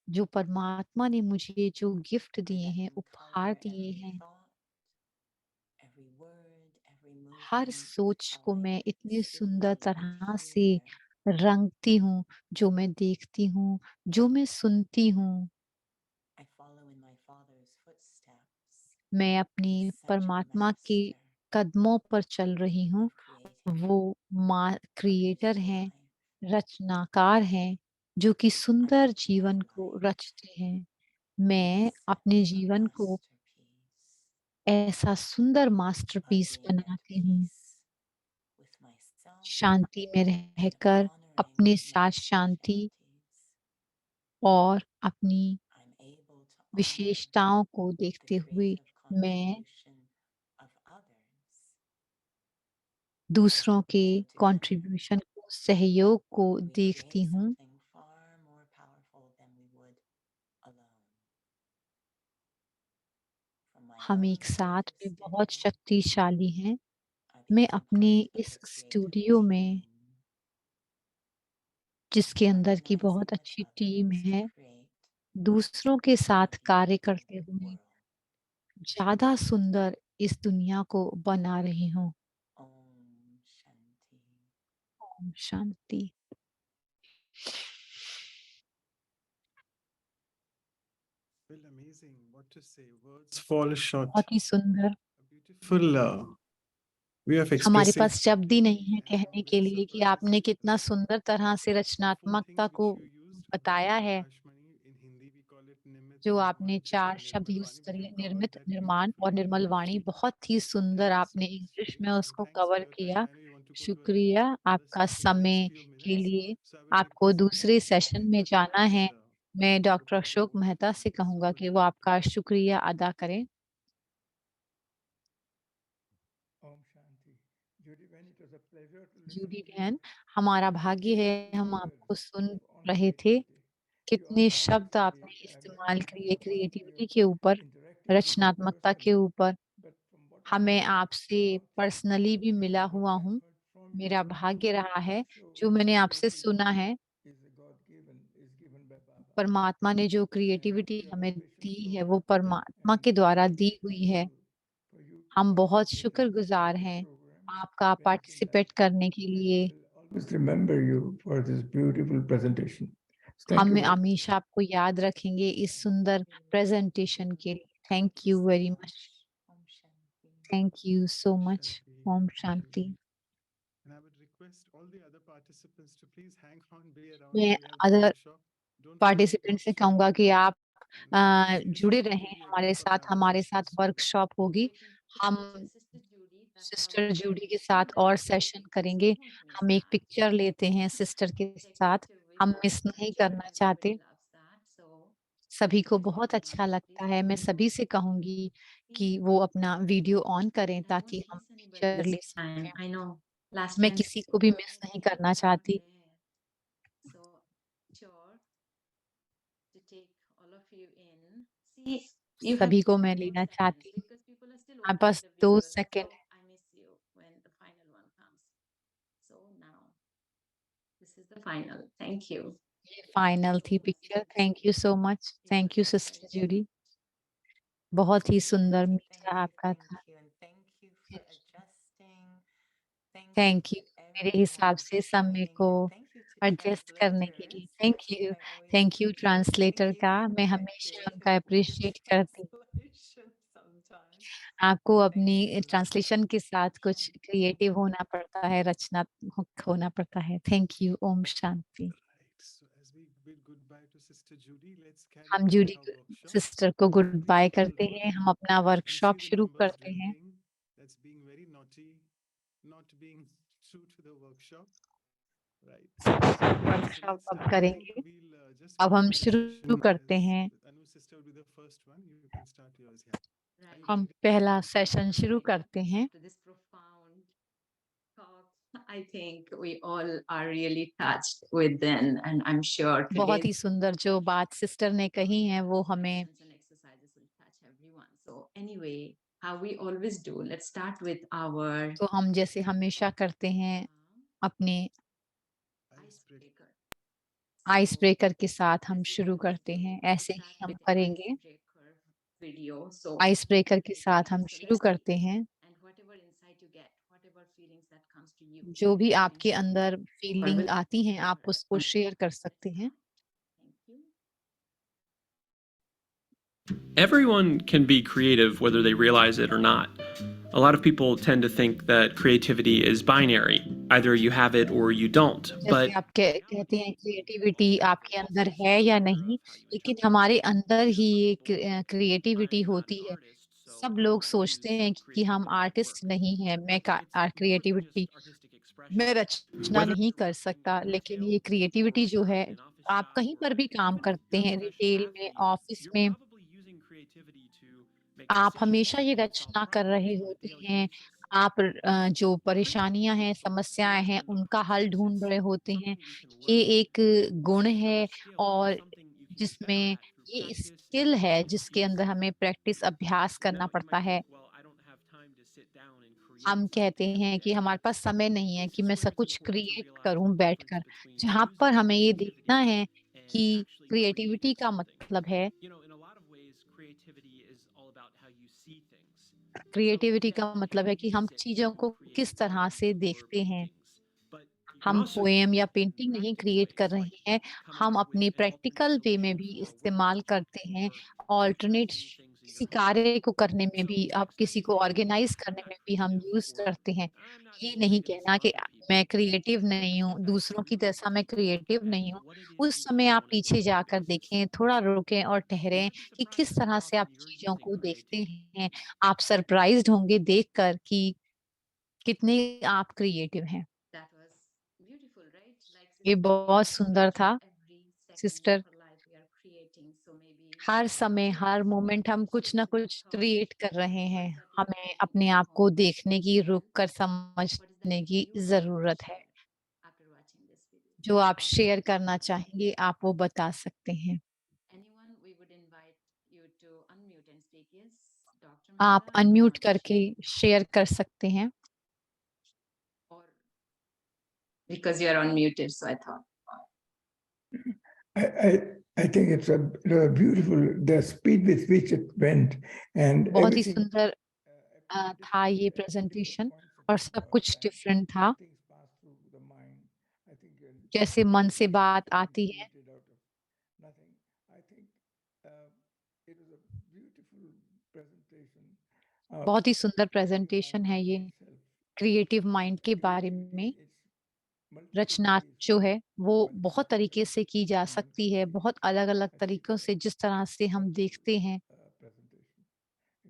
Speaker 2: जो परमात्मा ने मुझे जो गिफ्ट
Speaker 4: and
Speaker 2: दिए
Speaker 4: let
Speaker 2: हैं,
Speaker 4: them
Speaker 2: उपहार
Speaker 4: color
Speaker 2: दिए
Speaker 4: every
Speaker 2: हैं,
Speaker 4: thought, every word, every
Speaker 2: हर
Speaker 4: movement,
Speaker 2: सोच
Speaker 4: how
Speaker 2: को
Speaker 4: I
Speaker 2: मैं इतने सुंदर
Speaker 4: see and
Speaker 2: तरह से
Speaker 4: hear.
Speaker 2: रंगती हूँ, जो मैं देखती हूँ, जो मैं सुनती हूँ।
Speaker 4: I follow in my Father's footsteps.
Speaker 2: मैं अपनी
Speaker 4: He's such a
Speaker 2: परमात्मा के
Speaker 4: master
Speaker 2: कदमों पर चल रही हूँ।
Speaker 4: of creating
Speaker 2: वो
Speaker 4: a
Speaker 2: क्रिएटर
Speaker 4: beautiful
Speaker 2: हैं,
Speaker 4: life,
Speaker 2: रचनाकार हैं, जो कि
Speaker 4: I
Speaker 2: सुंदर
Speaker 4: make my
Speaker 2: जीवन को
Speaker 4: life
Speaker 2: रचते हैं।
Speaker 4: be
Speaker 2: मैं
Speaker 4: such
Speaker 2: अपने
Speaker 4: a
Speaker 2: जीवन को
Speaker 4: masterpiece
Speaker 2: ऐसा सुंदर
Speaker 4: by
Speaker 2: मास्टरपीस
Speaker 4: being at
Speaker 2: बनाती हूँ,
Speaker 4: peace with myself
Speaker 2: शांति में
Speaker 4: and
Speaker 2: रहकर
Speaker 4: honoring
Speaker 2: अपने
Speaker 4: my
Speaker 2: साथ शांति
Speaker 4: specialities.
Speaker 2: और अपनी
Speaker 4: I'm able to honor
Speaker 2: विशेषताओं को
Speaker 4: the
Speaker 2: देखते हुए
Speaker 4: creative
Speaker 2: मैं
Speaker 4: contribution of others.
Speaker 2: दूसरों के
Speaker 4: So together,
Speaker 2: कंट्रीब्यूशन को, सहयोग को
Speaker 4: we
Speaker 2: देखती
Speaker 4: create
Speaker 2: हूँ।
Speaker 4: something far more powerful than we would alone. From my
Speaker 2: हम
Speaker 4: own
Speaker 2: एक साथ
Speaker 4: creative
Speaker 2: में बहुत
Speaker 4: studio,
Speaker 2: शक्तिशाली हैं।
Speaker 4: I
Speaker 2: मैं
Speaker 4: become
Speaker 2: अपने
Speaker 4: part of
Speaker 2: इस
Speaker 4: a creative
Speaker 2: स्टूडियो में,
Speaker 4: team,
Speaker 2: जिसके अंदर की
Speaker 4: harmonizing
Speaker 2: बहुत
Speaker 4: with
Speaker 2: अच्छी टीम
Speaker 4: others to
Speaker 2: है,
Speaker 4: create
Speaker 2: दूसरों के
Speaker 4: a
Speaker 2: साथ कार्य
Speaker 4: beautiful
Speaker 2: करते हुए
Speaker 4: world.
Speaker 2: ज़्यादा सुंदर इस दुनिया को बना रही हूँ।
Speaker 4: Om Shanti.
Speaker 2: Om Shanti.
Speaker 1: Well, amazing. What to say? Words fall short.
Speaker 2: बहुत ही सुंदर।
Speaker 1: A beautiful way of
Speaker 2: हमारे
Speaker 1: expressing
Speaker 2: पास शब्द ही नहीं है
Speaker 1: and I'm
Speaker 2: कहने के
Speaker 1: very
Speaker 2: लिए कि
Speaker 1: surprised
Speaker 2: आपने
Speaker 1: with
Speaker 2: कितना सुंदर तरह से
Speaker 1: the four
Speaker 2: रचनात्मकता
Speaker 1: things
Speaker 2: को
Speaker 1: which you used.
Speaker 2: बताया है।
Speaker 1: Prakashmani, in Hindi we call it Nimit,
Speaker 2: जो
Speaker 1: Nirmal,
Speaker 2: आपने
Speaker 1: just
Speaker 2: 4
Speaker 1: like
Speaker 2: शब्द
Speaker 1: Nirmal
Speaker 2: यूज़
Speaker 1: Vani, but
Speaker 2: करे,
Speaker 1: you covered
Speaker 2: निर्मित,
Speaker 1: that
Speaker 2: निर्माण और
Speaker 1: beautifully in
Speaker 2: Nirmal Vani,
Speaker 1: English.
Speaker 2: बहुत ही सुंदर
Speaker 1: That was
Speaker 2: आपने इंग्लिश
Speaker 1: gracefully.
Speaker 2: में
Speaker 1: So
Speaker 2: उसको
Speaker 1: thanks,
Speaker 2: कवर
Speaker 1: Prakash.
Speaker 2: किया।
Speaker 1: I know you want to go to
Speaker 2: शुक्रिया
Speaker 1: another
Speaker 2: आपका
Speaker 1: session in the next
Speaker 2: समय
Speaker 1: few
Speaker 2: के
Speaker 1: minutes.
Speaker 2: लिए।
Speaker 1: So I would
Speaker 2: आपको
Speaker 1: request
Speaker 2: दूसरे
Speaker 1: Dr. Ashok
Speaker 2: सेशन में
Speaker 1: Mehta to
Speaker 2: जाना
Speaker 1: please
Speaker 2: है। मैं
Speaker 1: take
Speaker 2: doctor
Speaker 1: over the
Speaker 2: Ashok Mehta से
Speaker 1: podium.
Speaker 2: कहूँगा
Speaker 1: Over
Speaker 2: कि
Speaker 1: to
Speaker 2: वो
Speaker 1: you,
Speaker 2: आपका
Speaker 1: Dr.
Speaker 2: शुक्रिया अदा करें।
Speaker 5: Om Shanti. Judy, when it was a pleasure to listen
Speaker 2: Judy
Speaker 5: to
Speaker 2: बहन,
Speaker 5: you,
Speaker 2: हमारा
Speaker 5: and
Speaker 2: भाग्य
Speaker 5: so
Speaker 2: है
Speaker 5: many
Speaker 2: हम आपको
Speaker 5: words
Speaker 2: सुन
Speaker 5: of
Speaker 2: रहे
Speaker 5: honoring
Speaker 2: थे।
Speaker 5: today. You
Speaker 2: कितने
Speaker 5: honored
Speaker 2: शब्द
Speaker 5: beautifully.
Speaker 2: आपने
Speaker 5: I'm very
Speaker 2: इस्तेमाल किए
Speaker 5: grateful for
Speaker 2: क्रिएटिविटी
Speaker 5: your
Speaker 2: के ऊपर,
Speaker 5: interacting with me
Speaker 2: रचनात्मकता के
Speaker 5: personally.
Speaker 2: ऊपर।
Speaker 5: But from what I
Speaker 2: मैं
Speaker 5: heard
Speaker 2: आपसे
Speaker 5: about you
Speaker 2: पर्सनली भी मिला
Speaker 5: and what
Speaker 2: हुआ
Speaker 5: I've
Speaker 2: हूँ।
Speaker 5: heard from you,
Speaker 2: मेरा भाग्य रहा है
Speaker 5: it
Speaker 2: जो
Speaker 5: shows
Speaker 2: मैंने
Speaker 5: that
Speaker 2: आपसे सुना
Speaker 5: creativity
Speaker 2: है।
Speaker 5: is a God-given, is given by Baba.
Speaker 2: परमात्मा ने जो
Speaker 5: And
Speaker 2: क्रिएटिविटी
Speaker 5: you are
Speaker 2: हमें
Speaker 5: always
Speaker 2: दी है,
Speaker 5: shown.
Speaker 2: वो परमात्मा
Speaker 5: And
Speaker 2: के
Speaker 5: we are
Speaker 2: द्वारा
Speaker 5: very
Speaker 2: दी हुई है।
Speaker 5: thankful for you
Speaker 2: हम बहुत
Speaker 5: participating
Speaker 2: शुक्रगुजार
Speaker 5: in this
Speaker 2: हैं
Speaker 5: program
Speaker 2: आपका
Speaker 5: when it's in live.
Speaker 2: Participate करने के
Speaker 5: And
Speaker 2: लिए।
Speaker 5: we will always remember you for this beautiful presentation. Thank
Speaker 2: हम
Speaker 5: you very much.
Speaker 2: हमेशा आपको याद रखेंगे इस सुंदर प्रेजेंटेशन के लिए। Thank
Speaker 4: Thank you
Speaker 2: you
Speaker 4: so
Speaker 2: very
Speaker 4: much.
Speaker 2: Much.
Speaker 4: Om Shanti.
Speaker 2: Thank you so much.
Speaker 1: Shanti,
Speaker 2: Om
Speaker 1: Shanti.
Speaker 2: Shanti.
Speaker 1: And I would request all the other participants to please hang on, be around.
Speaker 2: मैं
Speaker 1: We have
Speaker 2: other
Speaker 1: Dr. Ashok. Don't forget
Speaker 2: participant से
Speaker 1: workshop.
Speaker 2: कहूँगा कि आप
Speaker 1: Seriously,
Speaker 2: जुड़े
Speaker 1: it will
Speaker 2: रहें
Speaker 1: be a
Speaker 2: हमारे
Speaker 1: lot of
Speaker 2: साथ। हमारे साथ
Speaker 1: appreciation.
Speaker 2: वर्कशॉप होगी। हम सिस्टर जूडी के साथ और सेशन करेंगे। हम एक पिक्चर लेते हैं सिस्टर के साथ। हम मिस नहीं करना चाहते। सभी को बहुत अच्छा लगता है। मैं सभी से कहूँगी कि वो अपना वीडियो ऑन करें ताकि हम पिक्चर ले सकें।
Speaker 6: I know last
Speaker 2: मैं
Speaker 6: time
Speaker 2: किसी को भी मिस नहीं करना चाहती।
Speaker 6: so sure to take all of you in. See, you have
Speaker 2: सभी को
Speaker 6: just
Speaker 2: मैं
Speaker 6: 4
Speaker 2: लेना
Speaker 6: seconds
Speaker 2: चाहती हूँ।
Speaker 6: because people are still
Speaker 2: हमारे
Speaker 6: watching
Speaker 2: pass
Speaker 6: the
Speaker 2: 2
Speaker 6: video. That's
Speaker 2: second
Speaker 6: how I miss you when the final one comes. So now this is the final. Thank you.
Speaker 2: ये final थी picture. Thank you so much. Thank you sister Judy. बहुत ही
Speaker 4: Om
Speaker 2: सुंदर
Speaker 4: Shanti.
Speaker 2: मीठा आपका था।
Speaker 4: And thank you for adjusting. Thank you
Speaker 2: thank
Speaker 4: to
Speaker 2: you मेरे हिसाब से समय को एडजस्ट करने के लिए। थैंक यू ट्रांसलेटर का, मैं हमेशा उनका अप्रिशिएट करती हूँ। आपको अपनी ट्रांसलेशन के साथ कुछ क्रिएटिव होना पड़ता है, रचनात्मक होना पड़ता है। Thank you. Om Shanti.
Speaker 1: Right. So as we bid goodbye to Sister Judy, let's carry
Speaker 2: हम
Speaker 1: on
Speaker 2: Judy
Speaker 1: our workshop.
Speaker 2: Sister को गुड
Speaker 1: Please
Speaker 2: बाय
Speaker 1: all
Speaker 2: करते
Speaker 1: hold.
Speaker 2: हैं, हम अपना
Speaker 1: We see
Speaker 2: वर्कशॉप
Speaker 1: the
Speaker 2: शुरू
Speaker 1: numbers
Speaker 2: करते हैं।
Speaker 1: dwindling. That's being very naughty, not being true to the workshop. Right. So
Speaker 2: workshop
Speaker 1: let's,
Speaker 2: अब
Speaker 1: I think
Speaker 2: करेंगे।
Speaker 1: we'll just
Speaker 2: अब हम
Speaker 1: begin the
Speaker 2: शुरू
Speaker 1: session
Speaker 2: करते
Speaker 1: as
Speaker 2: हैं।
Speaker 1: Anu sister will be the first one. You can start yours. Yeah.
Speaker 6: Right.
Speaker 2: हम पहला session शुरू करते हैं।
Speaker 6: After this profound talk, I think we all are really touched within, and I'm sure
Speaker 2: बहुत ही
Speaker 6: today's
Speaker 2: सुंदर जो बात सिस्टर ने कही है वो हमें
Speaker 6: reflections and exercises will touch everyone. So anyway, how we always do, let's start with our
Speaker 2: तो हम जैसे हमेशा करते हैं अपने
Speaker 6: icebreaker.
Speaker 2: आइस
Speaker 6: So
Speaker 2: ब्रेकर के साथ हम
Speaker 6: as we
Speaker 2: शुरू
Speaker 6: always
Speaker 2: करते
Speaker 6: do,
Speaker 2: हैं,
Speaker 6: we'll
Speaker 2: ऐसे ही
Speaker 6: start
Speaker 2: हम
Speaker 6: with the
Speaker 2: करेंगे।
Speaker 6: icebreaker video. So
Speaker 2: ice breaker के साथ
Speaker 6: okay,
Speaker 2: हम
Speaker 6: so
Speaker 2: शुरू
Speaker 6: let's
Speaker 2: करते हैं।
Speaker 6: and whatever insight you get, whatever feelings that comes to you,
Speaker 2: जो भी
Speaker 6: you can
Speaker 2: आपके
Speaker 6: share
Speaker 2: अंदर
Speaker 6: or
Speaker 2: फीलिंग
Speaker 6: will
Speaker 2: आती हैं, आप
Speaker 6: share
Speaker 2: उसको
Speaker 6: on
Speaker 2: शेयर कर
Speaker 6: Let's
Speaker 2: सकते हैं।
Speaker 6: start. Thank you.
Speaker 7: Everyone can be creative whether they realize it or not. A lot of people tend to think that creativity is binary. Either you have it or you don't.
Speaker 2: जैसे
Speaker 7: But
Speaker 2: आप कहते हैं creativity आपके अंदर है या नहीं, लेकिन हमारे अंदर ही एक क्रिएटिविटी होती है। सब लोग सोचते हैं कि हम आर्टिस्ट नहीं हैं, मैं क्रिएटिविटी मैं रचना नहीं कर सकता, लेकिन ये क्रिएटिविटी जो है, आप कहीं पर भी काम करते हैं, रिटेल में, ऑफिस में, आप हमेशा ये रचना कर रहे होते हैं। आप जो परेशानियां हैं, समस्याएं हैं, उनका हल ढूंढ रहे होते हैं। ये एक गुण है और जिसमें ये स्किल है, जिसके अंदर हमें प्रैक्टिस अभ्यास करना पड़ता है। हम कहते हैं कि हमारे पास समय नहीं है कि मैं सब कुछ क्रिएट करूं बैठकर। जहाँ पर हमें ये देखना है कि क्रिएटिविटी का मतलब है क्रिएटिविटी का मतलब है कि हम चीजों को किस तरह से देखते हैं। हम पोएम या पेंटिंग नहीं क्रिएट कर रहे हैं, हम अपनी प्रैक्टिकल वे में भी इस्तेमाल करते हैं। ऑल्टरनेट किसी कार्य को करने में भी, अब किसी को ऑर्गेनाइज करने में भी हम यूज करते हैं। ये नहीं कहना कि मैं क्रिएटिव नहीं हूँ, दूसरों की जैसा मैं क्रिएटिव नहीं हूँ। उस समय आप पीछे जाकर देखें, थोड़ा रुकें और ठहरें कि किस तरह से आप चीजों को देखते हैं। आप सरप्राइज्ड होंगे देखकर कि कितने आप क्रिएटिव हैं।
Speaker 6: That was beautiful, right? Like
Speaker 2: ये
Speaker 6: Sister
Speaker 2: बहुत
Speaker 6: Judy
Speaker 2: सुंदर
Speaker 6: said,
Speaker 2: था
Speaker 6: every second
Speaker 2: sister.
Speaker 6: of her life we are creating. So maybe
Speaker 2: हर समय,
Speaker 6: let's
Speaker 2: हर मोमेंट हम कुछ ना
Speaker 6: share
Speaker 2: कुछ
Speaker 6: our thoughts.
Speaker 2: क्रिएट कर रहे
Speaker 6: What
Speaker 2: हैं।
Speaker 6: is that
Speaker 2: हमें
Speaker 6: inside
Speaker 2: अपने
Speaker 6: you
Speaker 2: आप को
Speaker 6: want to
Speaker 2: देखने की,
Speaker 6: share?
Speaker 2: रुक कर
Speaker 6: What is that
Speaker 2: समझने की
Speaker 6: you want to
Speaker 2: जरूरत है।
Speaker 6: share after watching this video?
Speaker 2: जो आप
Speaker 6: Or
Speaker 2: शेयर करना चाहेंगे, आप वो बता सकते हैं।
Speaker 6: anyone, we would invite you to unmute and speak. Yes, Dr.
Speaker 2: आप
Speaker 6: Manda, you
Speaker 2: unmute
Speaker 6: want to
Speaker 2: करके
Speaker 6: share?
Speaker 2: शेयर कर सकते हैं।
Speaker 6: Or because you are unmuted, so I thought.
Speaker 5: I think it's a beautiful, the speed with which it went and
Speaker 2: बहुत ही
Speaker 5: everything,
Speaker 2: सुंदर था ये presentation और सब कुछ डिफरेंट था।
Speaker 5: things pass through the mind. I think
Speaker 2: जैसे मन से बात आती है।
Speaker 5: created out of nothing. I think it was a beautiful presentation.
Speaker 2: बहुत ही सुंदर प्रेजेंटेशन है ये क्रिएटिव माइंड के बारे में। रचना जो है वो बहुत तरीके से की जा सकती है, बहुत अलग-अलग तरीकों से, जिस तरह से हम देखते हैं।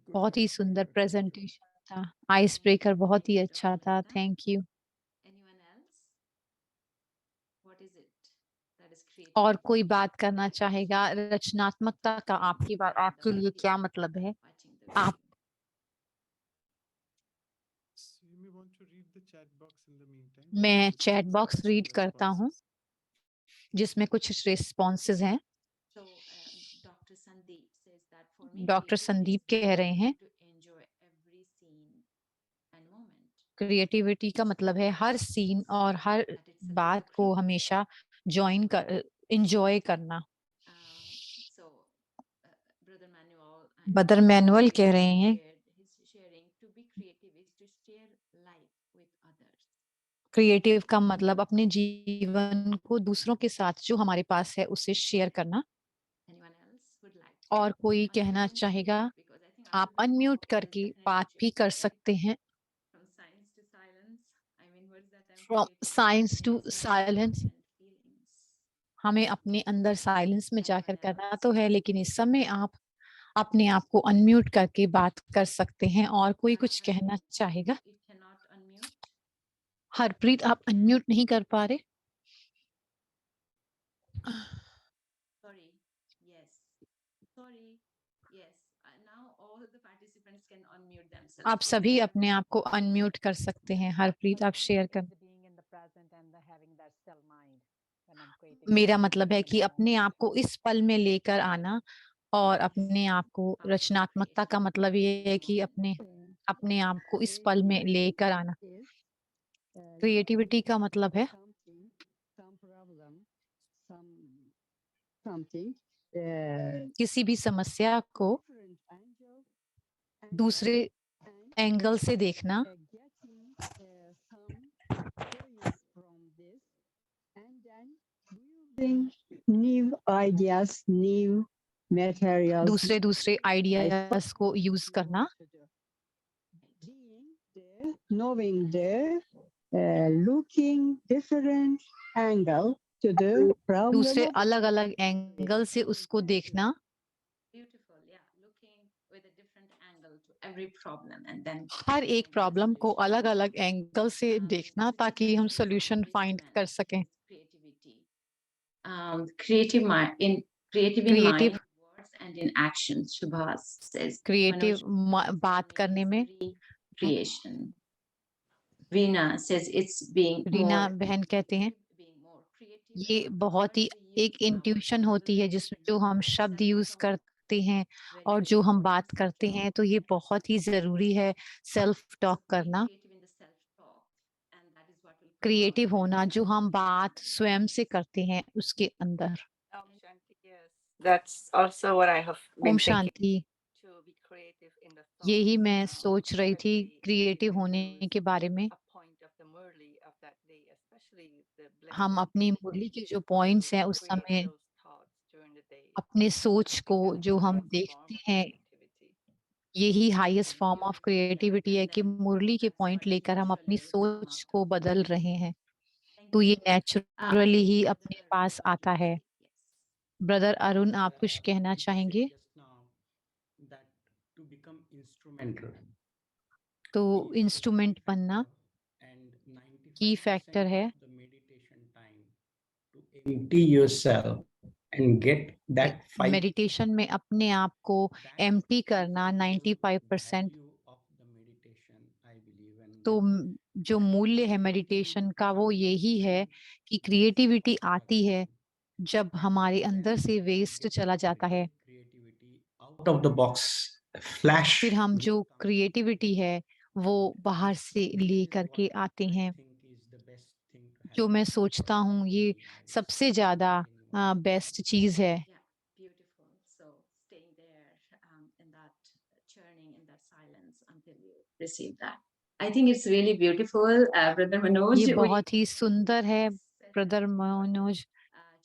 Speaker 2: बहुत ही सुंदर प्रेजेंटेशन था। आइस ब्रेकर बहुत ही अच्छा था। Thank you.
Speaker 6: Anyone else? What is it that is creative?
Speaker 2: और कोई बात करना चाहेगा? रचनात्मकता का आपके लिए क्या मतलब है?
Speaker 6: Watching the
Speaker 2: आप
Speaker 6: video.
Speaker 1: So you may want to read the chat box in the meantime.
Speaker 2: मैं
Speaker 1: Just
Speaker 2: chat
Speaker 1: some
Speaker 2: box read करता हूँ
Speaker 1: responses.
Speaker 2: जिसमें कुछ रिस्पॉन्सेज हैं।
Speaker 6: So, Dr. Sandeep says that for me,
Speaker 2: doctor
Speaker 6: creativity
Speaker 2: Sandeep
Speaker 6: is the
Speaker 2: कह रहे हैं
Speaker 6: ability to enjoy every scene and moment.
Speaker 2: Creativity का मतलब है हर सीन और हर
Speaker 6: That it's a
Speaker 2: बात को
Speaker 6: creative.
Speaker 2: हमेशा ज्वाइन कर एंजॉय करना।
Speaker 6: So, Brother Manuel and
Speaker 2: बदर मैनुअल कह रहे हैं
Speaker 6: he's sharing to be creative is to share life with others.
Speaker 2: Creative का मतलब अपने जीवन को दूसरों के साथ जो हमारे पास है उसे शेयर करना।
Speaker 6: Anyone else would like to
Speaker 2: और कोई कहना
Speaker 6: unmute?
Speaker 2: चाहेगा,
Speaker 6: Because I think
Speaker 2: आप
Speaker 6: after the
Speaker 2: unmute
Speaker 6: talk, there's
Speaker 2: करके
Speaker 6: definitely
Speaker 2: बात भी
Speaker 6: shift,
Speaker 2: कर
Speaker 6: right?
Speaker 2: सकते हैं।
Speaker 6: From science to silence. I mean, words that I'm
Speaker 2: from
Speaker 6: creativity
Speaker 2: science to
Speaker 6: expressing our
Speaker 2: silence,
Speaker 6: thoughts and feelings.
Speaker 2: हमें अपने अंदर साइलेंस में जाकर
Speaker 6: Anyone
Speaker 2: करना
Speaker 6: else?
Speaker 2: तो है, लेकिन इस समय आप अपने आप को अनम्यूट करके बात कर सकते हैं। और कोई कुछ कहना
Speaker 6: Harpreet,
Speaker 2: चाहेगा?
Speaker 6: you cannot unmute.
Speaker 2: हरप्रीत, आप अनम्यूट नहीं कर पा रहे?
Speaker 6: Sorry. Yes. Sorry. Yes. Now all the participants can unmute themselves.
Speaker 2: आप सभी अपने आप को अनम्यूट कर सकते हैं। हरप्रीत, आप शेयर कर। मेरा मतलब है कि अपने आप को इस पल में लेकर आना, और अपने आप को रचनात्मकता का मतलब ये है कि अपने आप को इस पल में लेकर आना। क्रिएटिविटी का मतलब है किसी भी समस्या को दूसरे एंगल से देखना,
Speaker 8: new ideas, new materials.
Speaker 2: दूसरे आइडियाज को यूज करना,
Speaker 8: Knowing the looking different angle to the problem.
Speaker 2: दूसरे अलग अलग एंगल से उसको देखना,
Speaker 6: Beautiful. Yeah. Looking with a different angle to every problem and then
Speaker 2: हर एक
Speaker 6: finding the
Speaker 2: प्रॉब्लम को
Speaker 6: solution.
Speaker 2: अलग अलग एंगल से देखना ताकि हम सोल्यूशन फाइंड कर सकें।
Speaker 6: Creativity. Creative mind in
Speaker 2: Creative-
Speaker 6: mind, words and in action. Subhas says.
Speaker 2: Creative
Speaker 6: Manoj
Speaker 2: बात करने में,
Speaker 6: creation. Veena says it's being
Speaker 2: Reena
Speaker 6: more
Speaker 2: बहन कहते हैं,
Speaker 6: being more creative
Speaker 2: ये
Speaker 6: about
Speaker 2: बहुत ही
Speaker 6: words we
Speaker 2: एक
Speaker 6: use, our
Speaker 2: इंट्यूशन होती है जिसमें जो हम शब्द यूज करते हैं और जो हम बात करते हैं, तो ये बहुत ही जरूरी है सेल्फ टॉक करना, क्रिएटिव होना, जो हम बात स्वयं से करते हैं उसके अंदर।
Speaker 9: That's also what I have
Speaker 2: Om
Speaker 9: been thinking,
Speaker 2: Shanti,
Speaker 9: to be creative in the
Speaker 2: यही
Speaker 9: thoughts,
Speaker 2: मैं सोच रही थी
Speaker 9: especially
Speaker 2: क्रिएटिव
Speaker 9: if we
Speaker 2: होने
Speaker 9: use
Speaker 2: के बारे में।
Speaker 9: a point of the Murli of that day, especially the
Speaker 2: हम
Speaker 9: blessed
Speaker 2: अपनी मुरली के जो पॉइंट्स हैं उस
Speaker 9: create
Speaker 2: समय
Speaker 9: those thoughts during the day.
Speaker 2: अपने सोच
Speaker 9: I think
Speaker 2: को
Speaker 9: that's
Speaker 2: जो
Speaker 9: the
Speaker 2: हम
Speaker 9: highest form
Speaker 2: देखते
Speaker 9: of
Speaker 2: हैं,
Speaker 9: creativity.
Speaker 2: यही हाईएस्ट फॉर्म ऑफ क्रिएटिविटी है कि मुरली के पॉइंट लेकर हम अपनी सोच को बदल रहे हैं, तो ये नेचुरली ही अपने पास आता है। ब्रदर अरुण, आप कुछ कहना चाहेंगे? तो इंस्ट्रूमेंट बनना की फैक्टर है।
Speaker 10: Empty yourself and get that 5
Speaker 2: meditation में अपने आप को एम्प्टी करना 95%। तो जो मूल्य है मेडिटेशन का वो यही है कि क्रिएटिविटी आती है जब हमारे अंदर से वेस्ट चला जाता है,
Speaker 10: out of the box flash.
Speaker 2: फिर हम जो क्रिएटिविटी है वो बाहर से ले करके आते हैं। जो मैं सोचता हूँ ये सबसे ज्यादा बेस्ट चीज है।
Speaker 6: Beautiful. So staying there in that churning, in that silence until you receive that. I think it's really beautiful, Brother Manoj.
Speaker 2: ये
Speaker 6: We
Speaker 2: बहुत ही सुंदर है
Speaker 6: session
Speaker 2: ब्रदर
Speaker 6: is,
Speaker 2: मनोज,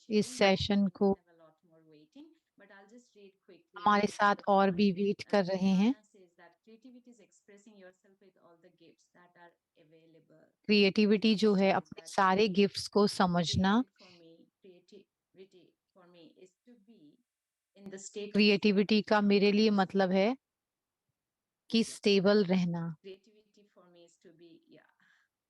Speaker 2: इस
Speaker 6: changing, but
Speaker 2: सेशन
Speaker 6: we
Speaker 2: को
Speaker 6: have a lot more waiting. But I'll just read quickly.
Speaker 2: हमारे साथ और भी वेट कर रहे हैं।
Speaker 6: Diana says that creativity is expressing yourself with all the gifts that are available.
Speaker 2: Creativity जो है अपने सारे गिफ्ट्स को समझना।
Speaker 6: Creativity for me is to be in the state of
Speaker 2: creativity का मेरे लिए मतलब है कि स्टेबल रहना।
Speaker 6: creativity for me is to be, yeah.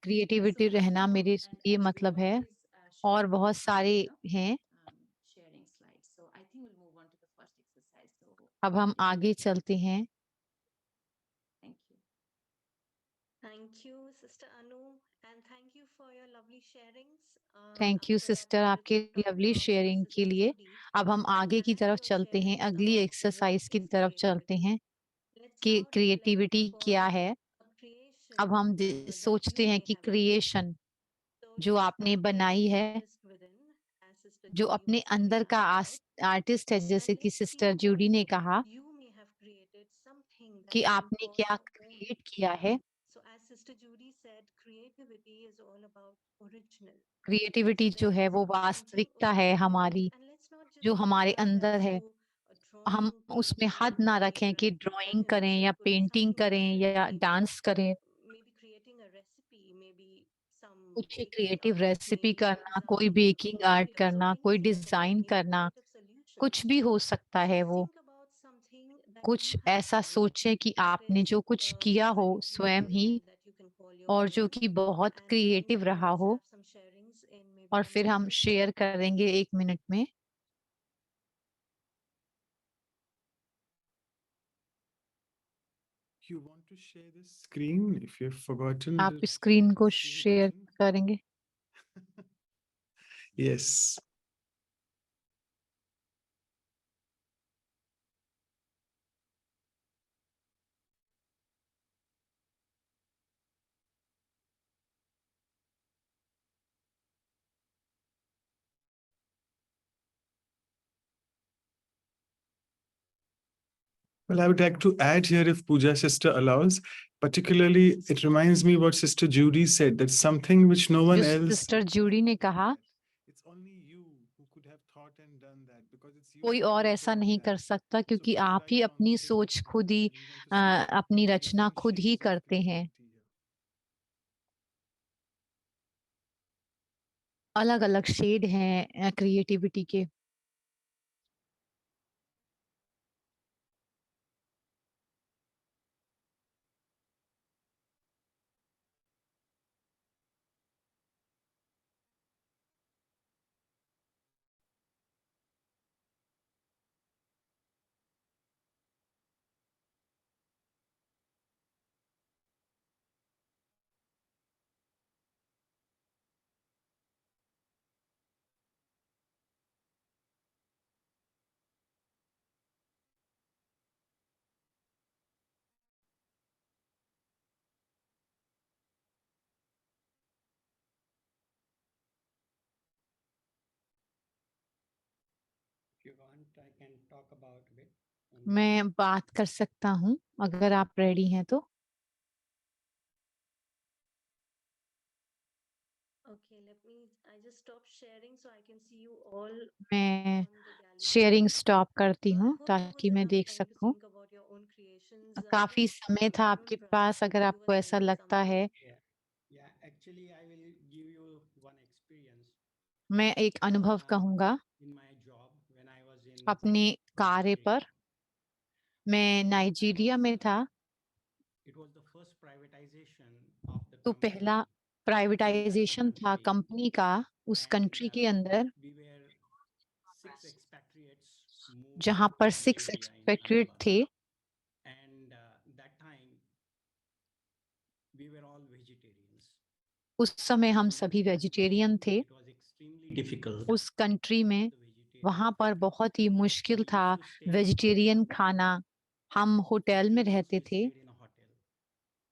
Speaker 2: Creativity
Speaker 6: So,
Speaker 2: रहना मेरे
Speaker 6: and
Speaker 2: लिए
Speaker 6: as we
Speaker 2: मतलब है,
Speaker 6: always,
Speaker 2: और
Speaker 6: share
Speaker 2: बहुत सारे
Speaker 6: video,
Speaker 2: हैं।
Speaker 6: sharing slides. So I think we'll move on to the first exercise. So
Speaker 2: अब हम आगे चलते हैं।
Speaker 6: thank you.
Speaker 11: Thank you, Sister Anu, and thank you for your lovely sharings.
Speaker 2: Thank you sister आपके lovely sharing के लिए। अब हम आगे की तरफ चलते हैं, अगली एक्सरसाइज की तरफ चलते हैं कि क्रिएटिविटी क्या है। अब हम सोचते हैं कि क्रिएशन जो आपने बनाई है, जो अपने अंदर का आर्टिस्ट है, जैसे कि सिस्टर जूडी ने कहा कि आपने क्या क्रिएट किया है।
Speaker 11: Sister Judy said, creativity is all about original.
Speaker 2: Creativity जो है वो वास्तविकता है हमारी,
Speaker 11: And let's not just
Speaker 2: जो हमारे
Speaker 11: limit
Speaker 2: अंदर
Speaker 11: ourselves
Speaker 2: है।
Speaker 11: to
Speaker 2: हम
Speaker 11: drawing,
Speaker 2: उसमें
Speaker 11: painting,
Speaker 2: हद ना
Speaker 11: or
Speaker 2: रखें कि ड्राइंग करें या
Speaker 11: simple,
Speaker 2: पेंटिंग
Speaker 11: something
Speaker 2: करें
Speaker 11: different,
Speaker 2: या
Speaker 11: maybe
Speaker 2: डांस करें।
Speaker 11: maybe creating a recipe, maybe some
Speaker 2: कुछ
Speaker 11: baking
Speaker 2: creative
Speaker 11: art,
Speaker 2: recipe
Speaker 11: maybe
Speaker 2: करना,
Speaker 11: some
Speaker 2: कोई बेकिंग आर्ट
Speaker 11: tutorial,
Speaker 2: करना,
Speaker 11: something
Speaker 2: कोई
Speaker 11: simple,
Speaker 2: डिजाइन
Speaker 11: any
Speaker 2: करना,
Speaker 11: creative solution.
Speaker 2: कुछ भी हो सकता है
Speaker 11: Just
Speaker 2: वो।
Speaker 11: think about something that
Speaker 2: कुछ
Speaker 11: you have
Speaker 2: ऐसा
Speaker 11: done
Speaker 2: सोचें कि
Speaker 11: that
Speaker 2: आपने
Speaker 11: is
Speaker 2: जो कुछ किया हो
Speaker 11: very
Speaker 2: स्वयं ही
Speaker 11: beautiful and that you can call your
Speaker 2: और जो
Speaker 11: own.
Speaker 2: कि बहुत
Speaker 11: And then
Speaker 2: क्रिएटिव रहा
Speaker 11: let's
Speaker 2: हो,
Speaker 11: have some sharings in maybe
Speaker 2: और
Speaker 11: 1
Speaker 2: फिर हम
Speaker 11: minute or so.
Speaker 2: शेयर करेंगे 1 मिनट में।
Speaker 1: You want to share the screen if you've forgotten?
Speaker 2: आप
Speaker 1: the
Speaker 2: स्क्रीन को
Speaker 1: screen
Speaker 2: शेयर
Speaker 1: button?
Speaker 2: करेंगे।
Speaker 1: Yes. Well, I would like to add here, if Pooja sister allows, particularly it reminds me what Sister Judy said, that something which no one
Speaker 2: जो
Speaker 1: else.
Speaker 2: Sister Judy ने कहा,
Speaker 1: It's only you who could have thought and done that, because it's you
Speaker 2: कोई
Speaker 1: who
Speaker 2: और
Speaker 1: were
Speaker 2: ऐसा
Speaker 1: doing
Speaker 2: नहीं
Speaker 1: that.
Speaker 2: कर सकता, क्योंकि
Speaker 1: please
Speaker 2: आप
Speaker 1: write
Speaker 2: ही
Speaker 1: down
Speaker 2: अपनी
Speaker 1: the same
Speaker 2: सोच खुद ही
Speaker 1: things, and we want to see
Speaker 2: अपनी
Speaker 1: the
Speaker 2: रचना
Speaker 1: different
Speaker 2: खुद ही
Speaker 1: shades of
Speaker 2: करते हैं।
Speaker 1: creativity here.
Speaker 2: अलग-अलग शेड हैं क्रिएटिविटी के।
Speaker 10: If you want, I can talk about a bit.
Speaker 2: मैं बात कर सकता हूँ, अगर आप रेडी हैं तो।
Speaker 11: Okay, I just stop sharing so I can see you all
Speaker 2: मैं
Speaker 11: on the gallery.
Speaker 2: Sharing stop करती
Speaker 11: So I
Speaker 2: हूँ
Speaker 11: hope there
Speaker 2: ताकि
Speaker 11: was
Speaker 2: मैं
Speaker 11: enough
Speaker 2: देख
Speaker 11: time to
Speaker 2: सकूं।
Speaker 11: think about your own creations.
Speaker 2: काफी
Speaker 11: Just,
Speaker 2: समय था आपके
Speaker 11: Arun,
Speaker 2: पास, अगर
Speaker 11: you
Speaker 2: आपको
Speaker 11: were
Speaker 2: ऐसा
Speaker 11: saying
Speaker 2: लगता
Speaker 11: something.
Speaker 2: है।
Speaker 10: Yeah, actually, I will give you one experience.
Speaker 2: मैं एक अनुभव कहूँगा
Speaker 10: In my job, when I was in
Speaker 2: अपने कार्य पर। मैं नाइजीरिया में था,
Speaker 10: it was the first privatization of the
Speaker 2: तो
Speaker 10: company.
Speaker 2: पहला प्राइवेटाइजेशन था कंपनी का उस कंट्री के अंदर,
Speaker 10: We were 6 expatriates
Speaker 2: जहाँ
Speaker 10: moved
Speaker 2: पर
Speaker 10: to
Speaker 2: 6
Speaker 10: Nigeria in
Speaker 2: expatriate
Speaker 10: Hyderabad.
Speaker 2: थे।
Speaker 10: And that time we were all vegetarians.
Speaker 2: उस समय हम सभी वेजिटेरियन थे।
Speaker 10: It was extremely difficult.
Speaker 2: उस कंट्री में वहाँ पर बहुत ही मुश्किल था वेजिटेरियन खाना। हम होटल में रहते थे,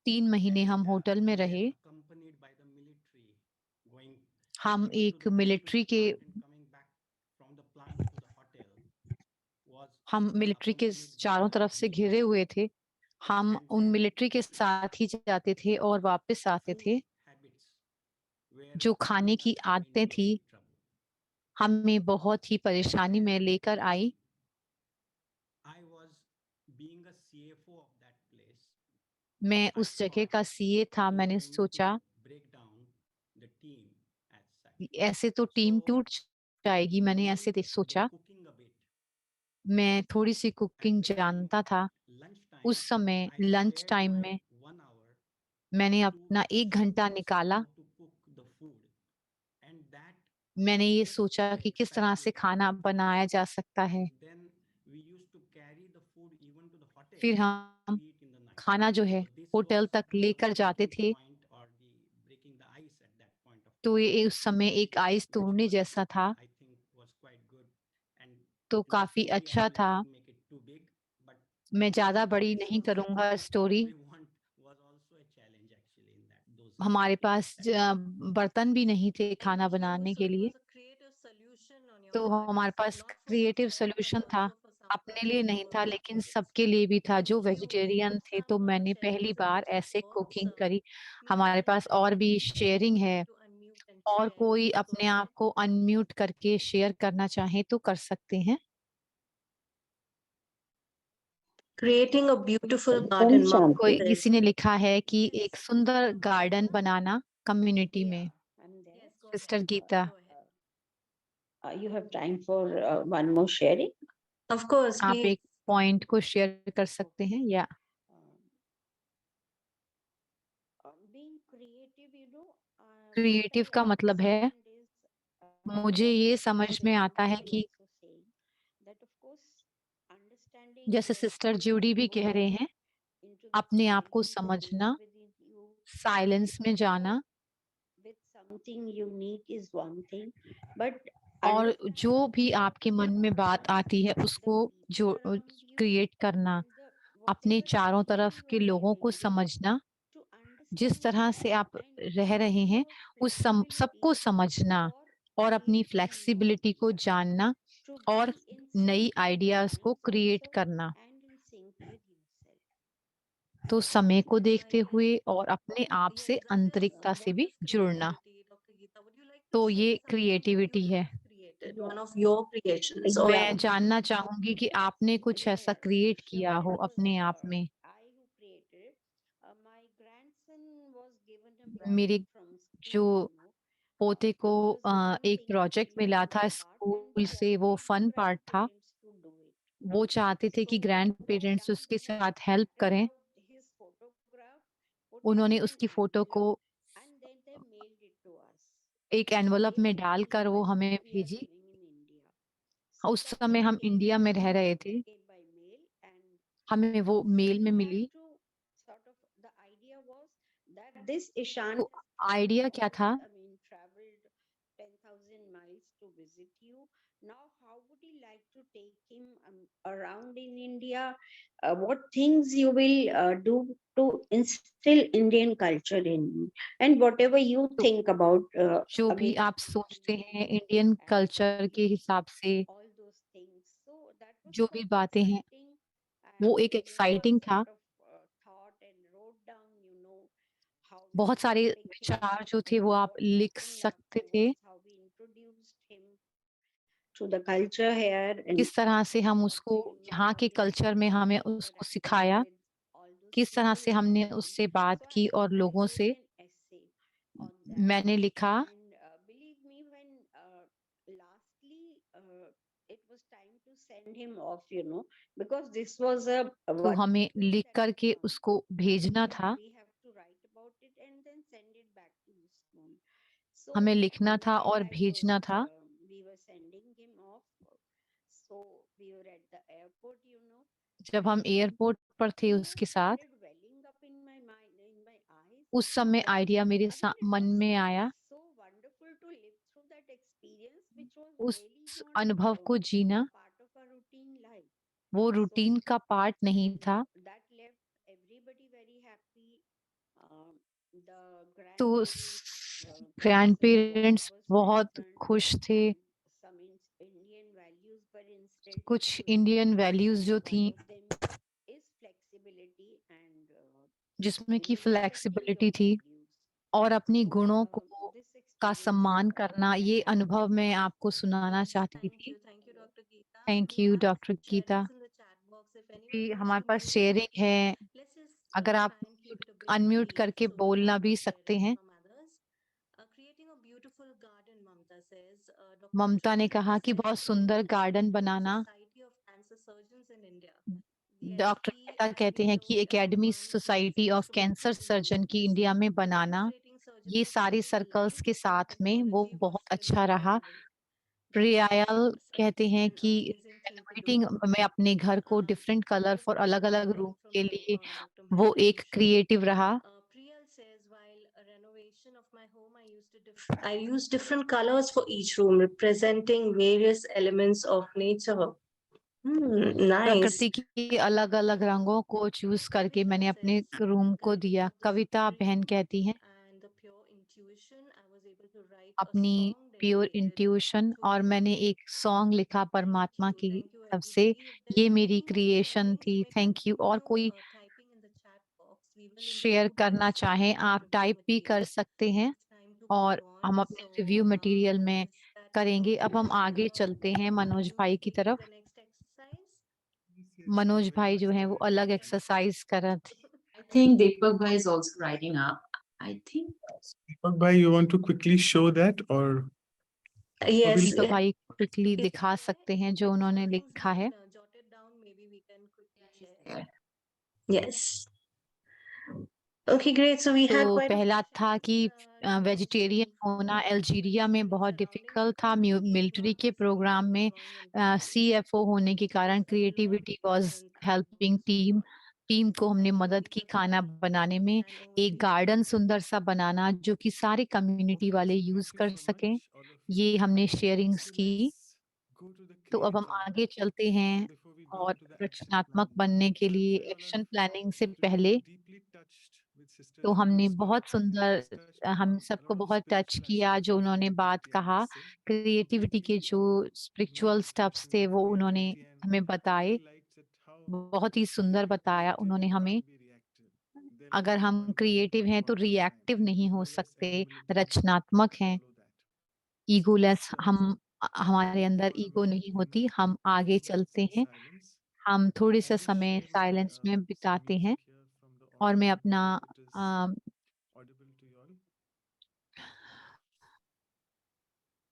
Speaker 2: 3 महीने हम होटल में रहे।
Speaker 10: Accompanied by the military, going
Speaker 2: हम
Speaker 10: into
Speaker 2: एक
Speaker 10: the
Speaker 2: मिलिट्री के
Speaker 10: plant and coming back from the plant to the hotel was
Speaker 2: हम मिलिट्री के चारों तरफ से घिरे हुए थे। हम उन मिलिट्री के साथ ही जाते थे और वापस आते थे। जो खाने की आदतें थी हमें बहुत ही परेशानी में लेकर आई।
Speaker 10: I was being a CFO of that place.
Speaker 2: मैं उस जगह का सीए था। मैंने सोचा
Speaker 10: Break down the team as such.
Speaker 2: ऐसे तो टीम टूट जाएगी। मैंने ऐसे सोचा।
Speaker 10: Cooking a bit.
Speaker 2: मैं थोड़ी सी कुकिंग जानता था। उस समय लंच टाइम में
Speaker 10: 1 hour
Speaker 2: मैंने अपना 1 घंटा निकाला।
Speaker 10: to cook the food. And that
Speaker 2: मैंने ये सोचा कि किस तरह से खाना बनाया जा सकता है।
Speaker 10: then we used to carry the food even to the hotel.
Speaker 2: फिर हम खाना जो है होटल तक लेकर जाते थे। तो ये उस समय एक आइस तोड़ने जैसा था, तो काफी अच्छा था। मैं ज्यादा बड़ी नहीं करूंगा स्टोरी। हमारे पास बर्तन भी नहीं थे खाना बनाने के लिए, तो हमारे पास क्रिएटिव सॉल्यूशन था। अपने लिए नहीं था लेकिन सबके लिए भी था जो वेजिटेरियन थे, तो मैंने पहली बार ऐसे कुकिंग करी। हमारे पास और भी शेयरिंग है, और कोई अपने आप को अनम्यूट करके शेयर करना चाहे तो कर सकते हैं।
Speaker 11: Creating a beautiful garden, Mom.
Speaker 2: कोई किसी ने लिखा है कि एक सुंदर गार्डन बनाना कम्युनिटी में। Sister Geeta,
Speaker 8: You have time for one more sharing?
Speaker 11: Of course,
Speaker 2: आप
Speaker 11: please.
Speaker 2: एक पॉइंट को शेयर कर सकते हैं या
Speaker 8: Being creative, you know,
Speaker 2: creative का मतलब है, मुझे ये समझ में आता है कि जैसे सिस्टर जूडी भी कह रहे हैं, अपने आप को समझना, साइलेंस में जाना,
Speaker 8: with something unique is one thing, but
Speaker 2: और जो भी आपके मन में बात आती है उसको जो क्रिएट करना, अपने चारों तरफ के लोगों को समझना, जिस तरह से आप रह रहे हैं उस सबको समझना और अपनी फ्लेक्सिबिलिटी को जानना और नई आइडियाज को क्रिएट करना। तो समय को देखते हुए और अपने आप से आंतरिकता से भी जुड़ना, तो ये क्रिएटिविटी है।
Speaker 11: One of your creations. Oh, yeah.
Speaker 2: मैं जानना चाहूंगी कि आपने कुछ ऐसा क्रिएट किया हो अपने आप में। मेरे जो पोते को एक प्रोजेक्ट मिला था स्कूल से, वो फन पार्ट था। वो चाहते थे कि ग्रैंड पेरेंट्स उसके साथ हेल्प करें। उन्होंने उसकी फोटो को एक एनवलप में डालकर वो हमें भेजी। उस समय हम इंडिया में रह रहे थे, हमें वो मेल में मिली।
Speaker 8: This Ishan
Speaker 2: तो आइडिया क्या था?
Speaker 8: traveled 10,000 miles to visit you. Now, how would you like to take him around in India? What things you will do to instill Indian culture in him? And whatever you think about
Speaker 2: जो भी आप सोचते हैं Indian culture के हिसाब से,
Speaker 8: all those things. So that was
Speaker 2: जो भी
Speaker 8: quite
Speaker 2: बातें हैं,
Speaker 8: exciting.
Speaker 2: वो
Speaker 8: And
Speaker 2: एक
Speaker 8: we were
Speaker 2: एक्साइटिंग था।
Speaker 8: sort of, thought and wrote down, you know, how we
Speaker 2: बहुत
Speaker 8: will
Speaker 2: सारे
Speaker 8: take him
Speaker 2: विचार जो
Speaker 8: around
Speaker 2: थे
Speaker 8: and
Speaker 2: वो आप
Speaker 8: what
Speaker 2: लिख
Speaker 8: happened
Speaker 2: सकते थे,
Speaker 8: afterwards, how we introduced him to the culture here and
Speaker 2: किस तरह से हम
Speaker 8: talked
Speaker 2: उसको
Speaker 8: to him
Speaker 2: यहाँ
Speaker 8: about
Speaker 2: के
Speaker 8: his
Speaker 2: कल्चर में हमें उसको सिखाया,
Speaker 8: interactions with all those
Speaker 2: किस तरह से
Speaker 8: people and
Speaker 2: हमने
Speaker 8: so on.
Speaker 2: उससे बात
Speaker 8: So
Speaker 2: की और
Speaker 8: I
Speaker 2: लोगों
Speaker 8: wrote
Speaker 2: से
Speaker 8: an essay on that.
Speaker 2: मैंने लिखा।
Speaker 8: And believe me, when lastly it was time to send him off, you know, because this was a
Speaker 2: तो हमें
Speaker 8: wonderful
Speaker 2: लिख
Speaker 8: set
Speaker 2: करके
Speaker 8: of
Speaker 2: उसको भेजना
Speaker 8: and
Speaker 2: था,
Speaker 8: we have to write about it and then send it back to the school. So
Speaker 2: हमें लिखना था
Speaker 8: while
Speaker 2: और
Speaker 8: I
Speaker 2: भेजना
Speaker 8: was,
Speaker 2: था।
Speaker 8: we were sending him off, so we were at the airport, you know.
Speaker 2: जब हम airport पर थे उसके साथ,
Speaker 8: Started welling up in my mind, in my eyes.
Speaker 2: उस समय आइडिया मेरे मन में आया,
Speaker 8: So wonderful to live through that experience, which was
Speaker 2: उस
Speaker 8: really not
Speaker 2: अनुभव को जीना।
Speaker 8: part of our routine life.
Speaker 2: वो रूटीन का पार्ट नहीं था।
Speaker 8: That left everybody very happy. The
Speaker 2: तो
Speaker 8: grandparents
Speaker 2: ग्रैंड पेरेंट्स
Speaker 8: was
Speaker 2: बहुत
Speaker 8: welcomed.
Speaker 2: खुश थे।
Speaker 8: Some Indian values were instilled
Speaker 2: कुछ
Speaker 8: into him.
Speaker 2: इंडियन वैल्यूज जो थी,
Speaker 8: One of them is flexibility and
Speaker 2: जिसमें कि
Speaker 8: uniqueness
Speaker 2: फ्लेक्सिबिलिटी
Speaker 8: of
Speaker 2: थी
Speaker 8: values.
Speaker 2: और अपनी
Speaker 8: So,
Speaker 2: गुणों को
Speaker 8: this
Speaker 2: का
Speaker 8: experience
Speaker 2: सम्मान करना,
Speaker 8: that
Speaker 2: ये
Speaker 8: I
Speaker 2: अनुभव
Speaker 8: had,
Speaker 2: मैं आपको सुनाना चाहती
Speaker 11: Thank
Speaker 2: थी।
Speaker 11: you. Thank you, Dr. Geeta.
Speaker 2: Thank
Speaker 11: We
Speaker 2: you
Speaker 11: have
Speaker 2: doctor Geeta.
Speaker 11: sharings in the chat box. If anyone
Speaker 2: भी
Speaker 11: wants
Speaker 2: हमारे
Speaker 11: to
Speaker 2: pass
Speaker 11: mute
Speaker 2: sharing
Speaker 11: themselves,
Speaker 2: है,
Speaker 11: let's just
Speaker 2: अगर आप
Speaker 11: try and keep it a bit
Speaker 2: unmute
Speaker 11: brief
Speaker 2: करके
Speaker 11: so we
Speaker 2: बोलना
Speaker 11: have
Speaker 2: भी
Speaker 11: more
Speaker 2: सकते
Speaker 11: sharings
Speaker 2: हैं।
Speaker 11: from others. Creating a beautiful garden, Mamta says.
Speaker 2: Mamta
Speaker 11: Dr.
Speaker 2: ने
Speaker 11: Geeta
Speaker 2: कहा कि
Speaker 11: says
Speaker 2: बहुत
Speaker 11: the
Speaker 2: सुंदर गार्डन
Speaker 11: Academic
Speaker 2: बनाना।
Speaker 11: Society of Cancer Surgeons in India. The
Speaker 2: doctor
Speaker 11: ASC
Speaker 2: Geeta कहते हैं कि academy
Speaker 11: wants to
Speaker 2: society of
Speaker 11: express
Speaker 2: cancer
Speaker 11: support in
Speaker 2: surgeon
Speaker 11: doing
Speaker 2: की
Speaker 11: this.
Speaker 2: इंडिया में बनाना,
Speaker 11: Demonstrating
Speaker 2: ये
Speaker 11: surgical
Speaker 2: सारे
Speaker 11: beautiful
Speaker 2: सर्कल्स
Speaker 11: light
Speaker 2: के
Speaker 11: and
Speaker 2: साथ में वो
Speaker 11: technology
Speaker 2: बहुत
Speaker 11: was
Speaker 2: अच्छा
Speaker 11: really
Speaker 2: रहा।
Speaker 11: commendable. That's
Speaker 2: प्रियायल कहते हैं
Speaker 11: an
Speaker 2: कि
Speaker 11: amazing thing to do.
Speaker 2: Renovating में अपने घर को डिफरेंट कलर फॉर अलग अलग रूम के लिए वो एक क्रिएटिव रहा।
Speaker 11: Priyal says, while a renovation of my home, I used different colors for each room, representing various elements of nature. Nice.
Speaker 2: प्रकृति के अलग अलग रंगों को चूज करके मैंने अपने रूम को दिया। कविता बहन कहती हैं
Speaker 11: And the pure intuition, I was able to write a
Speaker 2: अपनी
Speaker 11: song
Speaker 2: प्योर इंट्यूशन और मैंने एक सॉन्ग लिखा परमात्मा की तरफ से, ये मेरी क्रिएशन थी। Thank you. और कोई शेयर करना चाहें आप टाइप भी कर सकते हैं और हम अपने रिव्यू मटेरियल में करेंगे। अब हम आगे चलते हैं मनोज भाई की तरफ। मनोज भाई जो है वो अलग एक्सरसाइज कर रहे थे।
Speaker 6: I think Deepak Bhai is also writing up. I think
Speaker 1: Deepak bhai, you want to quickly show that or
Speaker 11: Yes.
Speaker 2: दीपक भाई क्विकली दिखा सकते हैं जो उन्होंने लिखा है।
Speaker 6: yeah.
Speaker 11: Yes. Okay, great. So we had
Speaker 2: तो
Speaker 11: quite a
Speaker 2: पहला
Speaker 11: few
Speaker 2: था कि
Speaker 11: sessions,
Speaker 2: वेजिटेरियन होना अल्जीरिया में बहुत डिफिकल्ट था। मिलिट्री के प्रोग्राम में सीएफओ होने के कारण creativity was helping team. Team को हमने मदद की खाना बनाने में। एक गार्डन सुंदर सा बनाना जो कि सारे कम्युनिटी वाले यूज कर सकें, ये हमने शेयरिंग्स की। तो अब हम आगे चलते हैं और रचनात्मक बनने के लिए एक्शन प्लानिंग से पहले तो हमने बहुत सुंदर हम सबको बहुत टच किया जो उन्होंने बात कहा। क्रिएटिविटी के जो स्पिरिचुअल स्टेप्स थे वो उन्होंने हमें बताए, बहुत ही सुंदर बताया उन्होंने हमें। अगर हम क्रिएटिव हैं तो रिएक्टिव नहीं हो सकते, रचनात्मक हैं, ईगोलेस हमारे अंदर ईगो नहीं होती। हम आगे चलते हैं, हम थोड़े सा समय साइलेंस में बिताते हैं और मैं अपना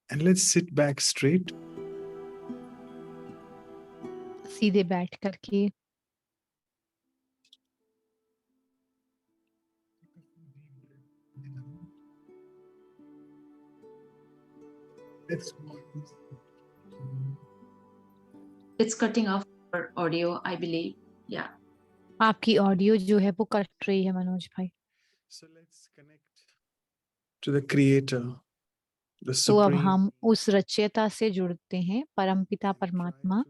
Speaker 1: and let's sit back straight.
Speaker 2: सीधे बैठ करके
Speaker 1: Let's
Speaker 6: It's cutting off our audio, I believe. Yeah.
Speaker 2: आपकी ऑडियो जो है वो कट रही है मनोज भाई।
Speaker 1: So let's connect to the creator, the
Speaker 2: तो अब
Speaker 1: supreme.
Speaker 2: हम उस रचयिता से जुड़ते हैं, परमपिता परमात्मा,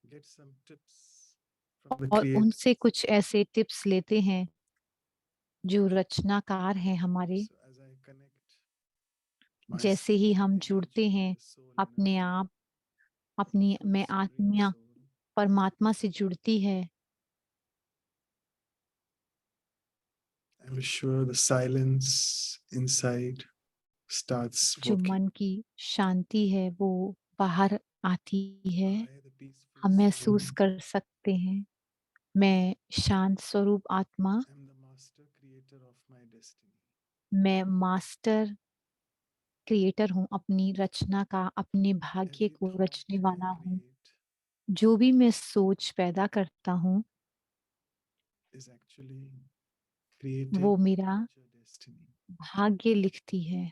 Speaker 1: Get some tips from the
Speaker 2: और
Speaker 1: creator.
Speaker 2: उनसे कुछ ऐसे टिप्स लेते हैं जो रचनाकार हैं हमारे।
Speaker 1: So as I connect
Speaker 2: जैसे ही हम
Speaker 1: myself,
Speaker 2: जुड़ते
Speaker 1: energy,
Speaker 2: हैं
Speaker 1: the soul
Speaker 2: अपने
Speaker 1: energy,
Speaker 2: आप, अपनी
Speaker 1: to the
Speaker 2: में
Speaker 1: supreme
Speaker 2: आत्मा
Speaker 1: soul,
Speaker 2: परमात्मा से जुड़ती है,
Speaker 1: I'm sure the silence inside starts
Speaker 2: जो
Speaker 1: working.
Speaker 2: मन की शांति है वो बाहर आती है।
Speaker 1: I, the peaceful
Speaker 2: हम
Speaker 1: soul,
Speaker 2: महसूस कर सकते हैं, मैं शांत स्वरूप आत्मा,
Speaker 1: am the master creator of my destiny.
Speaker 2: मैं मास्टर क्रिएटर हूँ अपनी रचना का, अपने भाग्य
Speaker 1: Every
Speaker 2: को
Speaker 1: thought
Speaker 2: रचने
Speaker 1: I
Speaker 2: वाला हूँ।
Speaker 1: create
Speaker 2: जो भी मैं सोच पैदा करता हूँ
Speaker 1: is actually creating
Speaker 2: वो
Speaker 1: my
Speaker 2: मेरा
Speaker 1: future destiny.
Speaker 2: भाग्य लिखती है।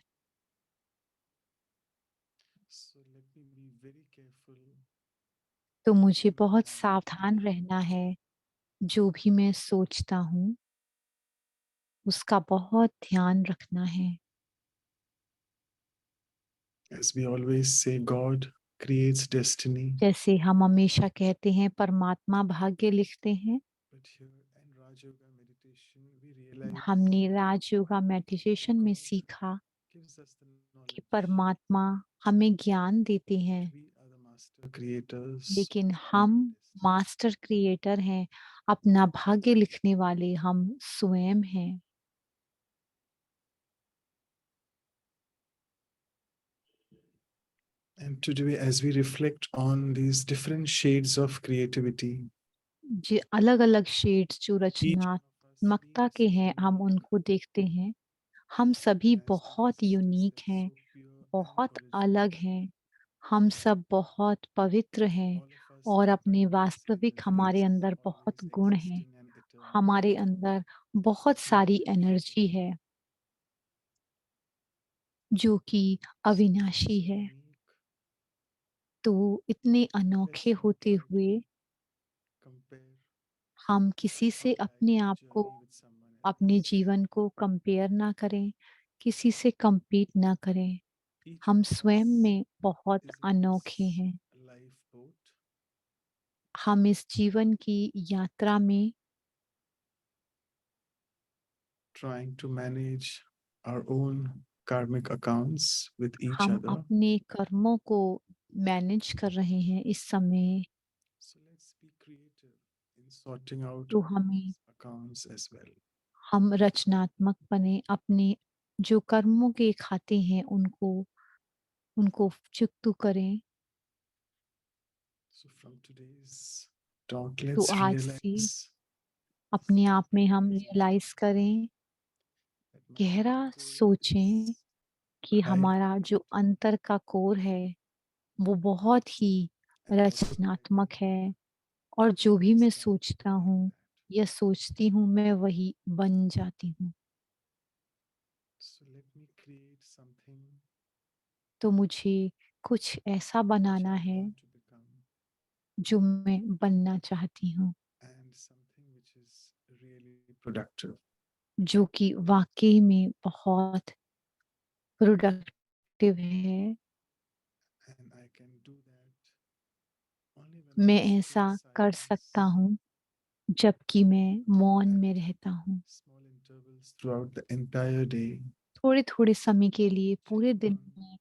Speaker 1: So let me be very careful.
Speaker 2: तो मुझे
Speaker 1: in my
Speaker 2: बहुत
Speaker 1: mind.
Speaker 2: सावधान रहना है, जो भी मैं सोचता हूँ उसका बहुत ध्यान रखना है।
Speaker 1: As we always say, God creates destiny.
Speaker 2: जैसे हम हमेशा कहते हैं परमात्मा भाग्य लिखते हैं,
Speaker 1: But here in Raj Yoga meditation, we realize
Speaker 2: हमने राजयोगा मेडिटेशन में सीखा
Speaker 1: gives us the
Speaker 2: कि
Speaker 1: knowledge
Speaker 2: परमात्मा हमें ज्ञान देते हैं,
Speaker 1: that we are the master creators.
Speaker 2: लेकिन
Speaker 1: of our
Speaker 2: हम
Speaker 1: destiny.
Speaker 2: मास्टर क्रिएटर हैं, अपना भाग्य लिखने वाले हम स्वयं हैं।
Speaker 1: And today, as we reflect on these different shades of creativity,
Speaker 2: जो अलग अलग शेड्स जो
Speaker 1: each one of us
Speaker 2: रचनात्मकता
Speaker 1: leaves
Speaker 2: के
Speaker 1: with a
Speaker 2: हैं हम
Speaker 1: unique
Speaker 2: उनको देखते हैं। हम सभी
Speaker 1: as the
Speaker 2: बहुत
Speaker 1: master
Speaker 2: यूनिक
Speaker 1: said,
Speaker 2: हैं,
Speaker 1: so pure and
Speaker 2: बहुत
Speaker 1: original.
Speaker 2: अलग हैं। हम सब बहुत पवित्र हैं
Speaker 1: All of us
Speaker 2: और
Speaker 1: are
Speaker 2: अपने
Speaker 1: timeless
Speaker 2: वास्तविक
Speaker 1: entities,
Speaker 2: हमारे अंदर बहुत
Speaker 1: always
Speaker 2: गुण हैं।
Speaker 1: existing and eternal.
Speaker 2: हमारे अंदर बहुत सारी एनर्जी है जो कि अविनाशी है।
Speaker 1: Unique.
Speaker 2: तो इतने
Speaker 1: Let's
Speaker 2: अनोखे
Speaker 1: not
Speaker 2: होते
Speaker 1: try
Speaker 2: हुए
Speaker 1: to compare
Speaker 2: हम किसी से
Speaker 1: our
Speaker 2: अपने
Speaker 1: life
Speaker 2: आप को,
Speaker 1: journey with someone
Speaker 2: अपने
Speaker 1: else.
Speaker 2: जीवन को कंपेयर ना करें, किसी से compete ना करें।
Speaker 1: Each
Speaker 2: हम
Speaker 1: of
Speaker 2: स्वयं
Speaker 1: us
Speaker 2: में बहुत
Speaker 1: is
Speaker 2: अनोखे
Speaker 1: in
Speaker 2: हैं।
Speaker 1: this lifeboat,
Speaker 2: हम इस जीवन की यात्रा में
Speaker 1: trying to manage our own karmic accounts with each
Speaker 2: हम
Speaker 1: other.
Speaker 2: अपने कर्मों को मैनेज कर रहे हैं इस समय,
Speaker 1: So let's be creative in sorting out
Speaker 2: तो हमें
Speaker 1: these accounts as well.
Speaker 2: हम रचनात्मक बने, अपने जो कर्मों के खाते हैं उनको चुकतू करें।
Speaker 1: So from today's talk,
Speaker 2: तो
Speaker 1: let's
Speaker 2: आज से
Speaker 1: realize
Speaker 2: अपने आप में हम रियलाइज करें,
Speaker 1: that my
Speaker 2: गहरा
Speaker 1: inner core
Speaker 2: सोचें
Speaker 1: is
Speaker 2: कि
Speaker 1: highly
Speaker 2: हमारा जो
Speaker 1: creative
Speaker 2: अंतर का कोर है वो बहुत ही
Speaker 1: and whatever I
Speaker 2: रचनात्मक
Speaker 1: do,
Speaker 2: है, और जो भी मैं
Speaker 1: start
Speaker 2: सोचता
Speaker 1: becoming
Speaker 2: हूँ
Speaker 1: that.
Speaker 2: या सोचती हूँ मैं वही बन जाती हूँ।
Speaker 1: So let me create something
Speaker 2: तो मुझे कुछ ऐसा
Speaker 1: which
Speaker 2: बनाना
Speaker 1: I
Speaker 2: है
Speaker 1: want to become
Speaker 2: जो मैं बनना चाहती हूँ,
Speaker 1: and something which is really productive.
Speaker 2: जो कि वाकई में बहुत प्रोडक्टिव है।
Speaker 1: And I can do that only when
Speaker 2: मैं
Speaker 1: I sit
Speaker 2: ऐसा
Speaker 1: in
Speaker 2: कर
Speaker 1: silence,
Speaker 2: सकता हूँ जबकि मैं मौन में रहता हूँ।
Speaker 1: small intervals throughout the entire day.
Speaker 2: थोड़े थोड़े समय के लिए पूरे
Speaker 1: Check
Speaker 2: दिन
Speaker 1: on
Speaker 2: में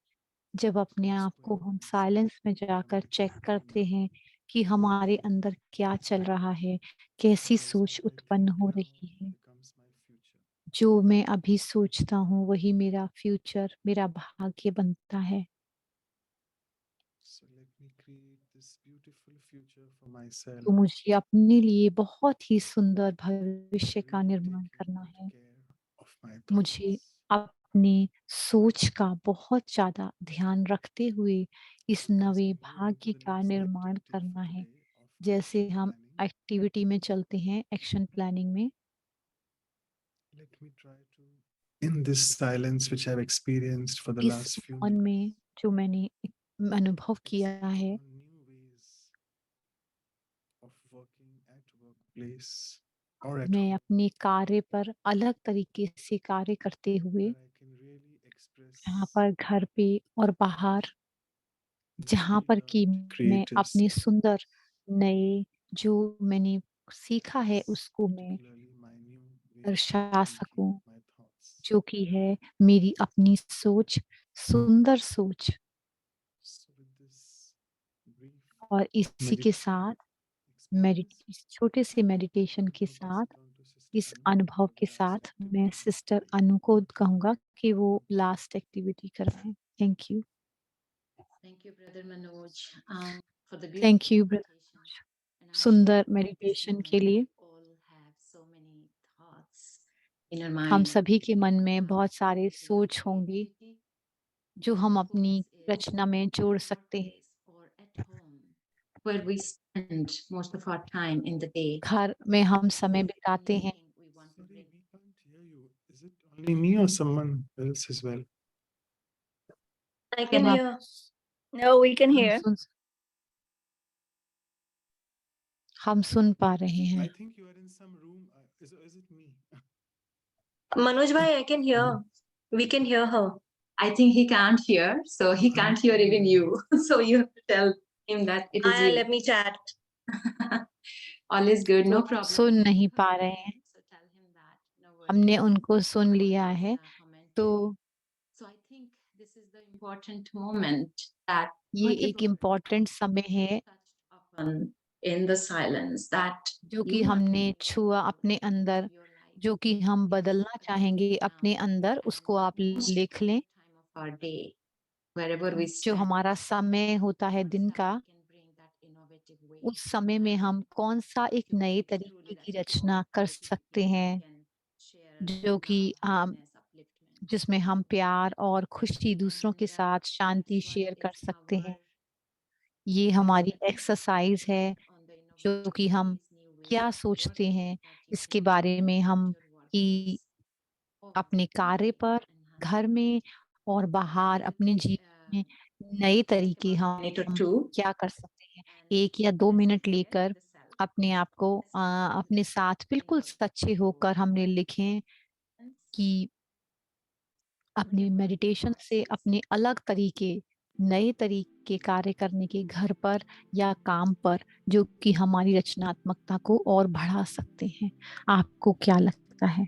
Speaker 2: जब अपने
Speaker 1: what's
Speaker 2: आप को
Speaker 1: going
Speaker 2: हम
Speaker 1: on
Speaker 2: साइलेंस में
Speaker 1: inside
Speaker 2: जाकर
Speaker 1: and
Speaker 2: चेक
Speaker 1: what
Speaker 2: करते
Speaker 1: came
Speaker 2: हैं
Speaker 1: up.
Speaker 2: कि हमारे अंदर क्या चल रहा है, कैसी
Speaker 1: Because
Speaker 2: सोच
Speaker 1: what I
Speaker 2: उत्पन्न
Speaker 1: think
Speaker 2: हो
Speaker 1: now
Speaker 2: रही है।
Speaker 1: becomes my future.
Speaker 2: जो मैं अभी सोचता हूँ वही मेरा फ्यूचर, मेरा भाग्य बनता है।
Speaker 1: So let me create this beautiful future for
Speaker 2: तो
Speaker 1: myself.
Speaker 2: मुझे अपने लिए बहुत ही सुंदर भविष्य का
Speaker 1: Really
Speaker 2: निर्माण
Speaker 1: taking
Speaker 2: करना
Speaker 1: good
Speaker 2: है।
Speaker 1: care of my
Speaker 2: मुझे
Speaker 1: thoughts.
Speaker 2: अपनी सोच का बहुत ज़्यादा ध्यान रखते हुए इस
Speaker 1: So as
Speaker 2: नवे
Speaker 1: we move
Speaker 2: भाग्य
Speaker 1: into the
Speaker 2: का
Speaker 1: next
Speaker 2: निर्माण
Speaker 1: activity
Speaker 2: करना
Speaker 1: for
Speaker 2: है।
Speaker 1: today of
Speaker 2: जैसे
Speaker 1: action
Speaker 2: हम
Speaker 1: planning,
Speaker 2: एक्टिविटी में चलते हैं, एक्शन प्लानिंग में,
Speaker 1: let me try to, in this silence which I've experienced for the
Speaker 2: इस
Speaker 1: last few
Speaker 2: मौन
Speaker 1: minutes,
Speaker 2: में जो मैंने अनुभव किया है,
Speaker 1: explore new ways of working at workplace or at
Speaker 2: मैं
Speaker 1: home
Speaker 2: अपने कार्य पर अलग तरीके से कार्य करते हुए,
Speaker 1: where I can really express
Speaker 2: यहाँ पर घर पे और बाहर,
Speaker 1: this
Speaker 2: जहाँ पर कि
Speaker 1: pre-learned
Speaker 2: मैं
Speaker 1: creative
Speaker 2: अपने
Speaker 1: skills,
Speaker 2: सुंदर नए जो मैंने सीखा है उसको मैं
Speaker 1: particularly my new way of
Speaker 2: दर्शा
Speaker 1: thinking,
Speaker 2: सकूं,
Speaker 1: my thoughts.
Speaker 2: जो कि है मेरी अपनी सोच, सुंदर सोच।
Speaker 1: So with this brief
Speaker 2: और इसी के साथ
Speaker 1: experience,
Speaker 2: इस छोटे से मेडिटेशन
Speaker 1: let
Speaker 2: के
Speaker 1: me pass
Speaker 2: साथ,
Speaker 1: it on to Sister
Speaker 2: इस
Speaker 1: Anu
Speaker 2: अनुभव
Speaker 1: for
Speaker 2: के
Speaker 1: the last
Speaker 2: साथ मैं
Speaker 1: activity.
Speaker 2: सिस्टर अनु को कहूँगा कि वो लास्ट एक्टिविटी कराएं। Thank you.
Speaker 6: Thank you, Brother Manoj, for the
Speaker 2: thank
Speaker 6: beautiful
Speaker 2: you
Speaker 6: meditation. And I'm
Speaker 2: सुंदर
Speaker 6: sure at this
Speaker 2: मेडिटेशन के
Speaker 6: moment
Speaker 2: लिए।
Speaker 6: we all have so many thoughts in our
Speaker 2: हम
Speaker 6: mind
Speaker 2: सभी के मन में
Speaker 6: regarding
Speaker 2: बहुत सारे
Speaker 6: our
Speaker 2: सोच होंगी
Speaker 6: creativity.
Speaker 2: जो
Speaker 6: And
Speaker 2: हम
Speaker 6: the
Speaker 2: अपनी
Speaker 6: focus is
Speaker 2: रचना में जोड़
Speaker 6: at
Speaker 2: सकते हैं।
Speaker 6: workplace or at home, where we spend most of our time in the day.
Speaker 2: घर में हम समय बिताते हैं।
Speaker 6: Anything we want to
Speaker 1: Sorry,
Speaker 6: bring.
Speaker 1: we can't hear you. Is it only me or someone else as well?
Speaker 11: I can
Speaker 2: जब आप
Speaker 11: hear. No, we can hear.
Speaker 2: हम सुन पा रहे हैं।
Speaker 1: I think you are in some room. Is it me?
Speaker 11: Manoj bhai, I can hear. We can hear her.
Speaker 6: I think he can't hear, so he can't hear even you. So you have to tell him that it is you.
Speaker 11: Let me chat.
Speaker 6: All is good, no
Speaker 2: तो
Speaker 6: problem.
Speaker 2: सुन नहीं पा रहे हैं,
Speaker 6: So tell him that. No
Speaker 2: हमने
Speaker 6: worries.
Speaker 2: उनको सुन लिया है। तो
Speaker 6: So I think this is the important moment that
Speaker 2: ये एक इम्पोर्टेंट समय है
Speaker 6: in the silence that
Speaker 2: जो कि
Speaker 6: you have
Speaker 2: हमने छुआ अपने अंदर, जो कि हम बदलना चाहेंगे अपने अंदर, उसको आप लिख लें।
Speaker 6: our day, wherever we
Speaker 2: जो
Speaker 6: stand,
Speaker 2: हमारा समय होता है दिन का,
Speaker 6: we can bring that innovative way.
Speaker 2: उस समय में हम कौन सा एक नए तरीके की रचना कर सकते हैं, जो कि जिसमें हम प्यार और खुशी दूसरों के साथ शांति शेयर कर सकते हैं। ये हमारी एक्सरसाइज है जो कि हम क्या सोचते हैं इसके बारे में, हम कि अपने कार्य पर, घर में और बाहर अपने जीवन में नए तरीके हम क्या कर सकते हैं। 1 या 2 मिनट लेकर अपने आप को अपने साथ बिल्कुल सच्चे होकर हमने लिखें कि अपने मेडिटेशन से अपने अलग तरीके, नए तरीके कार्य करने के घर पर या काम पर, जो कि हमारी रचनात्मकता को और बढ़ा सकते हैं। आपको क्या लगता है?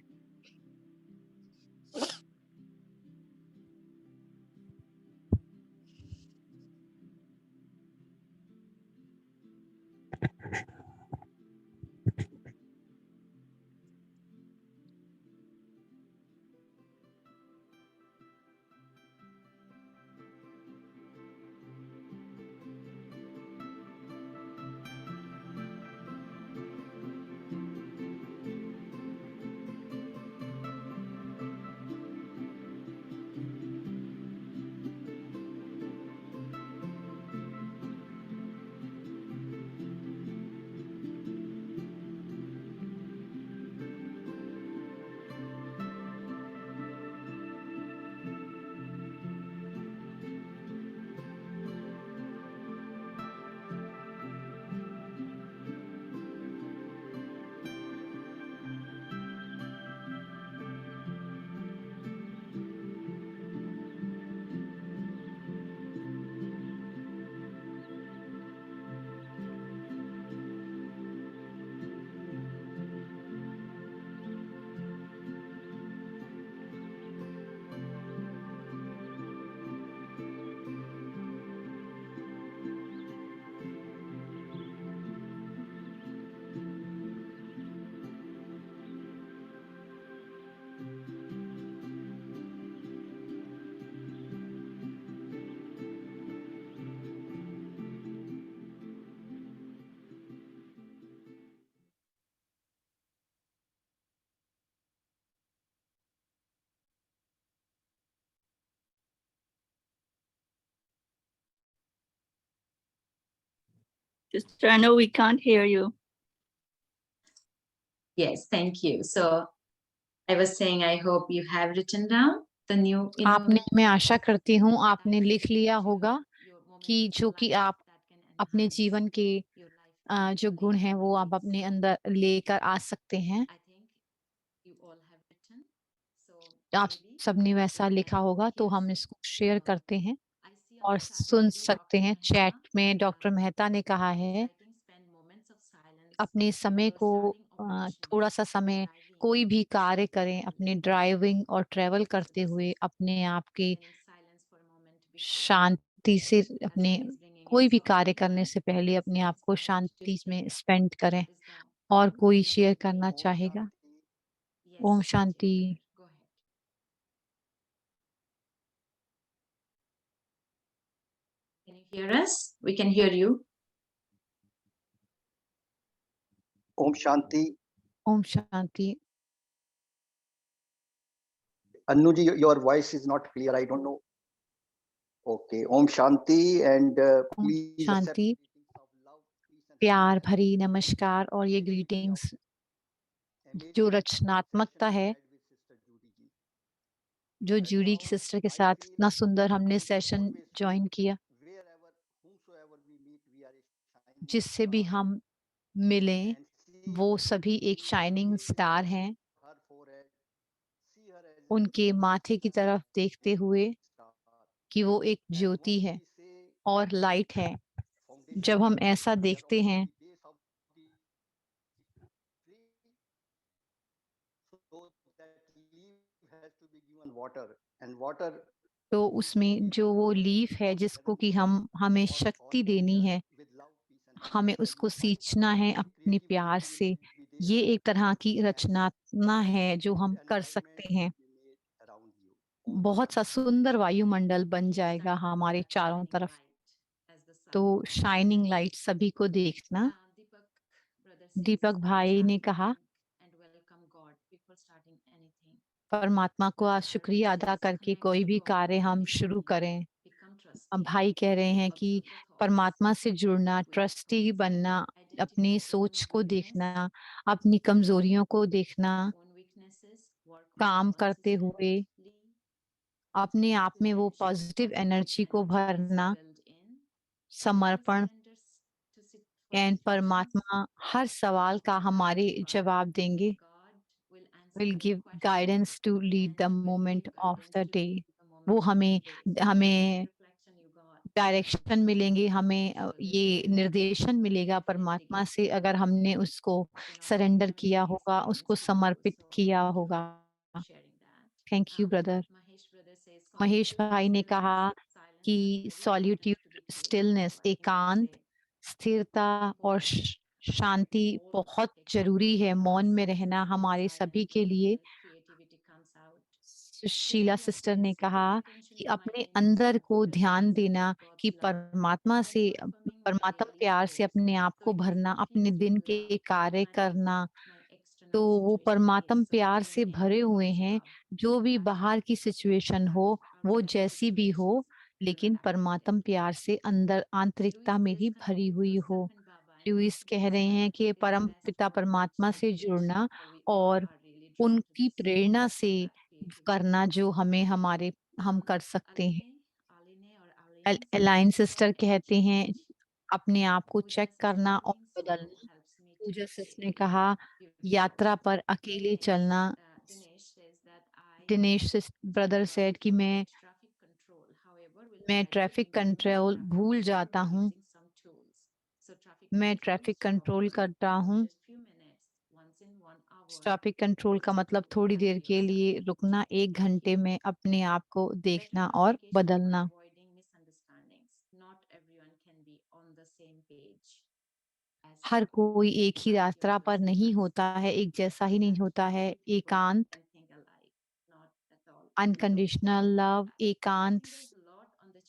Speaker 12: Sister, I know we can't hear you.
Speaker 6: Yes, thank you. So I was saying, I hope you have written down the new
Speaker 2: आपने, मैं आशा करती हूँ आपने लिख लिया होगा कि जो कि आप अपने जीवन के जो गुण हैं वो आप अपने अंदर लेकर आ सकते हैं। आप सबने वैसा लिखा होगा, तो हम इसको शेयर करते हैं और सुन सकते हैं। चैट में डॉक्टर मेहता ने कहा है, अपने समय को थोड़ा सा समय कोई भी कार्य करें, अपने ड्राइविंग और ट्रैवल करते हुए अपने आप के शांति से, अपने कोई भी कार्य करने से पहले अपने आप को शांति में स्पेंड करें। और कोई शेयर करना चाहेगा? Om Shanti.
Speaker 6: Can you hear us? We can hear you.
Speaker 13: Om Shanti.
Speaker 2: Om Shanti.
Speaker 13: Anuji, your voice is not clear. I don't know. Okay. Om Shanti and
Speaker 2: Om
Speaker 13: please accept
Speaker 2: Shanti.
Speaker 13: greetings of love, peace and
Speaker 2: प्यार
Speaker 13: happiness.
Speaker 2: भरी नमस्कार और ये greetings जो
Speaker 13: Amazing
Speaker 2: रचनात्मकता
Speaker 13: session we
Speaker 2: है,
Speaker 13: had with Sister Judy ji.
Speaker 2: जो Judy की सिस्टर के साथ इतना सुंदर हमने सेशन
Speaker 13: Always
Speaker 2: ज्वाइन किया,
Speaker 13: wherever, whomsoever we meet, we are a shining
Speaker 2: जिससे भी
Speaker 13: star.
Speaker 2: हम मिलें
Speaker 13: And see
Speaker 2: वो सभी एक शाइनिंग स्टार हैं।
Speaker 13: her forehead, see her as a
Speaker 2: उनके माथे की तरफ देखते हुए
Speaker 13: star.
Speaker 2: कि वो एक
Speaker 13: And
Speaker 2: ज्योति
Speaker 13: once
Speaker 2: है
Speaker 13: we say
Speaker 2: और लाइट है।
Speaker 13: foundation
Speaker 2: जब हम
Speaker 13: of
Speaker 2: ऐसा
Speaker 13: the
Speaker 2: देखते हैं,
Speaker 13: base of the tree, so that leaf has to be given water, and water
Speaker 2: तो उसमें जो वो लीफ है जिसको कि हमें शक्ति देनी है,
Speaker 13: with love, peace and happiness.
Speaker 2: हमें उसको सींचना है अपने प्यार से। ये एक तरह की रचनात्मक है जो हम कर सकते हैं।
Speaker 13: Around you.
Speaker 2: बहुत सा सुंदर वायुमंडल बन जाएगा हमारे चारों तरफ। तो शाइनिंग लाइट सभी को देखना। दीपक भाई ने कहा, परमात्मा को आज शुक्रिया अदा करके कोई भी कार्य हम शुरू करें। अब भाई कह रहे हैं कि परमात्मा से जुड़ना, ट्रस्टी बनना, अपनी सोच को देखना, अपनी कमजोरियों को देखना, काम करते हुए अपने आप में वो पॉजिटिव एनर्जी को भरना, समर्पण, एंड परमात्मा हर सवाल का हमारे जवाब देंगे। Will give guidance to lead the moment of the day. वो हमें डायरेक्शन मिलेंगे, हमें ये निर्देशन मिलेगा परमात्मा से, अगर हमने उसको सरेंडर किया होगा, उसको समर्पित किया होगा। Thank you brother. महेश भाई ने कहा कि सॉलिट्यूड, स्टिलनेस, एकांत, स्थिरता और शांति बहुत जरूरी है। मौन में रहना हमारे सभी के लिए। शीला सिस्टर ने कहा कि अपने अंदर को ध्यान देना, कि परमात्मा प्यार से अपने आप को भरना, अपने दिन के कार्य करना। तो वो परमात्मा प्यार से भरे हुए हैं। जो भी बाहर की सिचुएशन हो, वो जैसी भी हो, लेकिन परमात्मा प्यार से अंदर आंतरिकता मेरी भरी हुई हो। लुइस कह रहे हैं कि परम पिता परमात्मा से जुड़ना और उनकी प्रेरणा से करना जो हम कर सकते हैं। एलाइन सिस्टर कहते हैं अपने आप को चेक करना और बदलना। पूजा सिस्टर ने कहा यात्रा पर अकेले चलना। दिनेश ब्रदर सेड कि मैं ट्रैफिक कंट्रोल भूल जाता हूँ। मैं ट्रैफिक कंट्रोल करता हूँ। ट्रैफिक कंट्रोल का मतलब थोड़ी देर के लिए रुकना, 1 घंटे में अपने आप को देखना और बदलना। हर कोई एक ही यात्रा पर नहीं होता है, एक जैसा ही नहीं होता है। एकांत, अनकंडीशनल लव, एकांत,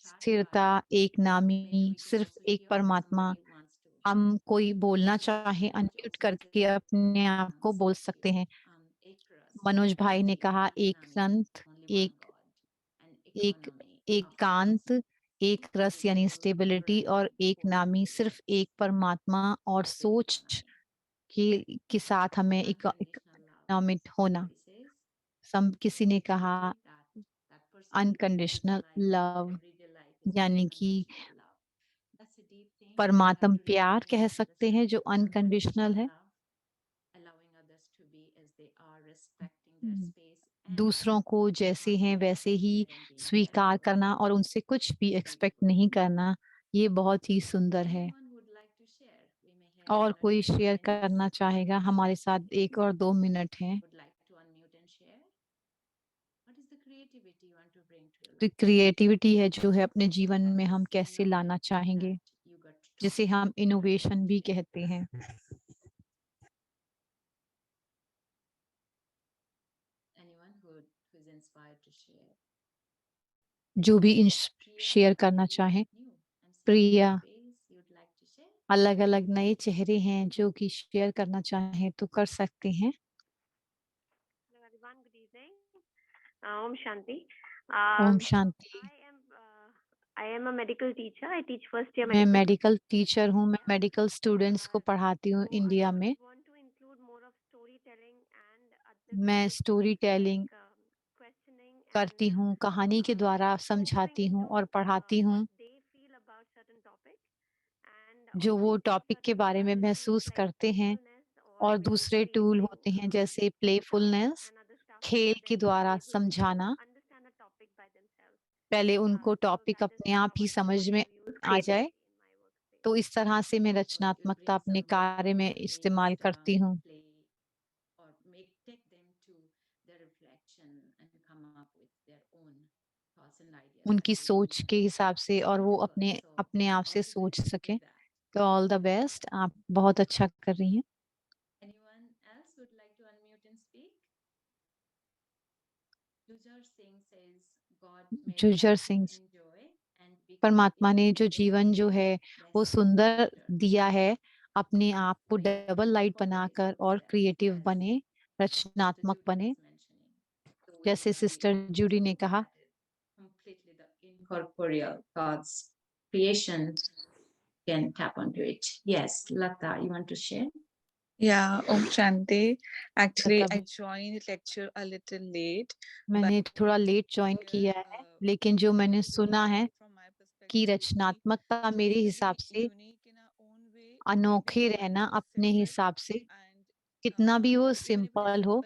Speaker 2: स्थिरता, एक नामी, सिर्फ एक परमात्मा। हम कोई बोलना चाहे अनम्यूट करके अपने आप को बोल सकते हैं। मनोज भाई ने कहा एक एकांत, एक रस यानी स्टेबिलिटी और एक नामी सिर्फ एक परमात्मा और सोच के साथ हमें इकोनॉमिक होना। किसी ने कहा अनकंडीशनल लव यानी कि परमात्म प्यार कह सकते हैं जो अनकंडीशनल है। दूसरों को जैसे हैं वैसे ही स्वीकार करना और उनसे कुछ भी एक्सपेक्ट नहीं करना, ये बहुत ही सुंदर है। और कोई शेयर करना चाहेगा हमारे साथ? 1 और 2 मिनट हैं। तो क्रिएटिविटी है जो है अपने जीवन में हम कैसे लाना चाहेंगे, जिसे हम इनोवेशन भी कहते हैं। जो भी शेयर करना चाहें। प्रिया, अलग-अलग नए चेहरे हैं जो कि शेयर करना चाहें तो कर सकते हैं।
Speaker 14: Hello everyone, good evening. Om Shanti.
Speaker 2: Om Shanti.
Speaker 14: I am a medical teacher. I teach first year
Speaker 2: मैं
Speaker 14: medical.
Speaker 2: मेडिकल टीचर हूँ। मैं मेडिकल स्टूडेंट्स को पढ़ाती हूँ इंडिया में।
Speaker 14: Want to include more of storytelling and
Speaker 2: मैं स्टोरी टेलिंग
Speaker 14: questioning
Speaker 2: करती हूँ, कहानी के द्वारा समझाती हूँ और पढ़ाती हूँ।
Speaker 14: they feel about certain topic.
Speaker 2: जो वो टॉपिक के बारे में महसूस करते हैं। और दूसरे टूल होते हैं जैसे प्लेफुलनेस, खेल के द्वारा समझाना।
Speaker 14: Understand a topic by themselves.
Speaker 2: पहले उनको टॉपिक अपने आप ही समझ में आ जाए, तो इस तरह से मैं रचनात्मकता अपने कार्य में इस्तेमाल करती हूँ। उनकी सोच के हिसाब से और वो अपने अपने आप से सोच सकें। तो ऑल द बेस्ट, आप बहुत अच्छा कर रही हैं। जुजर सिंह, परमात्मा ने जो जीवन जो है वो सुंदर दिया है, अपने आप को डबल लाइट बनाकर और क्रिएटिव बने, रचनात्मक बने। जैसे सिस्टर जूडी ने कहा,
Speaker 6: Incorporeal God's creation can tap onto it. Yes, Lata, you want to share?
Speaker 15: Yeah, Om Shanti. Actually,
Speaker 2: Lata
Speaker 15: I
Speaker 2: भी,
Speaker 15: joined lecture a little late.
Speaker 2: मैंने थोड़ा लेट ज्वाइन किया है, लेकिन जो मैंने सुना है कि रचनात्मकता मेरे हिसाब से अनोखे रहना अपने हिसाब से, कितना भी वो सिंपल हो,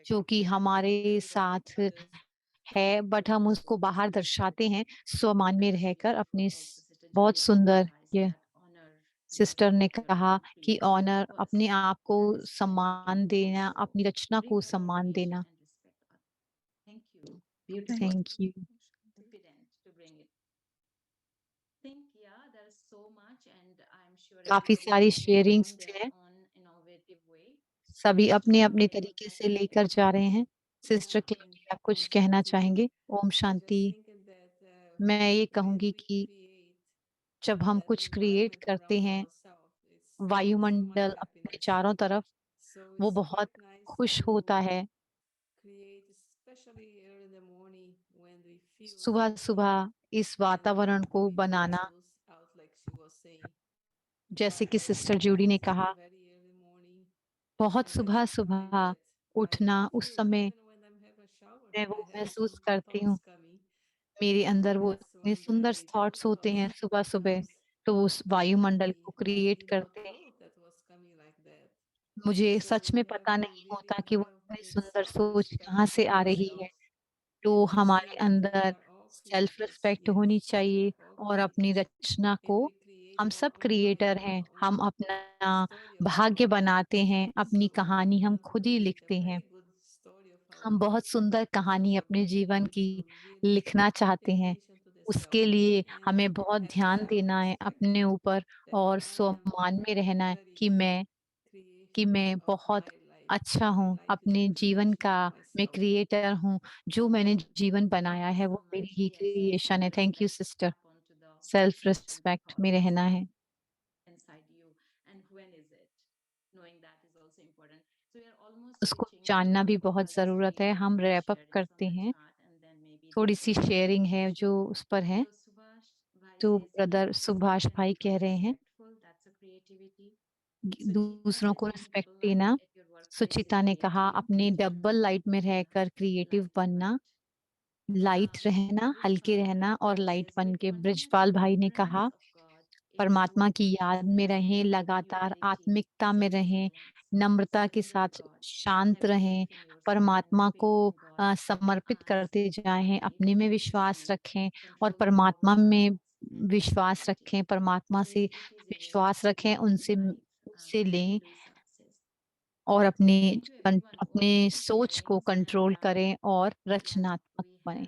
Speaker 2: जो कि हमारे साथ है, बट हम उसको बाहर दर्शाते हैं स्वमान में रहकर अपने बहुत सुंदर। ये सिस्टर ने कहा कि ऑनर, अपने आप को सम्मान देना, अपनी रचना को सम्मान देना।
Speaker 6: Thank you. Beautiful.
Speaker 2: Thank you.
Speaker 6: Confident to bring it. Think, yeah, there's so much, and I'm sure
Speaker 2: काफी
Speaker 6: everybody
Speaker 2: सारी
Speaker 6: is bringing
Speaker 2: sharings
Speaker 6: on their
Speaker 2: हैं,
Speaker 6: own innovative way.
Speaker 2: सभी अपने अपने तरीके से लेकर जा रहे हैं। सिस्टर क्लेरी, आप कुछ कहना चाहेंगे? ओम शांति। मैं ये कहूंगी कि जब हम कुछ क्रिएट करते हैं, वायुमंडल अपने चारों तरफ, वो बहुत खुश होता है। सुबह-सुबह इस वातावरण को बनाना, जैसे कि सिस्टर जूडी ने कहा, बहुत सुबह-सुबह उठना, उस समय मैं वो महसूस करती हूँ, मेरे अंदर वो इतने सुंदर थॉट्स होते हैं सुबह-सुबह, तो उस वायुमंडल को क्रिएट करते हैं। मुझे सच में पता नहीं होता कि वो इतनी सुंदर सोच कहाँ से आ रही है। तो हमारे अंदर सेल्फ रिस्पेक्ट होनी चाहिए और अपनी रचना को, हम सब क्रिएटर हैं, हम अपना भाग्य बनाते हैं, अपनी कहानी हम खुद ही लिखते हैं। हम बहुत सुंदर कहानी अपने जीवन की लिखना चाहते हैं। उसके लिए हमें बहुत ध्यान देना है अपने ऊपर और स्वमान में रहना है कि मैं बहुत अच्छा हूँ, अपने जीवन का मैं क्रिएटर हूँ, जो मैंने जीवन बनाया है वो मेरी ही क्रिएशन है। Thank you sister. Self respect में रहना है।
Speaker 6: Inside you, and when is it? Knowing that is also important. So we are almost
Speaker 2: उसको
Speaker 6: reaching
Speaker 2: जानना
Speaker 6: to
Speaker 2: भी
Speaker 6: what
Speaker 2: बहुत
Speaker 6: Mother
Speaker 2: ज़रूरत है।
Speaker 6: Sri
Speaker 2: हम रैप अप
Speaker 6: shared in
Speaker 2: करते
Speaker 6: from the
Speaker 2: हैं।
Speaker 6: chart, and then maybe
Speaker 2: थोड़ी सी शेयरिंग है जो उस पर है। तो ब्रदर सुभाष भाई कह रहे हैं दूसरों को रिस्पेक्ट देना। सुचिता ने कहा अपने डबल लाइट में रहकर क्रिएटिव बनना, लाइट रहना, हल्के रहना और लाइट बन के। ब्रिजपाल भाई ने कहा परमात्मा की याद में रहें, लगातार आत्मिकता में रहें, नम्रता के साथ शांत रहें, परमात्मा को समर्पित करते जाएं, अपने में विश्वास रखें और परमात्मा में विश्वास रखें, परमात्मा से विश्वास रखें, उनसे लें और अपने सोच को कंट्रोल करें और रचनात्मक बने।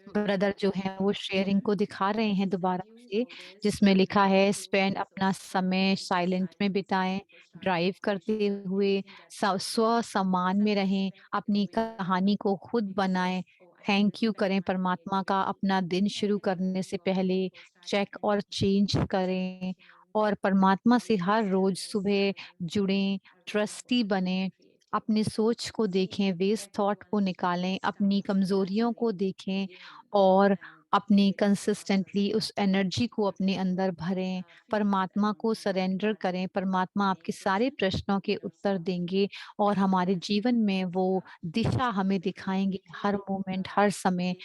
Speaker 2: ब्रदर जो है वो शेयरिंग को दिखा रहे हैं दोबारा से, जिसमें लिखा है स्पेंड अपना समय साइलेंट में बिताएं, ड्राइव करते हुए स्व सम्मान में रहें, अपनी कहानी को खुद बनाएं, थैंक यू करें परमात्मा का अपना दिन शुरू करने से पहले, चेक और चेंज करें और परमात्मा से हर रोज सुबह जुड़ें, ट्रस्टी बने, अपनी सोच को देखें, वेस्ट थॉट को निकालें, अपनी कमजोरियों को देखें और अपनी कंसिस्टेंटली उस एनर्जी को अपने अंदर भरें, परमात्मा को सरेंडर करें। परमात्मा आपके सारे प्रश्नों के उत्तर देंगे और हमारे जीवन में वो दिशा हमें दिखाएंगे हर मोमेंट, हर समय।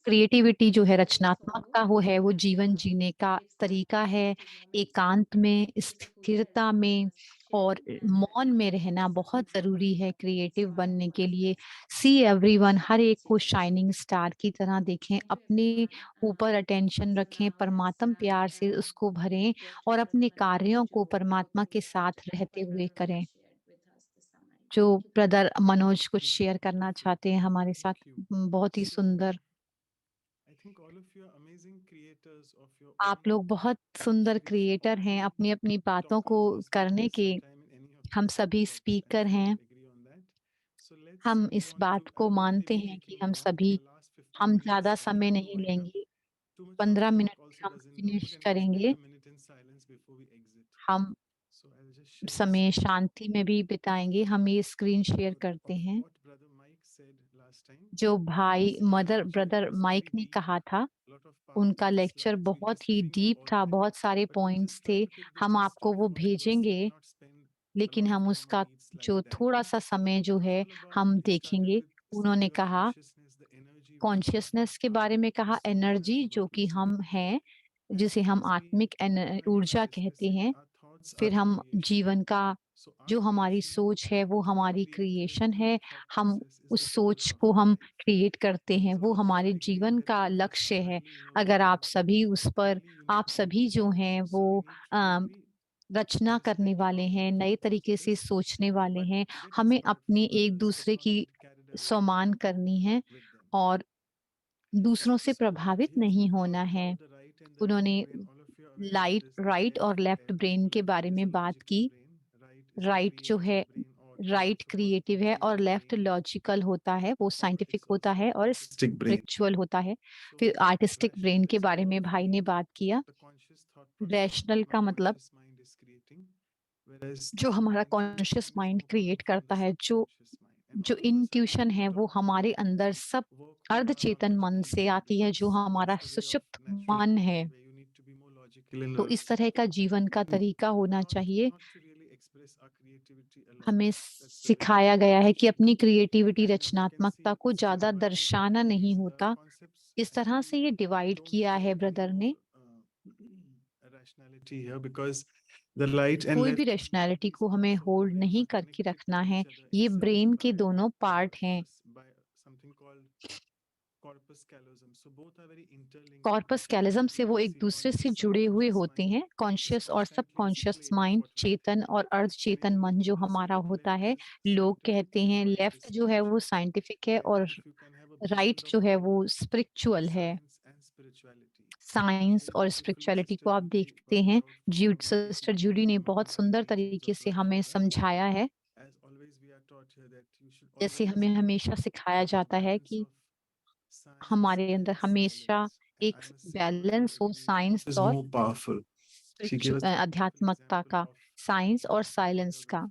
Speaker 2: क्रिएटिविटी जो है, रचनात्मकता वो जीवन जीने का तरीका है। एकांत में, स्थिरता में और मौन में रहना बहुत जरूरी है क्रिएटिव बनने के लिए। सी एवरीवन, हर एक को शाइनिंग स्टार की तरह देखें, अपने ऊपर अटेंशन रखें, परमात्म प्यार से उसको भरें और अपने कार्यों को परमात्मा के साथ रहते हुए करें। जो ब्रदर मनोज कुछ शेयर करना चाहते हैं हमारे साथ, बहुत ही सुंदर। आप लोग बहुत सुंदर क्रिएटर हैं, अपनी अपनी बातों को करने के। हम सभी स्पीकर हैं, हम इस बात को मानते हैं कि हम ज्यादा समय नहीं लेंगे, 15 मिनट में हम फिनिश करेंगे। हम समय शांति में भी बिताएंगे। हम ये स्क्रीन शेयर करते हैं जो ब्रदर माइक ने कहा था। उनका लेक्चर बहुत ही डीप था, बहुत सारे पॉइंट्स थे। हम आपको वो भेजेंगे, लेकिन हम उसका जो थोड़ा सा समय जो है हम देखेंगे। उन्होंने कहा कॉन्शियसनेस के बारे में कहा, एनर्जी जो कि हम हैं, जिसे हम आत्मिक ऊर्जा कहते हैं। फिर हम जीवन का जो हमारी सोच है वो हमारी क्रिएशन है, हम उस सोच को हम क्रिएट करते हैं, वो हमारे जीवन का लक्ष्य है। अगर आप सभी जो हैं वो रचना करने वाले हैं, नए तरीके से सोचने वाले हैं, हमें अपने एक दूसरे की सम्मान करनी है और दूसरों से प्रभावित नहीं होना है। उन्होंने राइट और लेफ्ट ब्रेन के बारे में बात की। राइट क्रिएटिव है और लेफ्ट लॉजिकल होता है, वो साइंटिफिक होता है और स्पिरिचुअल होता है। फिर आर्टिस्टिक ब्रेन के बारे में भाई ने बात किया। रैशनल का मतलब जो हमारा कॉन्शियस माइंड क्रिएट करता है, जो इंट्यूशन है वो हमारे अंदर सब अर्धचेतन मन से आती है, जो हमारा सुषुप्त मन है। तो इस तरह का जीवन का तरीका होना चाहिए। हमें सिखाया गया है कि अपनी क्रिएटिविटी, रचनात्मकता को ज्यादा दर्शाना नहीं होता। इस तरह से ये डिवाइड किया है ब्रदर ने। कोई भी रैशनैलिटी को हमें होल्ड नहीं करके रखना है। ये ब्रेन के दोनों पार्ट हैं। कॉर्पस कैलोजम से वो एक दूसरे से जुड़े हुए होते हैं। कॉन्शियस और सबकॉन्शियस माइंड, चेतन और अर्धचेतन मन जो हमारा होता है। लोग कहते हैं लेफ्ट जो है वो साइंटिफिक है और राइट जो है वो स्पिरिचुअल है। साइंस और स्पिरिचुअलिटी को आप देखते हैं, सिस्टर जूडी ने बहुत सुंदर तरीके से हमें समझाया है। जैसे हमें हमेशा सिखाया जाता है कि हमारे अंदर हमेशा एक बैलेंस हो साइंस और आध्यात्मिकता का, साइंस और साइलेंस का।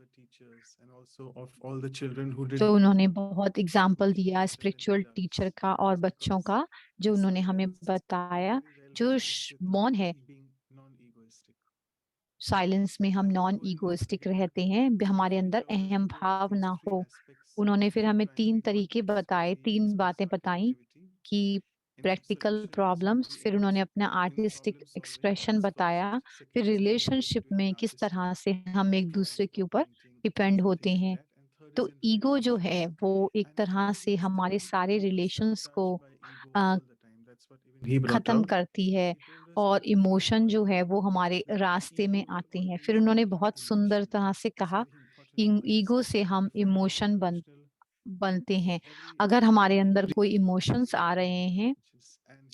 Speaker 1: also of all the children who did
Speaker 2: जो उन्होंने बहुत एग्जाम्पल दिया स्पिरिचुअल टीचर का और बच्चों का, जो उन्होंने हमें बताया, जो मौन है, साइलेंस में हम नॉन ईगोइस्टिक रहते हैं, हमारे अंदर अहम भाव ना हो। उन्होंने फिर हमें 3 तरीके बताए, 3 बातें बताई कि प्रैक्टिकल प्रॉब्लम्स, फिर उन्होंने अपना आर्टिस्टिक एक्सप्रेशन बताया, फिर रिलेशनशिप में किस तरह से हम एक दूसरे के ऊपर डिपेंड होते हैं। तो ईगो जो है वो एक तरह से हमारे सारे रिलेशंस को खत्म करती है, और इमोशन जो है वो हमारे रास्ते में आते हैं। फिर उन्होंने बहुत सुंदर तरह से कहा कि ईगो से हम इमोशन बनते हैं। अगर हमारे अंदर कोई इमोशंस आ रहे हैं,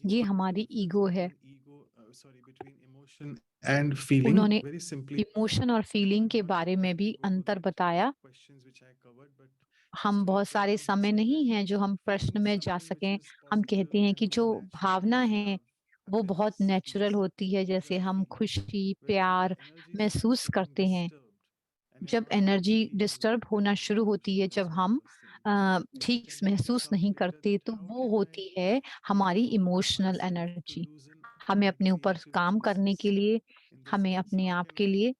Speaker 2: ये हमारी ईगो है।
Speaker 1: and feeling
Speaker 2: उन्होंने
Speaker 1: very simply
Speaker 2: इमोशन और फीलिंग के बारे में भी अंतर बताया। हम बहुत सारे समय नहीं है जो हम प्रश्न में जा सकें। हम कहते हैं कि जो भावना है वो बहुत नेचुरल होती है, जैसे हम खुशी, प्यार महसूस करते हैं। जब एनर्जी डिस्टर्ब होना शुरू होती है, जब हम ठीक से महसूस नहीं करते, तो वो होती है हमारी इमोशनल एनर्जी। हमें अपने ऊपर काम करने के लिए, हमें अपने आप के लिए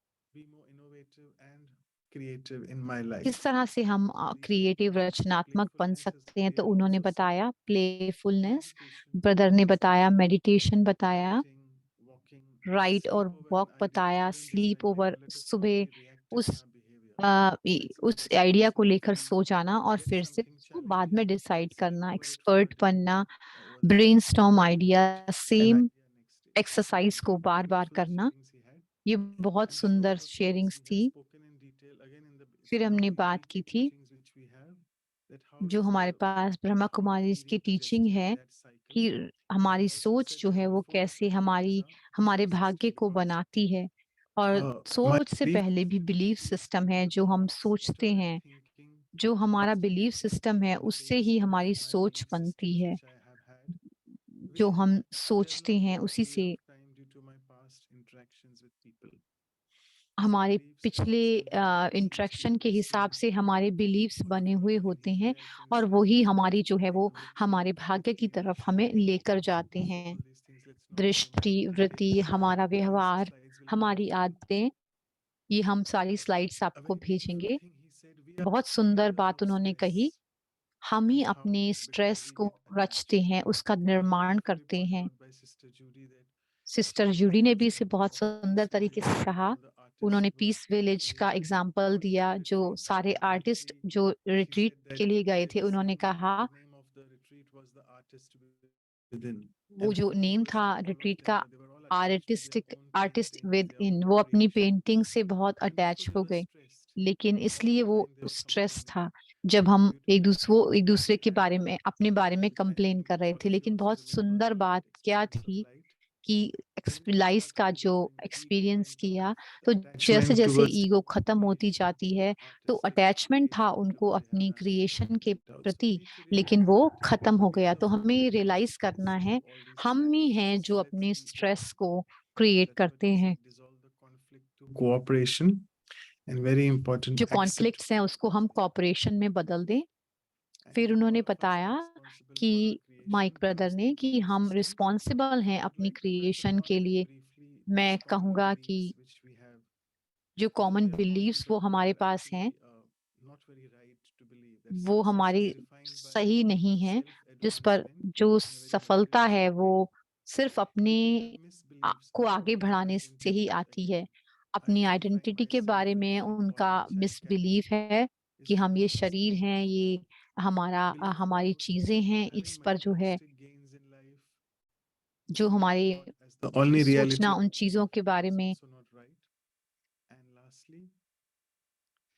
Speaker 1: creative in my life.
Speaker 2: किस तरह से हम क्रिएटिव रचनात्मक बन सकते हैं, तो उन्होंने बताया प्लेफुलनेस, ब्रदर ने बताया मेडिटेशन बताया, राइट और वॉक बताया, स्लीप ओवर, सुबह उस आइडिया को लेकर सो जाना और फिर से उसको बाद में डिसाइड करना, एक्सपर्ट बनना, ब्रेनस्टॉर्म आइडिया, सेम एक्सरसाइज को बार बार करना। ये बहुत सुंदर शेयरिंग्स थी। फिर हमने बात की थी जो हमारे पास ब्रह्मा कुमारी की टीचिंग है कि हमारी सोच जो है वो कैसे हमारे भाग्य को बनाती है, और सोच से पहले भी बिलीफ सिस्टम है। जो हम सोचते हैं, जो हमारा बिलीफ सिस्टम है, उससे ही हमारी सोच बनती है। जो हम सोचते हैं उसी से हमारे पिछले इंटरेक्शन के हिसाब से हमारे बिलीव्स बने हुए होते हैं, और वही हमारी जो है वो हमारे भाग्य की तरफ हमें लेकर जाते हैं। दृष्टि, वृत्ति, हमारा व्यवहार, हमारी आदतें, ये हम सारी स्लाइड्स आपको भेजेंगे। बहुत सुंदर बात उन्होंने कही, हम ही अपने स्ट्रेस को रचते हैं, उसका निर्माण करते हैं। सिस्टर जूडी ने भी इसे बहुत सुंदर तरीके से कहा। उन्होंने पीस विलेज का एग्जाम्पल दिया, जो सारे आर्टिस्ट जो रिट्रीट के लिए गए थे, उन्होंने कहा वो जो नेम था रिट्रीट का, आर्टिस्ट विद इन, वो अपनी पेंटिंग से बहुत अटैच हो गए, लेकिन इसलिए वो स्ट्रेस था जब हम एक दूसरे के बारे में, अपने बारे में कंप्लेन कर रहे थे। लेकिन बहुत सुंदर बात क्या थी कि लाइफ का जो एक्सपीरियंस किया, तो जैसे जैसे ईगो खत्म होती जाती है, तो अटैचमेंट था उनको अपनी क्रिएशन के प्रति, लेकिन वो खत्म हो गया। तो हमें रियलाइज करना है, हम ही हैं जो अपने स्ट्रेस को क्रिएट करते हैं।
Speaker 1: cooperation and very important
Speaker 2: जो कॉन्फ्लिक्ट्स हैं उसको हम कोऑपरेशन में बदल दें। फिर उन्होंने बताया कि माइक ब्रदर ने कि हम रिस्पॉन्सिबल हैं अपनी क्रिएशन के लिए। मैं कहूँगा कि जो कॉमन बिलीव्स वो हमारे पास हैं, वो हमारी सही नहीं है, जिस पर जो सफलता है वो सिर्फ अपने को आगे बढ़ाने से ही आती है। अपनी आइडेंटिटी के बारे में उनका मिसबिलीफ है कि हम ये शरीर हैं, ये हमारी चीजें हैं, इस पर जो है जो हमारे सोचना उन चीजों के बारे में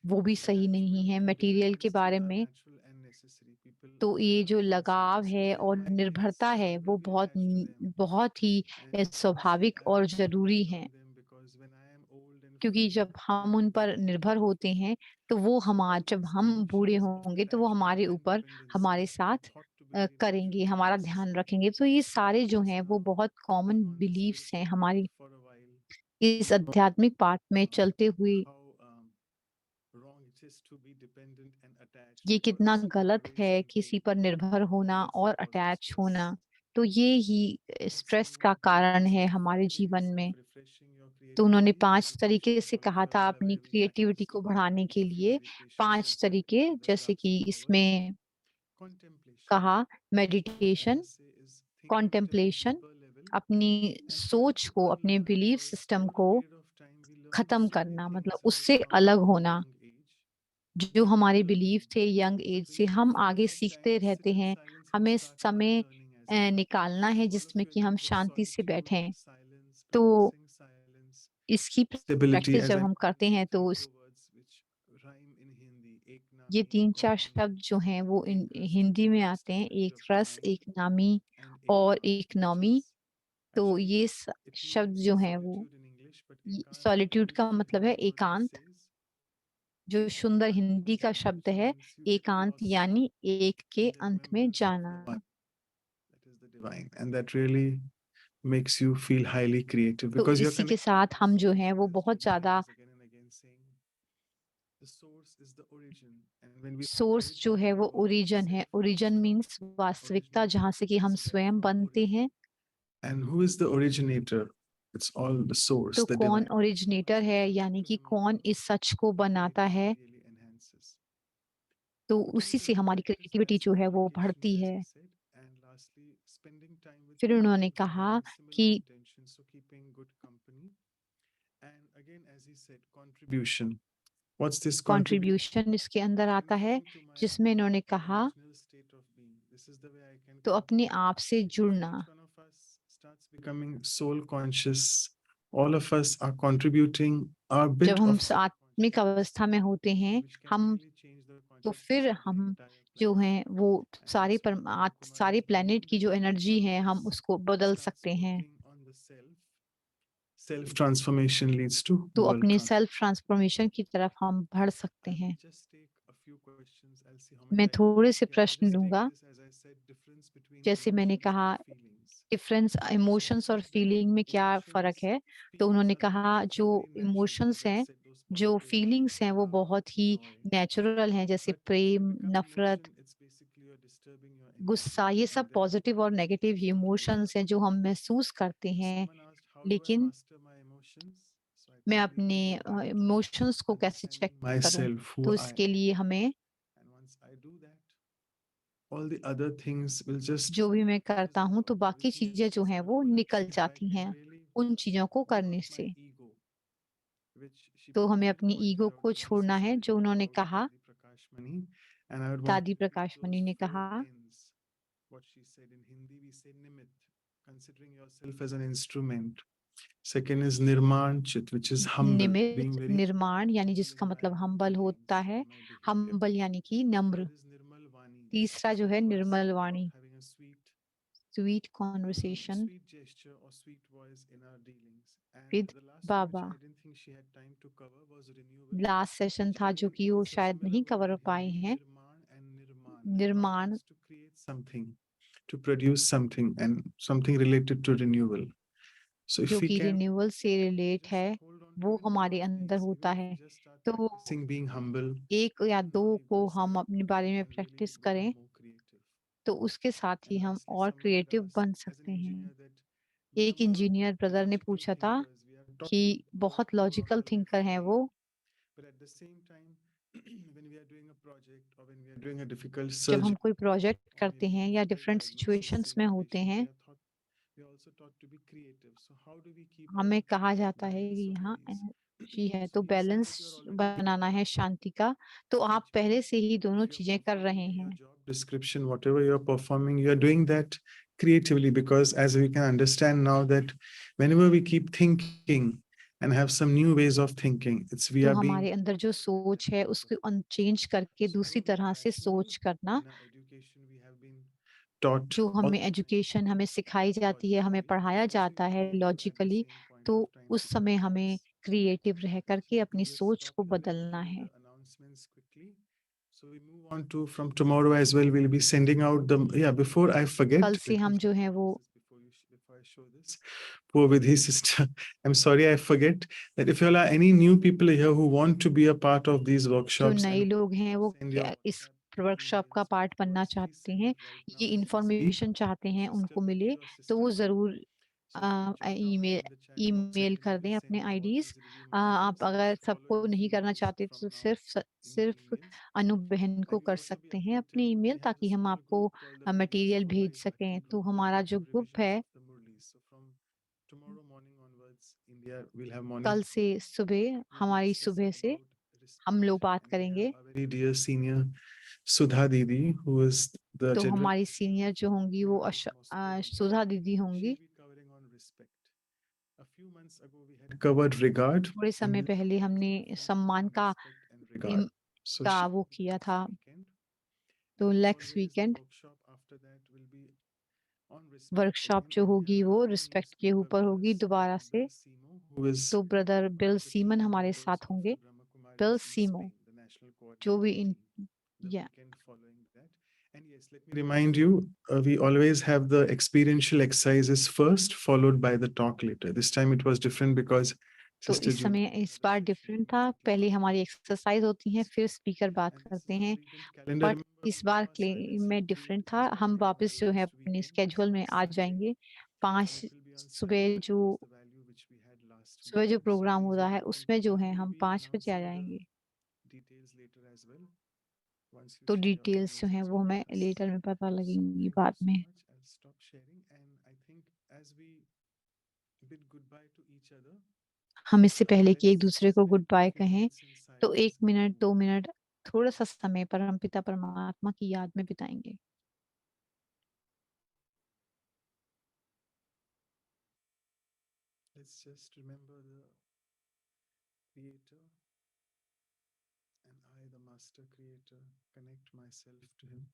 Speaker 2: वो भी सही नहीं है। मटेरियल के बारे में तो ये जो लगाव है और निर्भरता है वो बहुत ही स्वाभाविक और जरूरी है, क्योंकि जब हम उन पर निर्भर होते हैं तो वो जब हम बूढ़े होंगे तो वो हमारे ऊपर हमारे साथ करेंगे, हमारा ध्यान रखेंगे। तो ये सारे जो हैं वो बहुत कॉमन बिलीव्स हैं हमारी इस आध्यात्मिक पाठ में चलते हुए। ये कितना गलत है किसी पर निर्भर होना और अटैच होना। तो ये ही स्ट्रेस का कारण है हमारे जीवन में। तो उन्होंने 5 तरीके से कहा था अपनी क्रिएटिविटी को बढ़ाने के लिए, 5 तरीके, जैसे कि इसमें कहा मेडिटेशन, कॉन्टेम्पलेशन, अपनी सोच को, अपने बिलीफ सिस्टम को खत्म करना, मतलब उससे अलग होना। जो हमारे बिलीफ थे यंग एज से, हम आगे सीखते रहते हैं। हमें समय निकालना है जिसमें कि हम शांति से बैठें। तो इसकी प्रैक्टिस जब हम करते हैं तो ये 3-4 शब्द जो हैं वो हिंदी में आते हैं, एक रस, एक नामी और एक नौमी। तो ये शब्द जो हैं वो सॉलिट्यूड का मतलब है एकांत, जो सुंदर हिंदी का शब्द है एकांत, यानी एक के अंत में जाना।
Speaker 1: And that really makes you feel highly creative
Speaker 2: तो
Speaker 1: because you're
Speaker 2: इसी के साथ हम जो हैं वो बहुत ज्यादा सोर्स जो है वो ओरिजिन है। ओरिजिन मीन्स वास्तविकता, जहाँ से कि हम स्वयं बनते हैं।
Speaker 1: And who is the originator? It's all the source,
Speaker 2: तो
Speaker 1: the
Speaker 2: कौन
Speaker 1: divine.
Speaker 2: ओरिजिनेटर है, यानी कि कौन इस सच को बनाता है। तो उसी से हमारी क्रिएटिविटी जो है वो बढ़ती है। फिर उन्होंने कहा कि कंट्रीब्यूशन इसके अंदर आता है, जिसमें इन्होंने कहा तो अपने आप से जुड़ना।
Speaker 1: Becoming soul conscious, all of us are contributing our bit
Speaker 2: जब हम
Speaker 1: of soul
Speaker 2: आत्मिक अवस्था में होते हैं हम, तो फिर हम जो हैं वो सारे प्लेनेट की जो एनर्जी है हम उसको बदल सकते हैं।
Speaker 1: self transformation leads to
Speaker 2: तो
Speaker 1: world
Speaker 2: अपने
Speaker 1: transformation.
Speaker 2: सेल्फ ट्रांसफॉर्मेशन की तरफ हम बढ़ सकते हैं। मैं थोड़े से प्रश्न लूंगा। जैसे मैंने कहा डिफरेंस इमोशंस और फीलिंग में क्या फर्क है, तो उन्होंने कहा जो इमोशंस हैं, जो फीलिंग्स हैं वो बहुत ही नेचुरल हैं, जैसे प्रेम, नफरत, गुस्सा, ये सब पॉजिटिव और नेगेटिव इमोशंस हैं जो हम महसूस करते हैं। लेकिन मैं अपने इमोशंस को कैसे चेक करूं,
Speaker 1: Myself,
Speaker 2: तो
Speaker 1: who I
Speaker 2: इसके लिए हमें
Speaker 1: and once I do that, all the other things will just
Speaker 2: जो भी मैं करता हूं तो बाकी चीजें जो हैं वो निकल जाती हैं उन चीजों को करने से। तो हमें अपनी ईगो को छोड़ना है, जो उन्होंने कहा,
Speaker 1: and I would want
Speaker 2: दादी प्रकाश मणि ने कहा।
Speaker 1: what she said in Hindi, we say nimit, considering yourself as an instrument. Second is nirman chit, which is humble, being
Speaker 2: Nimit,
Speaker 1: very
Speaker 2: निर्माण यानी जिसका मतलब हम्बल होता है, हम्बल यानी कि नम्र। तीसरा जो है निर्मल वाणी,
Speaker 1: having a
Speaker 2: sweet conversation
Speaker 1: sweet gesture or sweet voice in our dealings. And
Speaker 2: with
Speaker 1: the last one,
Speaker 2: Baba.
Speaker 1: which I didn't think she had time to cover, was renewal.
Speaker 2: Last session था जो कि वो शायद नहीं cover पाए हैं। निर्माण
Speaker 1: to create something, to produce something, and something related to renewal. So if
Speaker 2: जो
Speaker 1: we
Speaker 2: कि
Speaker 1: can
Speaker 2: रिन्यूअल से रिलेट है वो हमारे अंदर होता है। तो
Speaker 1: practicing being humble,
Speaker 2: एक या दो को हम अपने बारे में प्रैक्टिस करें तो उसके साथ ही हम और क्रिएटिव बन सकते हैं। एक इंजीनियर ब्रदर ने पूछा था कि बहुत लॉजिकल थिंकर हैं वो,
Speaker 1: but at the same time, when we are doing a project or when we are doing a difficult
Speaker 2: जब हम
Speaker 1: surgery,
Speaker 2: कोई प्रोजेक्ट करते हैं या डिफरेंट सिचुएशंस में होते हैं,
Speaker 1: we are also taught to be creative. So how do we keep
Speaker 2: हमें कहा जाता है कि यहाँ एनर्जी है तो बैलेंस बनाना है शांति का। तो आप पहले से ही दोनों चीजें कर रहे हैं।
Speaker 1: description, whatever you're performing, you're doing that creatively, because as we can understand now that whenever we keep thinking and have some new ways of thinking, it's we
Speaker 2: तो
Speaker 1: are being
Speaker 2: हमारे अंदर जो सोच है उसको चेंज करके दूसरी तरह से सोच करना,
Speaker 1: taught
Speaker 2: जो हमें एजुकेशन हमें सिखाई जाती है, हमें पढ़ाया जाता है लॉजिकली, तो उस समय हमें क्रिएटिव रह करके अपनी सोच को बदलना है।
Speaker 1: So we move on to from tomorrow as well. We'll be sending out the before I forget.
Speaker 2: कल से हम जो है वो
Speaker 1: Before I show this. Poor Vidhi sister. I'm sorry, I forget that if you all are any new people here who want to be a part of these
Speaker 2: जो
Speaker 1: workshops,
Speaker 2: नए
Speaker 1: and
Speaker 2: लोग हैं वो
Speaker 1: send your
Speaker 2: इस workshop का part बनना चाहते हैं, ये इंफॉर्मेशन चाहते हैं उनको मिले, तो वो जरूर ईमेल ईमेल कर दें अपने आईडीज। आप अगर सबको नहीं करना चाहते तो सिर्फ अनु बहन को कर सकते हैं अपने ईमेल, ताकि हम आपको मटेरियल भेज सकें। तो हमारा जो ग्रुप है कल से सुबह, हमारी सुबह से हम लोग बात करेंगे।
Speaker 1: very dear senior Sudha Didi, who is the
Speaker 2: तो
Speaker 1: general
Speaker 2: हमारी सीनियर जो होंगी वो सुधा दीदी होंगी।
Speaker 1: A few months ago we had covered regard.
Speaker 2: थोड़े समय पहले हमने सम्मान का
Speaker 1: regard. So
Speaker 2: का
Speaker 1: she-
Speaker 2: वो किया था। तो next weekend
Speaker 1: workshop after that will be on respect.
Speaker 2: Workshop जो होगी वो रिस्पेक्ट के ऊपर होगी दोबारा से।
Speaker 1: Who is
Speaker 2: तो ब्रदर बिल सीमन हमारे साथ होंगे। बिल सीमो जो भी इन या
Speaker 1: weekend following that. And yes, let me remind you, we always have the experiential exercises first, followed by the talk later. This time it was different because
Speaker 2: तो
Speaker 1: Sister
Speaker 2: इस
Speaker 1: Judy-
Speaker 2: समय इस बार डिफरेंट था, पहले हमारी एक्सरसाइज होती है फिर स्पीकर बात करते हैं,
Speaker 1: calendar
Speaker 2: बट इस बार में डिफरेंट था। हम वापस जो है अपने स्केड्यूल में आ जाएंगे। 5 सुबह जो प्रोग्राम हो रहा है उसमें जो है हम 5 बजे आ जाएंगे।
Speaker 1: details later as well. Once you
Speaker 2: तो
Speaker 1: share your
Speaker 2: डिटेल्स जो
Speaker 1: calendars
Speaker 2: हैं
Speaker 1: as
Speaker 2: वो
Speaker 1: well
Speaker 2: हमें
Speaker 1: with us.
Speaker 2: लेटर में पता लगेंगी
Speaker 1: Thank you
Speaker 2: बाद
Speaker 1: so
Speaker 2: में।
Speaker 1: much. I'll stop sharing, and I think as we bid goodbye to each other,
Speaker 2: हम इससे पहले कि एक
Speaker 1: let's
Speaker 2: दूसरे को
Speaker 1: spend
Speaker 2: good bye
Speaker 1: a few
Speaker 2: कहें,
Speaker 1: minutes in
Speaker 2: तो
Speaker 1: silence
Speaker 2: 1 मिनट
Speaker 1: and
Speaker 2: 2 मिनट थोड़ा सा समय पर हम पिता परमात्मा की याद में बिताएंगे।
Speaker 1: let's just remember the Creator, and I, the Master Creator, connect myself to Him.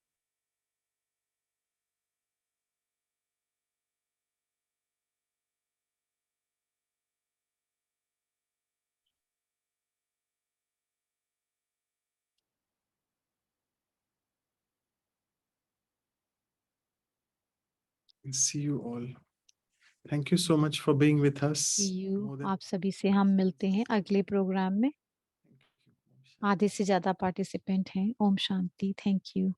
Speaker 1: And see you all. Thank you so much for being with us.
Speaker 2: See you,
Speaker 1: More than
Speaker 2: आप सभी से हम मिलते हैं अगले प्रोग्राम में।
Speaker 1: Thank you. Om Shanti.
Speaker 2: आधे से ज्यादा पार्टिसिपेंट हैं। ओम शांति। Thank you.